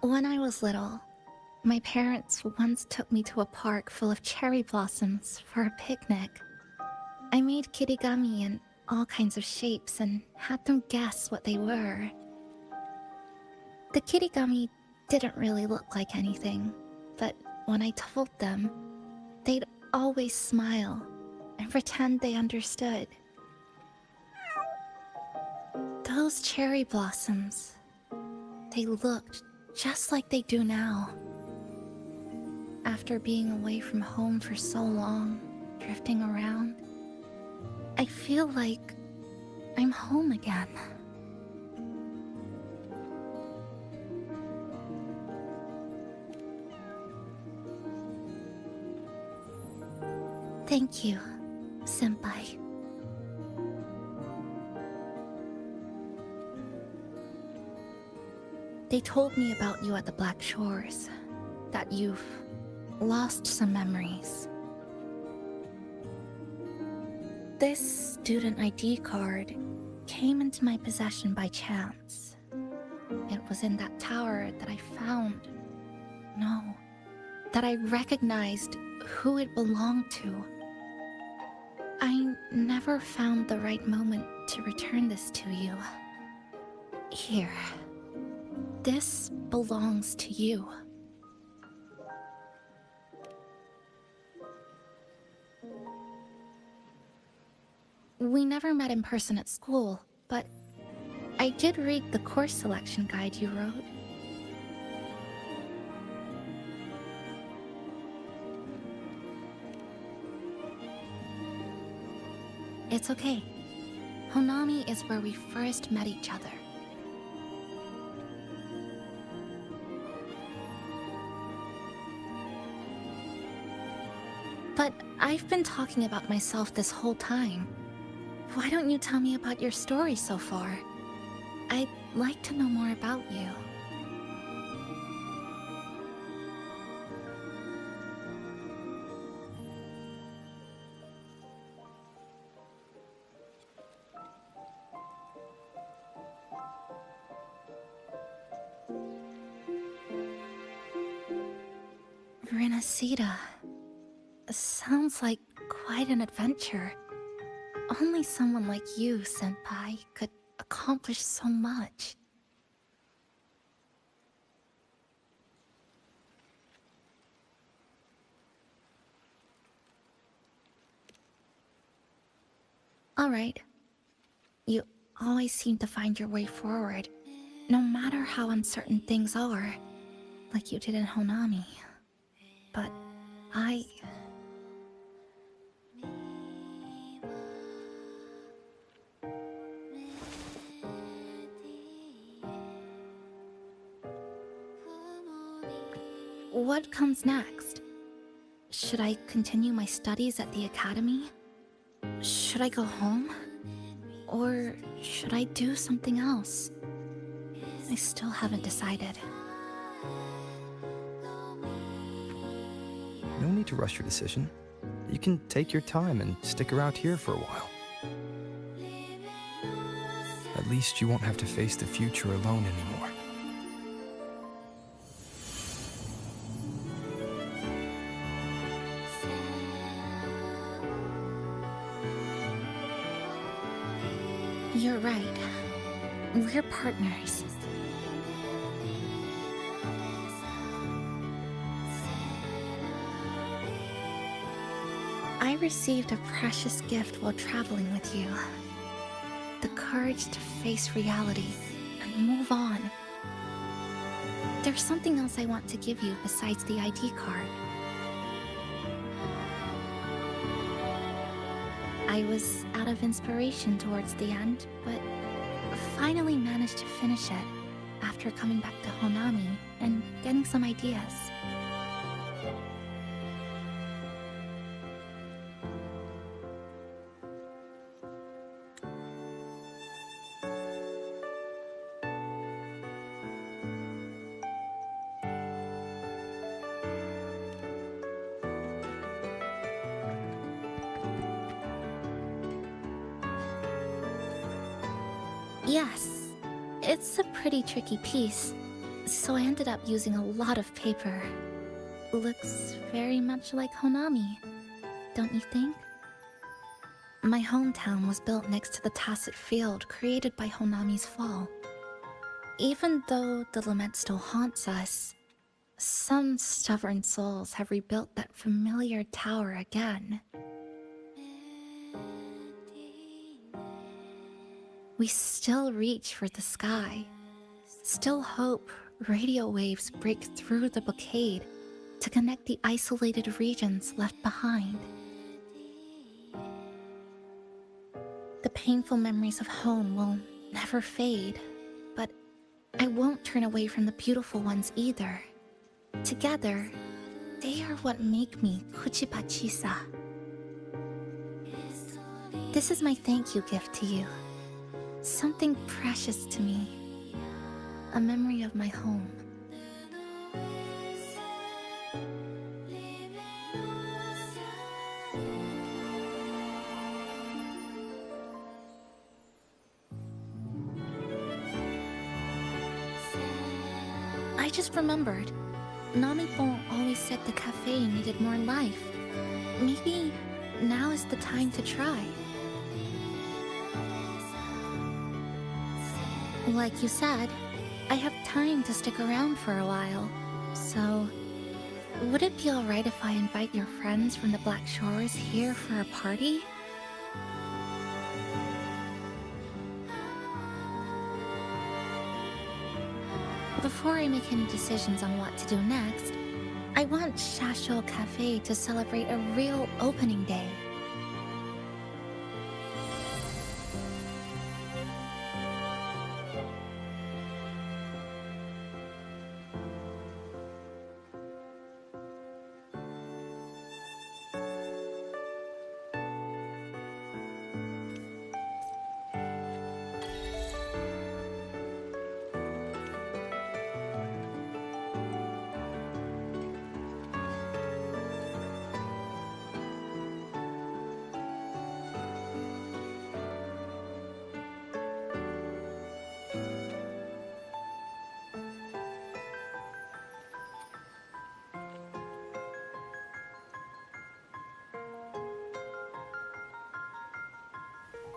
B: When I was little, my parents once took me to a park full of cherry blossoms for a picnic. I made kirigami in all kinds of shapes and had them guess what they were. The kirigami didn't really look like anything, but when I told them, they'd always smile and pretend they understood. Those cherry blossoms, they looked just like they do now. After being away from home for so long, drifting around, I feel like I'm home again. Thank you, Senpai. They told me about you at the Black Shores, that you've lost some memories. This student ID card came into my possession by chance. It was in that tower that I found. No, that I recognized who it belonged to. I never found the right moment to return this to you. Here. This belongs to you. We never met in person at school, but I did read the course selection guide you wrote. It's okay. Honami is where we first met each other. But I've been talking about myself this whole time. Why don't you tell me about your story so far? I'd like to know more about you. Renacida. Sounds like quite an adventure. Only someone like you, Senpai, could accomplish so much. Alright. You always seem to find your way forward, no matter how uncertain things are, like you did in Honami. But what comes next? Should I continue my studies at the academy? Should I go home? Or should I do something else? I still haven't decided.
C: No need to rush your decision. You can take your time and stick around here for a while. At least you won't have to face the future alone anymore.
B: You're right. We're partners. I received a precious gift while traveling with you. The courage to face reality and move on. There's something else I want to give you besides the ID card. I was out of inspiration towards the end, but finally managed to finish it after coming back to Honami and getting some ideas. Yes, it's a pretty tricky piece, so I ended up using a lot of paper. Looks very much like Honami, don't you think? My hometown was built next to the tacit field created by Honami's fall. Even though the lament still haunts us, some stubborn souls have rebuilt that familiar tower again. We still reach for the sky, still hope radio waves break through the blockade to connect the isolated regions left behind. The painful memories of home will never fade, but I won't turn away from the beautiful ones either. Together, they are what make me Chisa. This is my thank you gift to you. Something precious to me. A memory of my home. I just remembered. Namipon always said the cafe needed more life. Maybe now is the time to try. Like you said, I have time to stick around for a while. So, would it be alright if I invite your friends from the Black Shores here for a party? Before I make any decisions on what to do next, I want CHISAAAAAAA Cafe to celebrate a real opening day.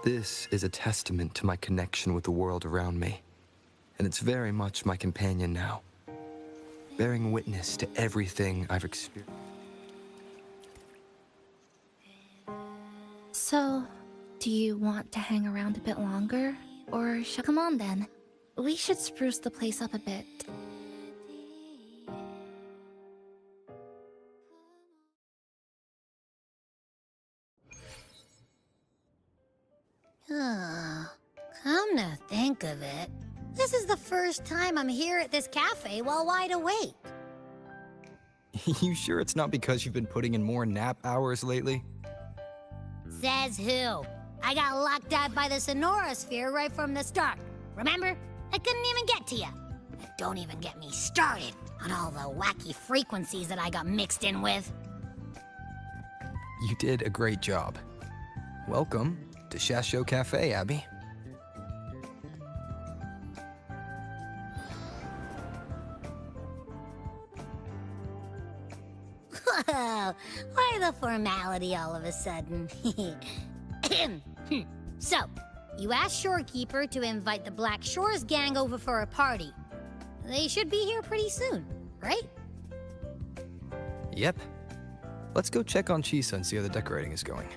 C: This is a testament to my connection with the world around me, and it's very much my companion now, bearing witness to everything I've experienced.
B: So, do you want to hang around a bit longer? Or come on then. We should spruce the place up a bit.
G: Come to think of it, this is the first time I'm here at this cafe while wide awake.
C: You sure it's not because you've been putting in more nap hours lately?
G: Says who? I got locked out by the Sonorosphere right from the start. Remember? I couldn't even get to you. Don't even get me started on all the wacky frequencies that I got mixed in with.
C: You did a great job. Welcome to CHISAAAAAAA Cafe, Abby.
G: Whoa, why the formality all of a sudden? So, you asked Shorekeeper to invite the Black Shores gang over for a party. They should be here pretty soon, right?
C: Yep. Let's go check on Chisa and see how the decorating is going.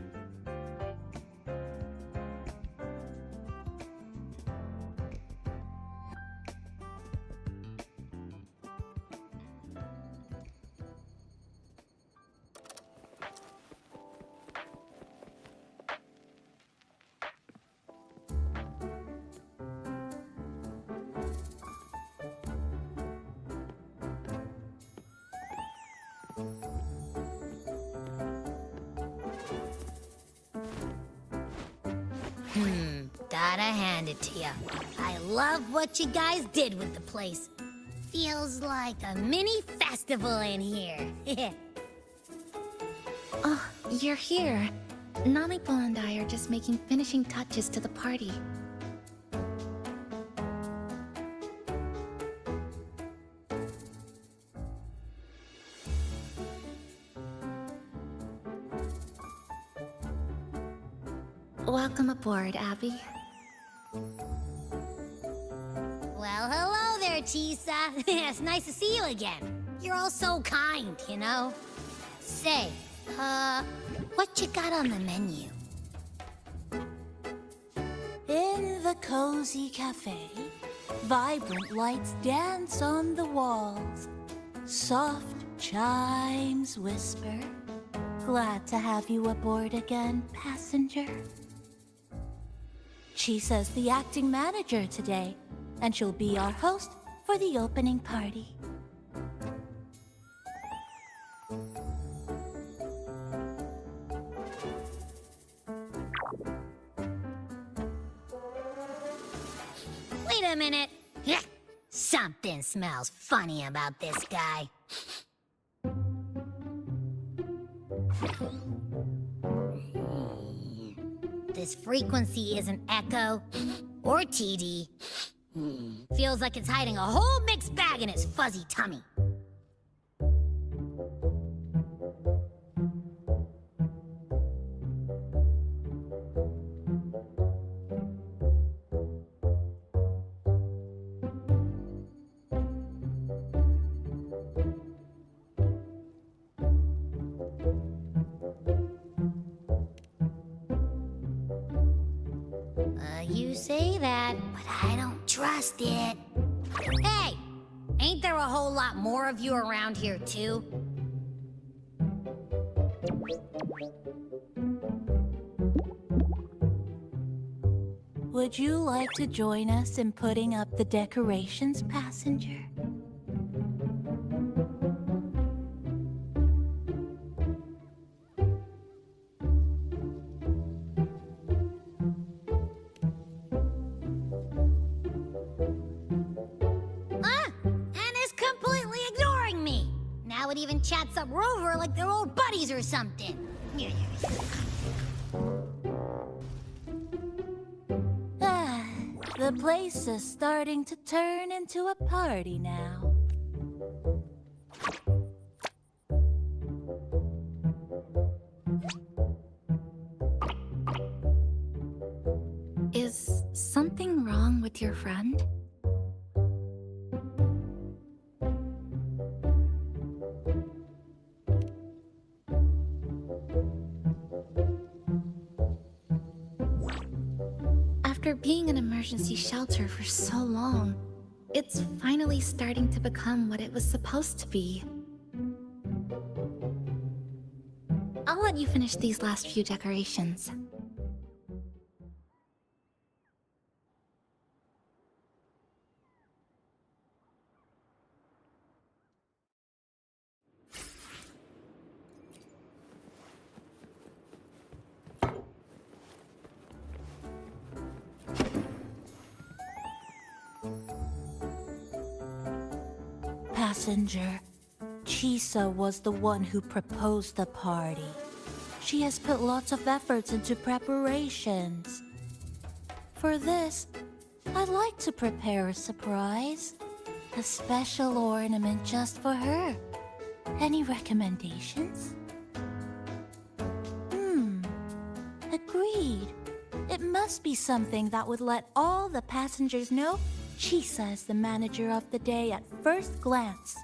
G: Gotta hand it to ya. I love what you guys did with the place. Feels like a mini festival in here.
B: Oh, you're here. Naniko and I are just making finishing touches to the party. Welcome aboard, Abby.
G: Well, hello there, Chisa. It's nice to see you again. You're all so kind, you know? Say, what you got on the menu?
M: In the cozy cafe, vibrant lights dance on the walls. Soft chimes whisper. Glad to have you aboard again, passenger. Chisa's the acting manager today, and she'll be our host for the opening party.
G: Wait a minute. Something smells funny about this guy. This frequency isn't echo or TD. Feels like it's hiding a whole mixed bag in its fuzzy tummy. You say that, but I don't trust it. Hey! Ain't there a whole lot more of you around here, too?
M: Would you like to join us in putting up the decorations, passenger?
G: Anna's completely ignoring me! Now it even chats up Rover like they're old buddies or something.
M: The place is starting to turn into a party now.
B: Is something wrong with your friend? After being an emergency shelter for so long, it's finally starting to become what it was supposed to be. I'll let you finish these last few decorations.
M: Passenger, Chisa was the one who proposed the party. She has put lots of efforts into preparations. For this, I'd like to prepare a surprise. A special ornament just for her. Any recommendations? Agreed. It must be something that would let all the passengers know Chisa is the manager of the day at first glance.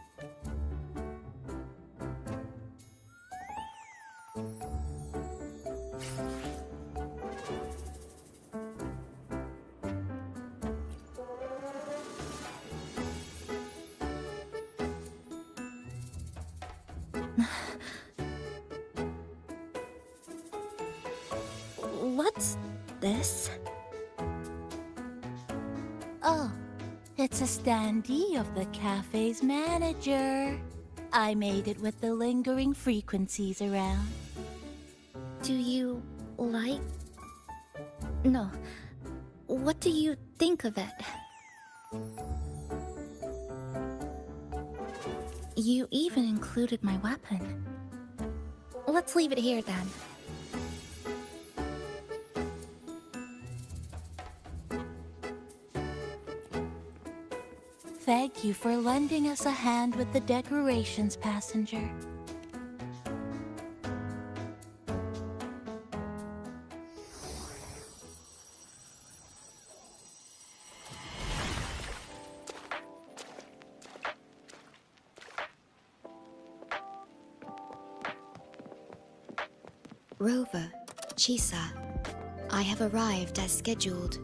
B: What's this?
M: Oh, it's a standee of the cafe's manager. I made it with the lingering frequencies around.
B: Do you like... No. What do you think of it? You even included my weapon. Let's leave it here then.
M: Thank you for lending us a hand with the decorations, passenger.
B: Rover, Chisa, I have arrived as scheduled.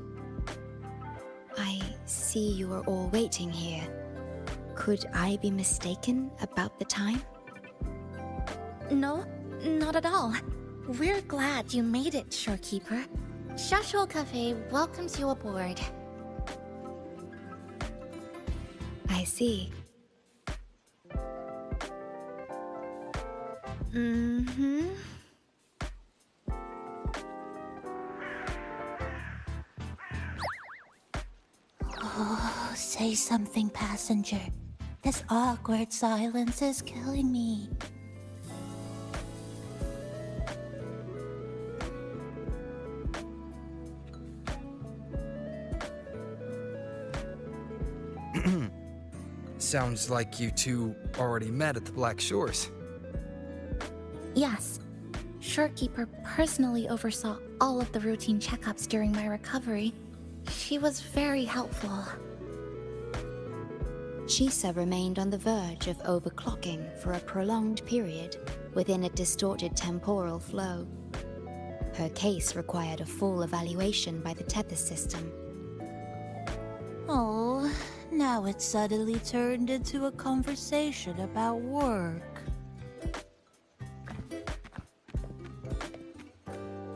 B: I see you are all waiting here. Could I be mistaken about the time? No, not at all. We're glad you made it, Shorekeeper. Shashol Cafe welcomes you aboard. I see.
M: Oh, say something, passenger. This awkward silence is killing me.
C: Sounds like you two already met at the Black Shores.
B: Yes. Shorekeeper personally oversaw all of the routine checkups during my recovery. She was very helpful. Chisa remained on the verge of overclocking for a prolonged period within a distorted temporal flow. Her case required a full evaluation by the Tethys system.
M: Oh, now it's suddenly turned into a conversation about work.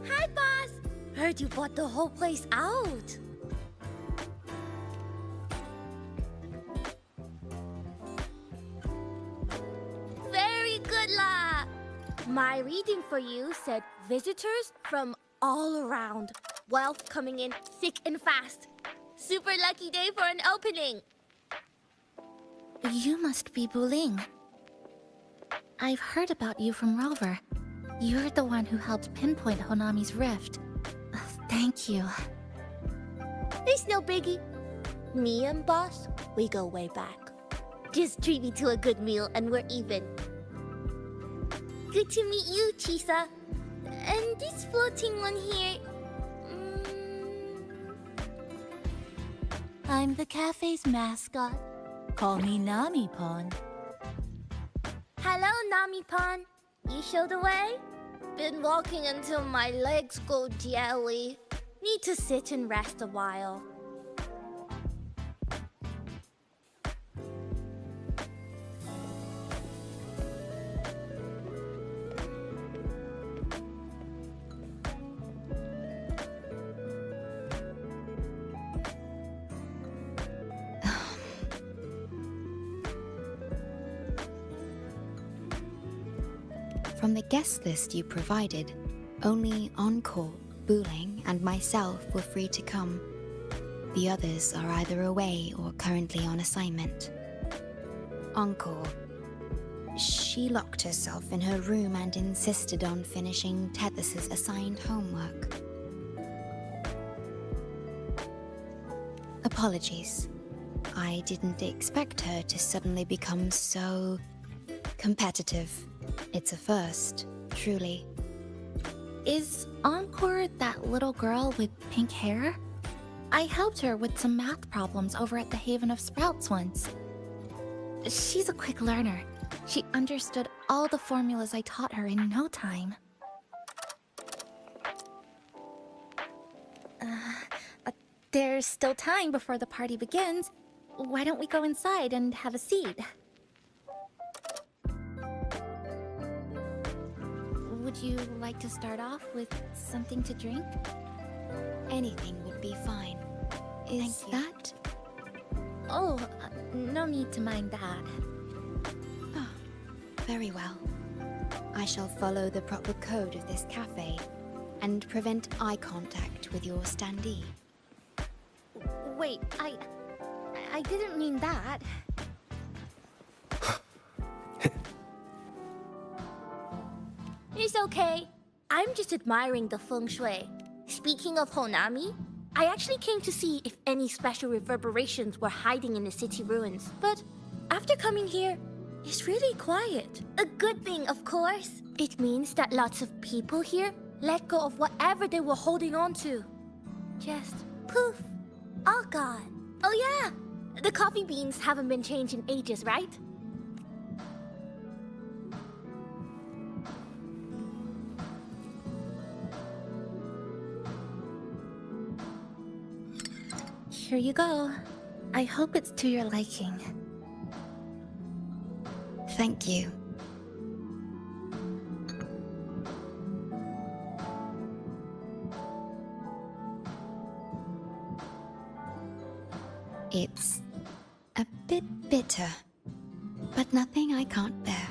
D: Hi, boss! Heard you bought the whole place out. Very good, La! My reading for you said visitors from all around. Wealth coming in thick and fast. Super lucky day for an opening.
O: You must be Buling. I've heard about you from Rover. You're the one who helped pinpoint Honami's rift. Thank you.
D: It's no biggie. Me and boss, we go way back. Just treat me to a good meal and we're even. Good to meet you, Chisa. And this floating one here...
M: I'm the cafe's mascot. Call me Nami-pon.
D: Hello, Nami-pon. You show the way? Been walking until my legs go jelly. Need to sit and rest a while.
B: From the guest list you provided, only Encore, Buling, and myself were free to come. The others are either away or currently on assignment. Encore. She locked herself in her room and insisted on finishing Tethys's assigned homework. Apologies. I didn't expect her to suddenly become so competitive. It's a first, truly.
O: Is Encore that little girl with pink hair? I helped her with some math problems over at the Haven of Sprouts once. She's a quick learner. She understood all the formulas I taught her in no time. There's still time before the party begins. Why don't we go inside and have a seat? Would you like to start off with something to drink?
B: Anything would be fine. Is that?
O: Oh, no need to mind that.
B: Oh, very well. I shall follow the proper code of this cafe and prevent eye contact with your standee.
O: Wait, I didn't mean that.
D: It's okay. I'm just admiring the feng shui. Speaking of Honami, I actually came to see if any special reverberations were hiding in the city ruins. But after coming here, it's really quiet. A good thing, of course. It means that lots of people here let go of whatever they were holding on to. Just poof, all gone. Oh yeah, the coffee beans haven't been changed in ages, right?
O: Here you go. I hope it's to your liking.
B: Thank you. It's a bit bitter, but nothing I can't bear.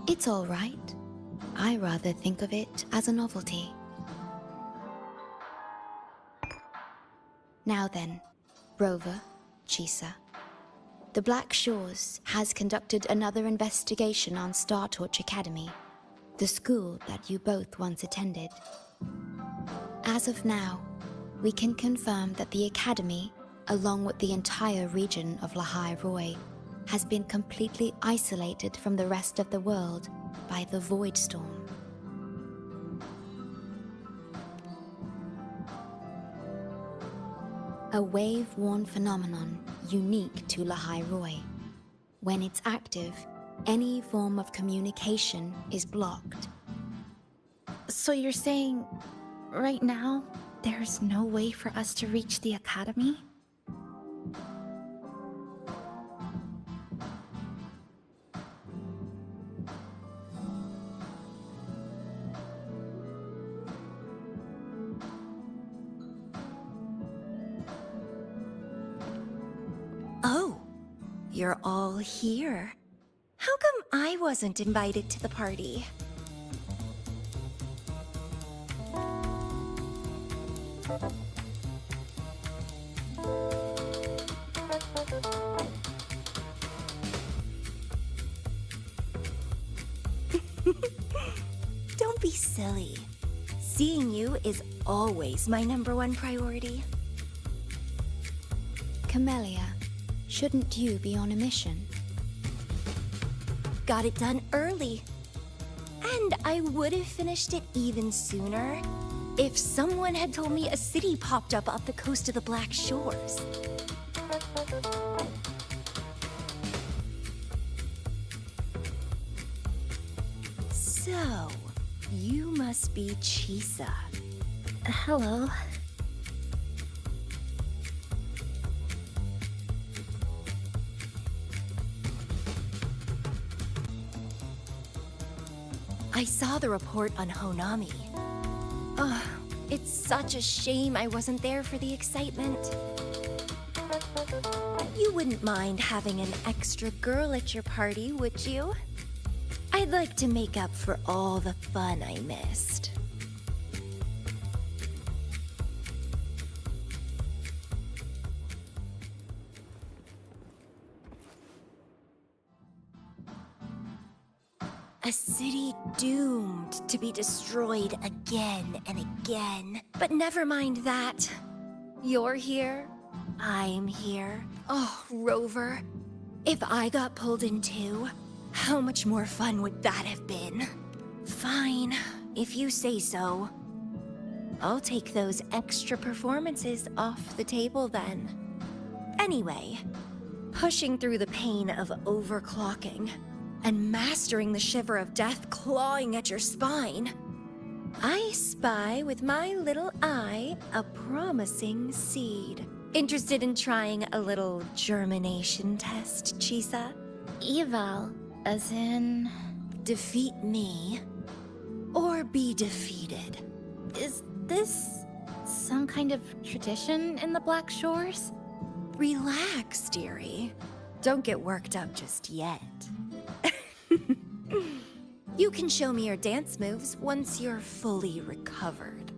B: It's all right. I rather think of it as a novelty. Now then, Rover, Chisa. The Black Shores has conducted another investigation on Star Torch Academy, the school that you both once attended. As of now, we can confirm that the Academy, along with the entire region of Valimaruy, has been completely isolated from the rest of the world by the Void Storm. A wave-worn phenomenon unique to Valimaruy. When it's active, any form of communication is blocked.
K: So you're saying, right now, there's no way for us to reach the Academy? Oh, you're all here. How come I wasn't invited to the party? Don't be silly. Seeing you is always my #1 priority.
B: Camellia, shouldn't you be on a mission?
K: Got it done early. And I would have finished it even sooner if someone had told me a city popped up off the coast of the Black Shores. So, you must be Chisa. Hello. I saw the report on Honami. Ugh, it's such a shame I wasn't there for the excitement. You wouldn't mind having an extra girl at your party, would you? I'd like to make up for all the fun I missed. A city doomed to be destroyed again and again. But never mind that. You're here. I'm here. Oh, Rover. If I got pulled in too, how much more fun would that have been? Fine, if you say so. I'll take those extra performances off the table then. Anyway, pushing through the pain of overclocking and mastering the shiver of death clawing at your spine, I spy with my little eye a promising seed. Interested in trying a little germination test, Chisa? Eval, as in... defeat me, or be defeated. Is this some kind of tradition in the Black Shores? Relax, dearie. Don't get worked up just yet. You can show me your dance moves once you're fully recovered.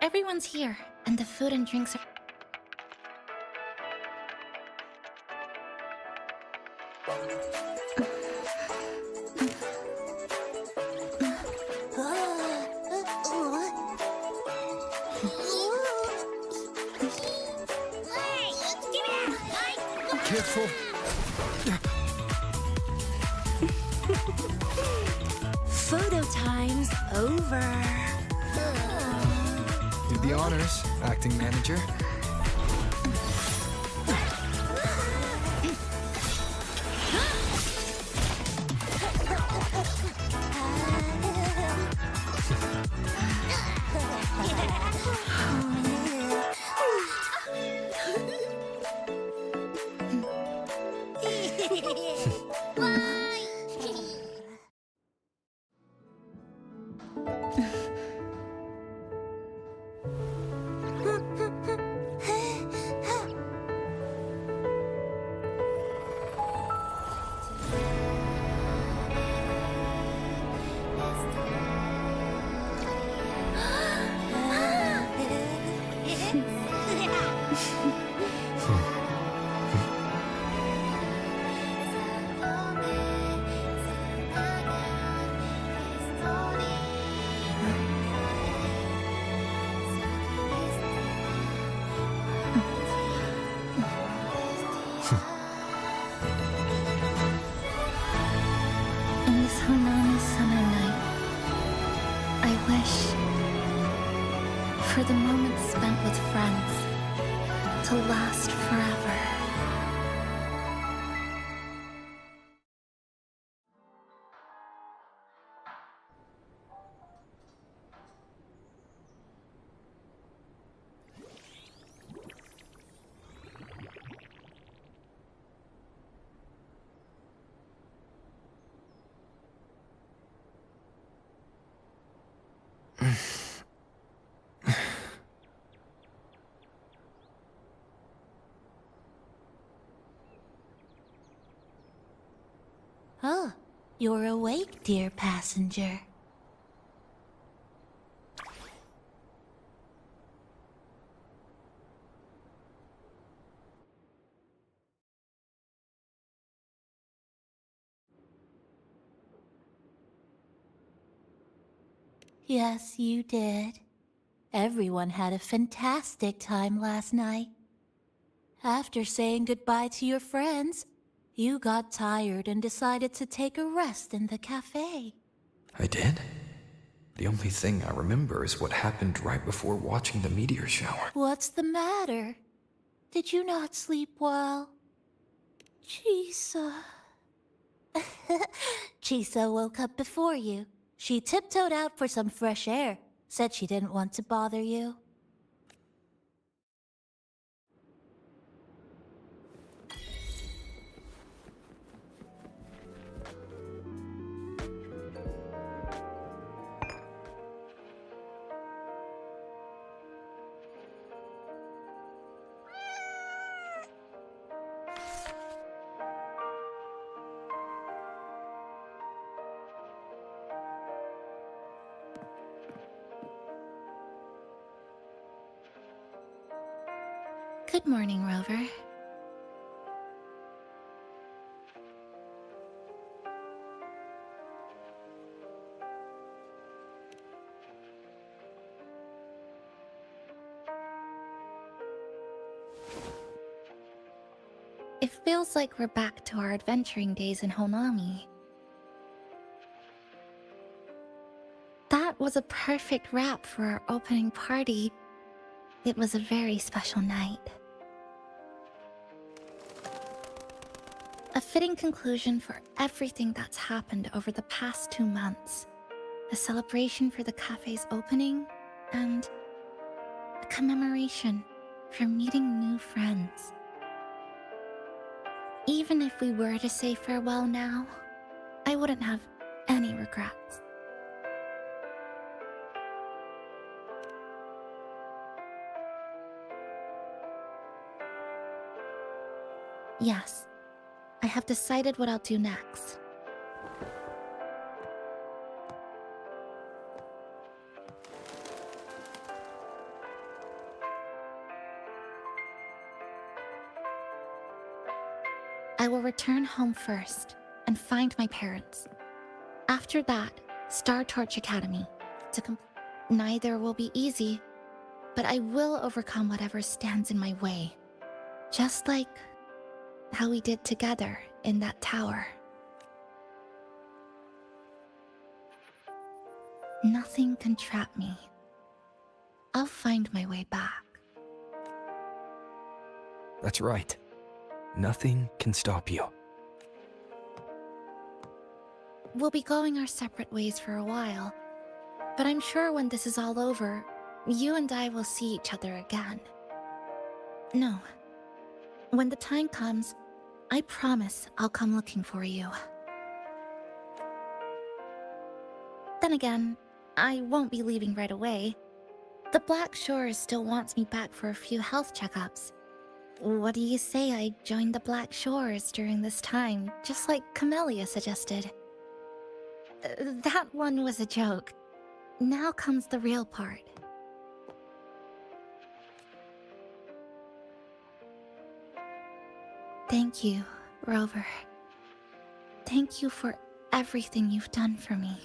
K: Everyone's here, and the food and drinks are...
C: Careful.
K: Photo time's over.
C: Do the honors, acting manager.
K: In this Honami
B: to last forever.
M: Oh, you're awake, dear passenger. Yes, you did. Everyone had a fantastic time last night. After saying goodbye to your friends, you got tired and decided to take a rest in the cafe.
C: I did? The only thing I remember is what happened right before watching the meteor shower.
M: What's the matter? Did you not sleep well? Chisa. Chisa woke up before you. She tiptoed out for some fresh air. Said she didn't want to bother you.
B: Good morning, Rover. It feels like we're back to our adventuring days in Honami. That was a perfect wrap for our opening party. It was a very special night. A fitting conclusion for everything that's happened over the past 2 months. A celebration for the cafe's opening, and a commemoration for meeting new friends. Even if we were to say farewell now, I wouldn't have any regrets. Yes, I have decided what I'll do next. I will return home first and find my parents. After that, Star Torch Academy. Neither will be easy, but I will overcome whatever stands in my way. Just like how we did together in that tower. Nothing can trap me. I'll find my way back.
C: That's right. Nothing can stop you.
B: We'll be going our separate ways for a while, but I'm sure when this is all over, you and I will see each other again. No. When the time comes, I promise I'll come looking for you. Then again, I won't be leaving right away. The Black Shores still wants me back for a few health checkups. What do you say I join the Black Shores during this time, just like Camellia suggested? That one was a joke. Now comes the real part. Thank you, Rover. Thank you for everything you've done for me.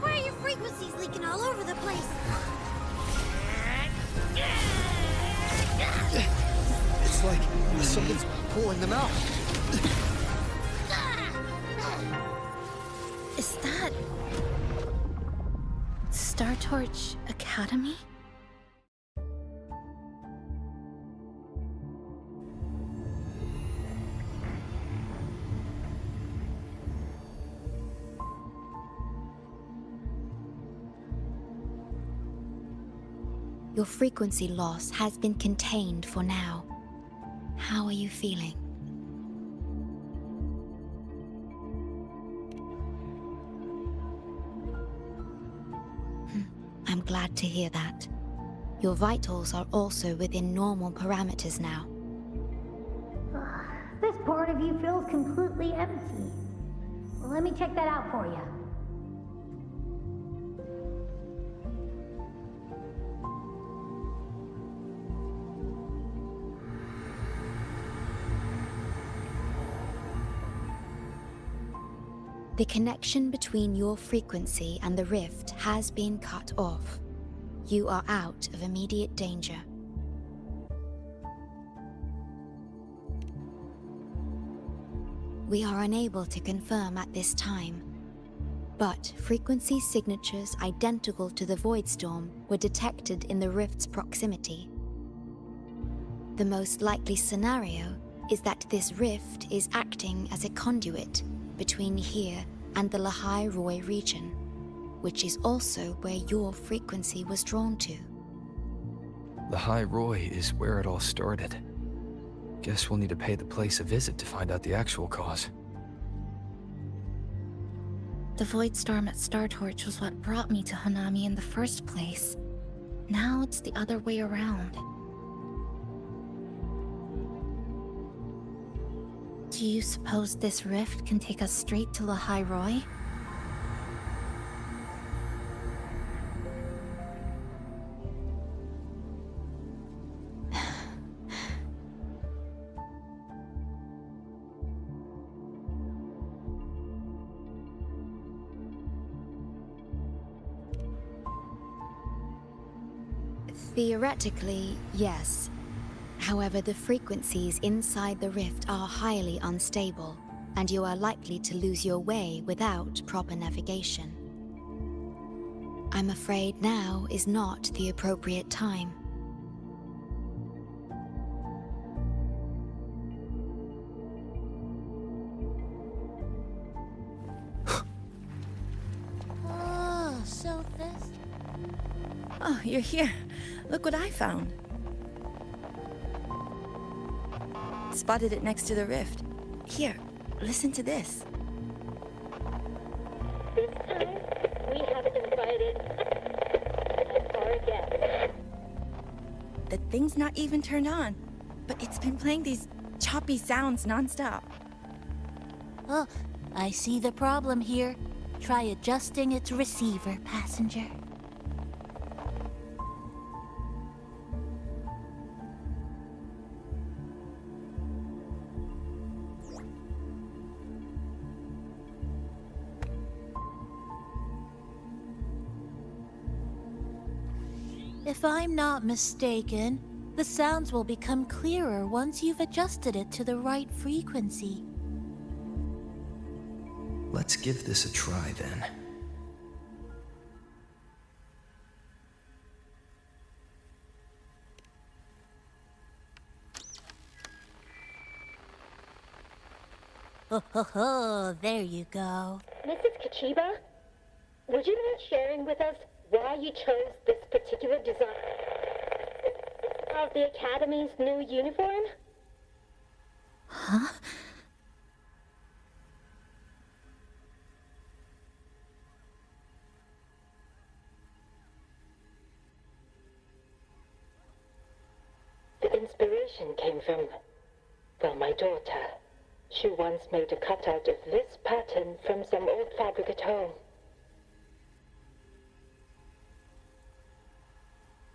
G: Why are your frequencies leaking all over the place?
L: Someone's pulling them out.
K: Is that... Star Torch Academy?
B: Your frequency loss has been contained for now. How are you feeling? I'm glad to hear that. Your vitals are also within normal parameters now.
G: This part of you feels completely empty. Let me check that out for you.
B: The connection between your frequency and the rift has been cut off. You are out of immediate danger. We are unable to confirm at this time, but frequency signatures identical to the Void Storm were detected in the rift's proximity. The most likely scenario is that this rift is acting as a conduit between here and the Valimaruy region, which is also where your frequency was drawn to.
C: Valimaruy is where it all started. Guess we'll need to pay the place a visit to find out the actual cause.
K: The Void Storm at Star Torch was what brought me to Hanami in the first place. Now it's the other way around. Do you suppose this rift can take us straight to Valimaruy?
B: Theoretically, yes. However, the frequencies inside the rift are highly unstable, and you are likely to lose your way without proper navigation. I'm afraid now is not the appropriate time.
O: Oh, so this...
K: Oh, you're here. Look what I found. Spotted it next to the rift. Here, listen to this.
V: This time, we have invited our guests.
K: The thing's not even turned on, but it's been playing these choppy sounds nonstop.
O: Oh, I see the problem here. Try adjusting its receiver, passenger. If I'm not mistaken, the sounds will become clearer once you've adjusted it to the right frequency.
C: Let's give this a try then.
O: Oh, there you go.
V: Mrs. Kachiba, would you mind sharing with us why you chose this particular design of the Academy's new uniform?
K: Huh?
V: The inspiration came from, well, my daughter. She once made a cutout of this pattern from some old fabric at home.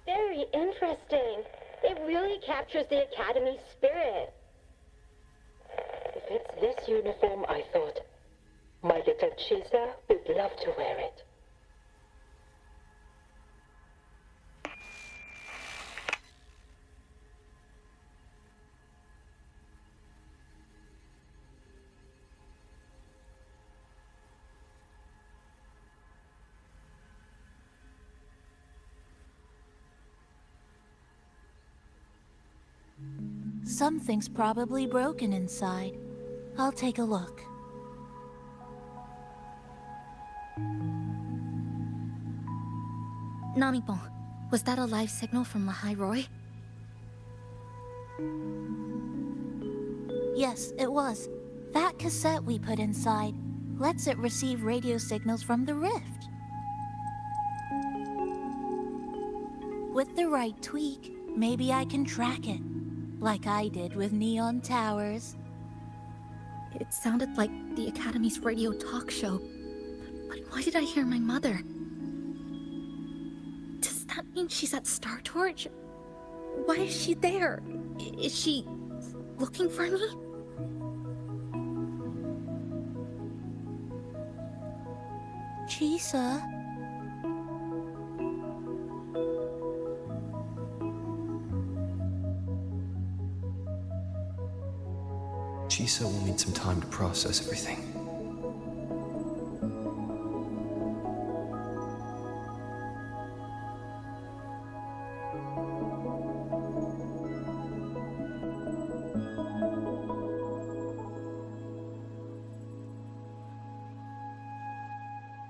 V: Very interesting. It really captures the Academy's spirit. If it's this uniform, I thought, my little Chisa would love to wear it.
M: Something's probably broken inside. I'll take a look.
B: Namipon, was that a live signal from Valimaruy?
M: Yes, it was. That cassette we put inside lets it receive radio signals from the rift. With the right tweak, maybe I can track it, like I did with Neon Towers.
B: It sounded like the Academy's radio talk show. But why did I hear my mother? Does that mean she's at Star Torch? Why is she there? Is she looking for me?
M: Chisa?
C: Chisa will need some time to process everything.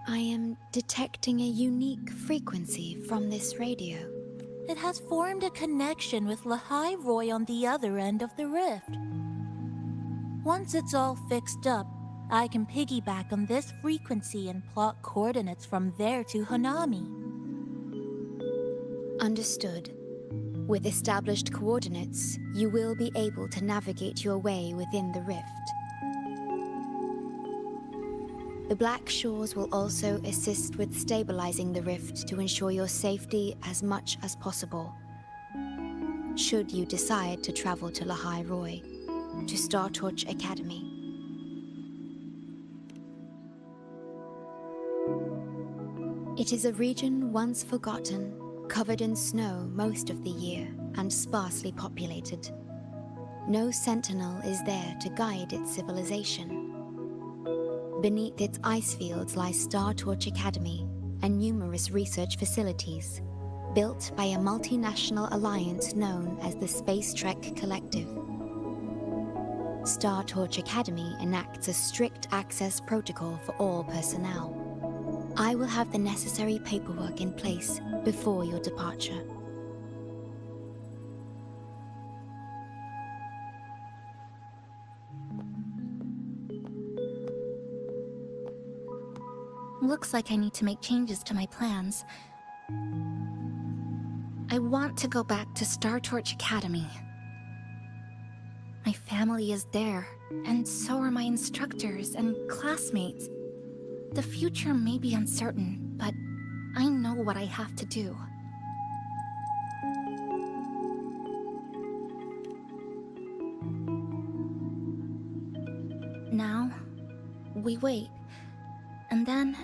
B: I am detecting a unique frequency from this radio.
M: It has formed a connection with Valimaruy on the other end of the rift. Once it's all fixed up, I can piggyback on this frequency and plot coordinates from there to Hanami.
B: Understood. With established coordinates, you will be able to navigate your way within the rift. The Black Shores will also assist with stabilizing the rift to ensure your safety as much as possible. Should you decide to travel to Valimaruy, to Star Torch Academy. It is a region once forgotten, covered in snow most of the year, and sparsely populated. No sentinel is there to guide its civilization. Beneath its ice fields lies Star Torch Academy and numerous research facilities, built by a multinational alliance known as the Space Trek Collective. Star Torch Academy enacts a strict access protocol for all personnel. I will have the necessary paperwork in place before your departure. Looks like I need to make changes to my plans. I want to go back to Star Torch Academy. My family is there, and so are my instructors and classmates. The future may be uncertain, but I know what I have to do. Now, we wait, and then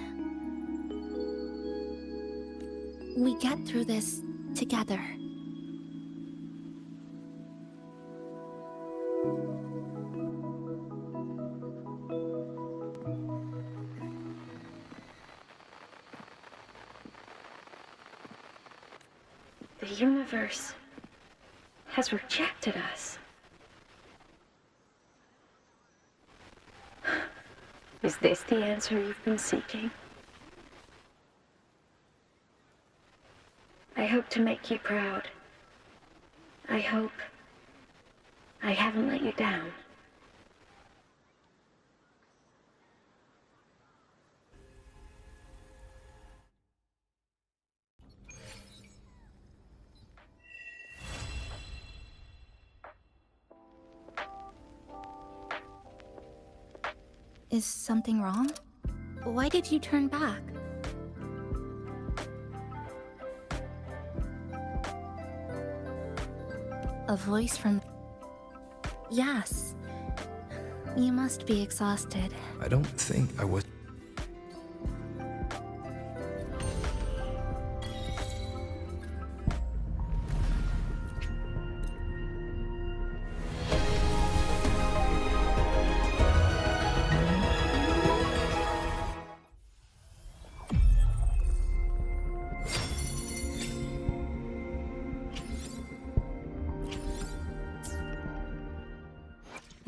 B: we get through this together.
P: The universe has rejected us. Is this the answer you've been seeking? I hope to make you proud. I hope I haven't let you down.
B: Is something wrong? Why did you turn back? A voice from... Yes. You must be exhausted.
C: I don't think I was.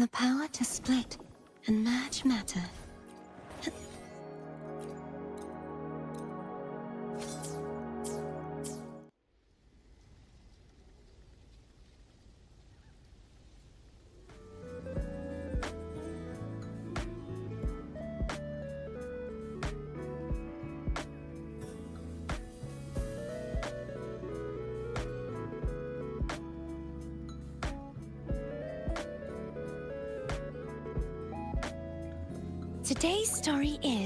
B: The power to split and merge matter. Today's story is